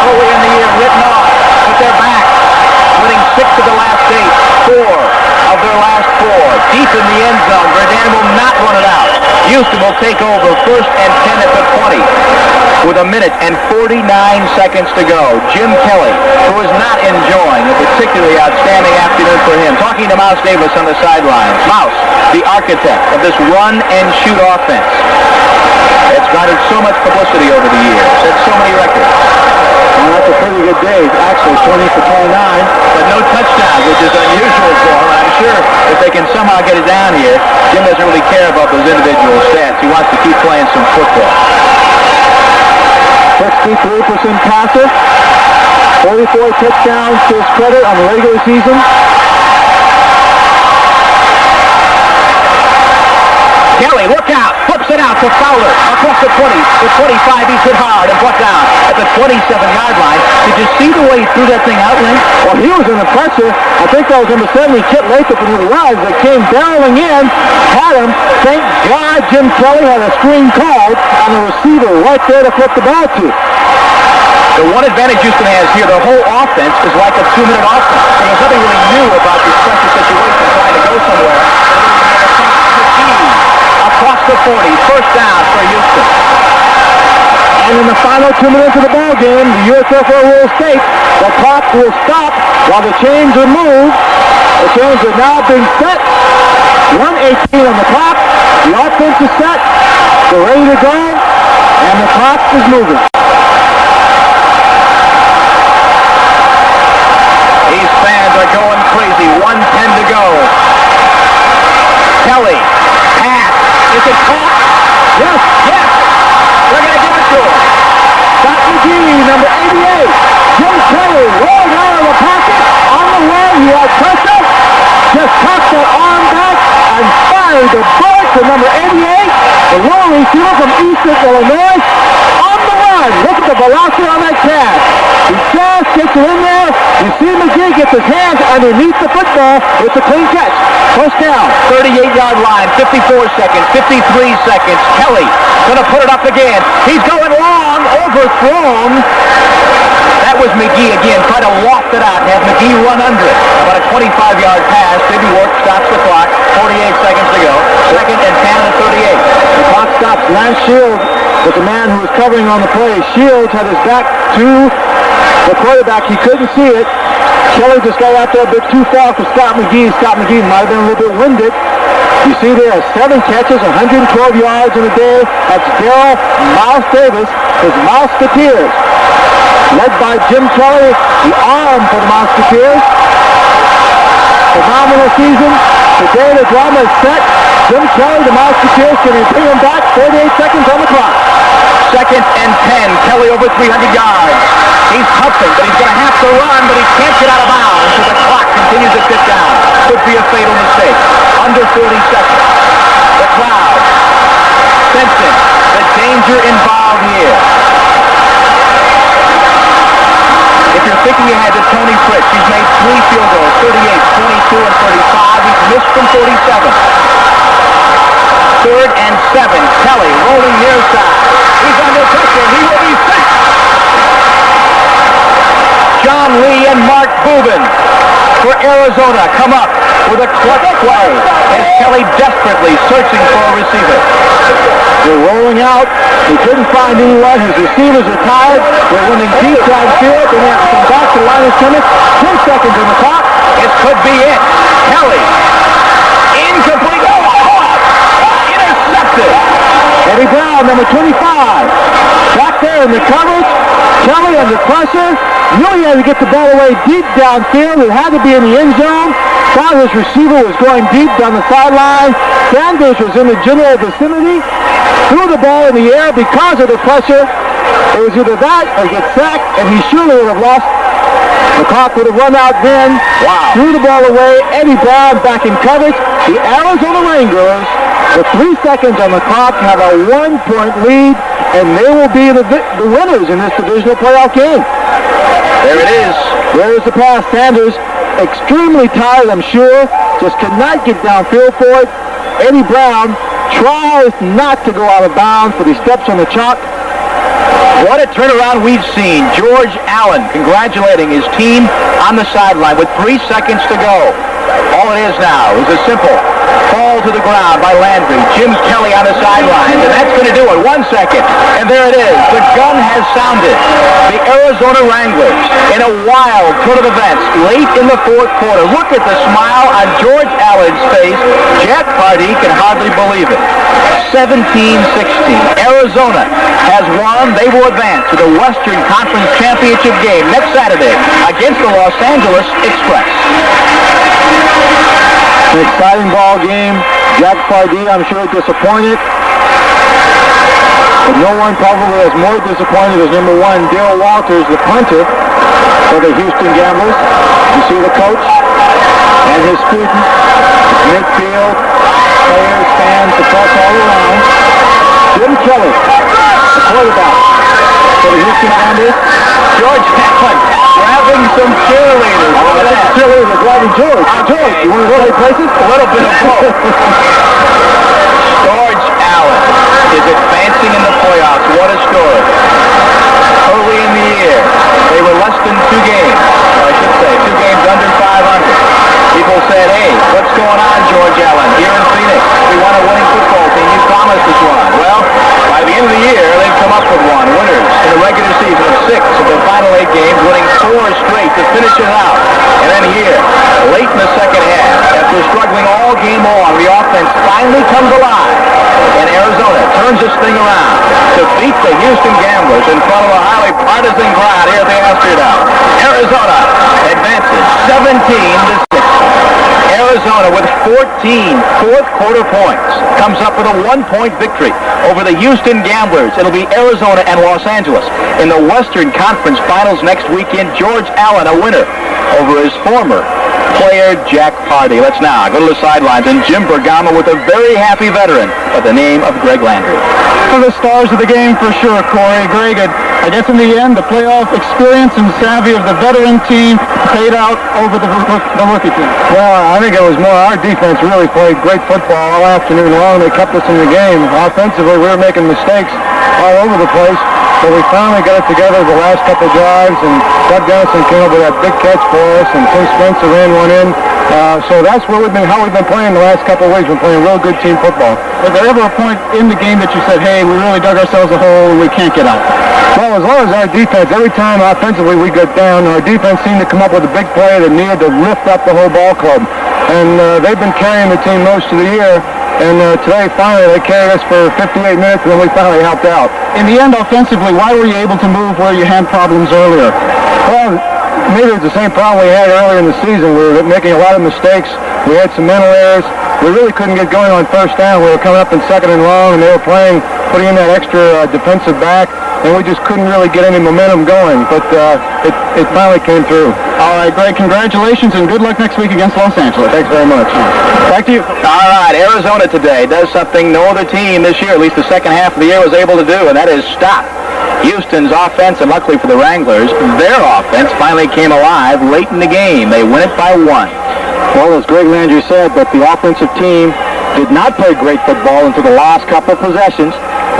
early in the year, written off, but they're back, winning 6 of the last 8, 4 of their last 4. Deep in the end zone, Verdun will not run it out. Houston will take over, 1st and 10 at the 20, with 1 minute and 49 seconds to go. Jim Kelly, who is not enjoying a particularly outstanding afternoon for him, talking to Mouse Davis on the sidelines. Mouse, the architect of this run-and-shoot offense. It's garnered so much publicity over the years, set so many records. Well, that's a pretty good day, actually, 20 for 29. But no touchdowns, which is unusual for him. I'm sure if they can somehow get it down here, Jim doesn't really care about those individual stats. He wants to keep playing some football. 63% passer, 44 touchdowns to his credit on the regular season. Kelly, look out, flips it out to Fowler, across the 20, the 25, he's hit hard and brought down at the 27-yard line. Did you see the way he threw that thing out, Lynn? Well, he was under pressure. I think that was number 70, Kit Lathrop, and it was that came barreling in, had him. Thank God Jim Kelly had a screen called on the receiver right there to flip the ball to. The one advantage Houston has here, the whole offense is like a 2-minute offense. So there's nothing really new about this pressure situation trying to go somewhere. Across the 40, 1st down for Houston. And in the final 2 minutes of the ball game, the USFL will state the clock will stop while the chains are moved. The chains are now being set. 1:18 on the clock. The offense is set. They're ready to go. And the clock is moving. These fans are going crazy. 1:10 to go. Kelly, pass. Is it caught? Yes. Yes. They're going to give it to him. Scott McGee, number 88. Jim Kelly rolled out of the pocket. On the way, he had pressure. Just tossed that arm back and fired the bullet to number 88. The long receiver from Eastern Illinois. On the run. Look at the velocity on that catch. He just gets it in there. You see McGee gets his hands underneath the football. It's a clean catch. 1st down. 38-yard line, 54 seconds, 53 seconds. Kelly going to put it up again. He's going long, overthrown. That was McGee again, trying to loft it out and have McGee run under it. But a 25-yard pass didn't work, stops the clock. 48 seconds to go. 2nd and 10 and 38. The clock stops. Lance Shields was the man who was covering on the play. Shields had his back to the quarterback. He couldn't see it. Kelly just got out there a bit too far for Scott McGee. Scott McGee might have been a little bit winded. You see there, 7 catches, 112 yards in a day. That's Darryl Mouse Davis, his Mouseketeers. Led by Jim Kelly, the arm for the Mouseketeers. Phenomenal season. Today the drama is set. Jim Kelly, the Mouseketeers, can he bring him back? 48 seconds on the clock. 2nd and 10. Kelly over 300 yards. He's pumping, but he's going to have to run, but he can't get out of bounds, so the clock continues to tick down. Could be a fatal mistake. Under 30 seconds. The crowd sensing the danger involved here. If you're thinking ahead to Tony Fritz, he's made 3 field goals, 38, 22, and 35. He's missed from 47. 3rd and 7. Kelly rolling near side. He's under pressure. He will be sacked. John Lee and Mark Boobin for Arizona come up with a clutch play as Kelly desperately searching for a receiver. They're rolling out. He couldn't find anyone. His receivers are tired. They're winning deep downfield. They have to come back to the line of scrimmage. 10 seconds on the clock. It could be it. Kelly. Incomplete. Oh, intercepted. Eddie Brown, number 25. Back there in the coverage. Kelly under pressure. Knew he had to get the ball away deep downfield. It had to be in the end zone. Thought his receiver was going deep down the sideline. Sanders was in the general vicinity. Threw the ball in the air because of the pressure. It was either that or get sacked, and he surely would have lost. The clock would have run out then. Wow. Threw the ball away. Eddie Brown back in coverage. The Arizona Wranglers, with 3 seconds on the clock, have a 1-point lead, and they will be the winners in this divisional playoff game. There it is. There is the pass. Sanders, extremely tired, I'm sure. Just could not get downfield for it. Eddie Brown tries not to go out of bounds, but he steps on the chalk. What a turnaround we've seen. George Allen congratulating his team on the sideline with 3 seconds to go. All it is now is a simple fall to the ground by Landry. Jim Kelly on the sidelines, and that's going to do it. 1 second, and there it is. The gun has sounded. The Arizona Wranglers in a wild turn of events late in the fourth quarter. Look at the smile on George Allen's face. Jack Party can hardly believe it. 17-16. Arizona has won. They will advance to the Western Conference Championship Game next Saturday against the Los Angeles Express. An exciting ball game. Jack Pardee, I'm sure, disappointed. But no one probably is more disappointed as number 1, Dale Walters, the punter for the Houston Gamblers. You see the coach and his students, midfield, players, fans, the press all around. Jim Kelly, the quarterback for the Houston Gamblers. George Allen grabbing some cheerleaders. Oh, that's cheerleaders grabbing George. George, you want to play places? A little bit of both. George Allen is advancing in the playoffs. What a story. Early in the year, they were less than 2 games. Or I should say, 2 games under 500. People said, hey, what's going on, George Allen? Here in Phoenix, we want a winning football team. You promised us one. Well, by the end of the year, they've come up with one. Winners in the regular season of 6 of the final 8 games, winning 4 straight to finish it out. And then here, late in the second half, after struggling all game long, the offense finally comes alive. And Arizona turns this thing around to beat the Houston Gamblers in front of a highly partisan crowd here at the Astrodome. Arizona advances 17-6. Arizona with 14 fourth-quarter points comes up with a 1-point victory over the Houston Gamblers. It'll be Arizona and Los Angeles in the Western Conference Finals next weekend. George Allen, a winner over his former player, Jack Pardee. Let's now go to the sidelines, and Jim Bergamo with a very happy veteran by the name of Greg Landry. One of the stars of the game for sure, Corey. Greg, I guess in the end, the playoff experience and savvy of the veteran team paid out over the rookie team. Well, I think it was more our defense really played great football all afternoon long. They kept us in the game. Offensively, we were making mistakes all over the place. But we finally got it together the last couple drives, and Doug Dennison came up with that big catch for us, and Tim Spencer ran one in. So that's how we've been playing the last couple of weeks. We're playing real good team football. Was there ever a point in the game that you said, hey, we really dug ourselves a hole and we can't get out? Well, as long as our defense, every time offensively we got down, our defense seemed to come up with a big play that needed to lift up the whole ball club. And they've been carrying the team most of the year. And today, finally, they carried us for 58 minutes, and then we finally helped out. In the end, offensively, why were you able to move where you had problems earlier? Well, maybe it was the same problem we had earlier in the season. We were making a lot of mistakes. We had some mental errors. We really couldn't get going on first down. We were coming up in 2nd and long, and they were putting in that extra defensive back, and we just couldn't really get any momentum going. But it finally came through. All right, Greg, congratulations, and good luck next week against Los Angeles. Thanks very much. Back to you. All right, Arizona today does something no other team this year, at least the second half of the year, was able to do, and that is stop Houston's offense, and luckily for the Wranglers, their offense finally came alive late in the game. They win it by 1. Well, as Greg Landry said, that the offensive team did not play great football until the last couple of possessions.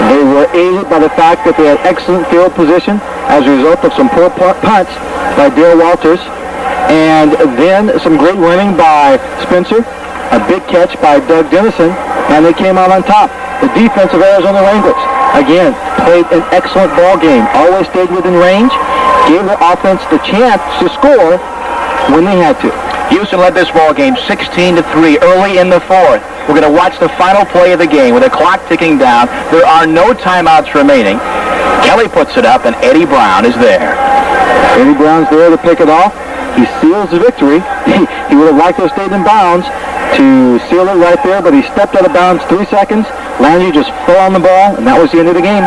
They were aided by the fact that they had excellent field position as a result of some poor punts by Dale Walters, and then some great running by Spencer, a big catch by Doug Dennison, and they came out on top. The defense of Arizona Wranglers, again, played an excellent ball game, always stayed within range, gave the offense the chance to score when they had to. Houston led this ball game 16-3 early in the 4th. We're going to watch the final play of the game with the clock ticking down. There are no timeouts remaining. Kelly puts it up, and Eddie Brown is there. Eddie Brown's there to pick it off. He seals the victory. He would have liked to have stayed in bounds to seal it right there, but he stepped out of bounds 3 seconds. Landry just fell on the ball, and that was the end of the game.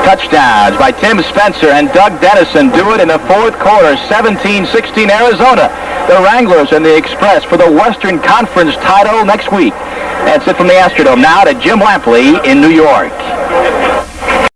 Touchdowns by Tim Spencer and Doug Dennison do it in the fourth quarter, 17-16 Arizona. The Wranglers and the Express for the Western Conference title next week. That's it from the Astrodome. Now to Jim Lampley in New York.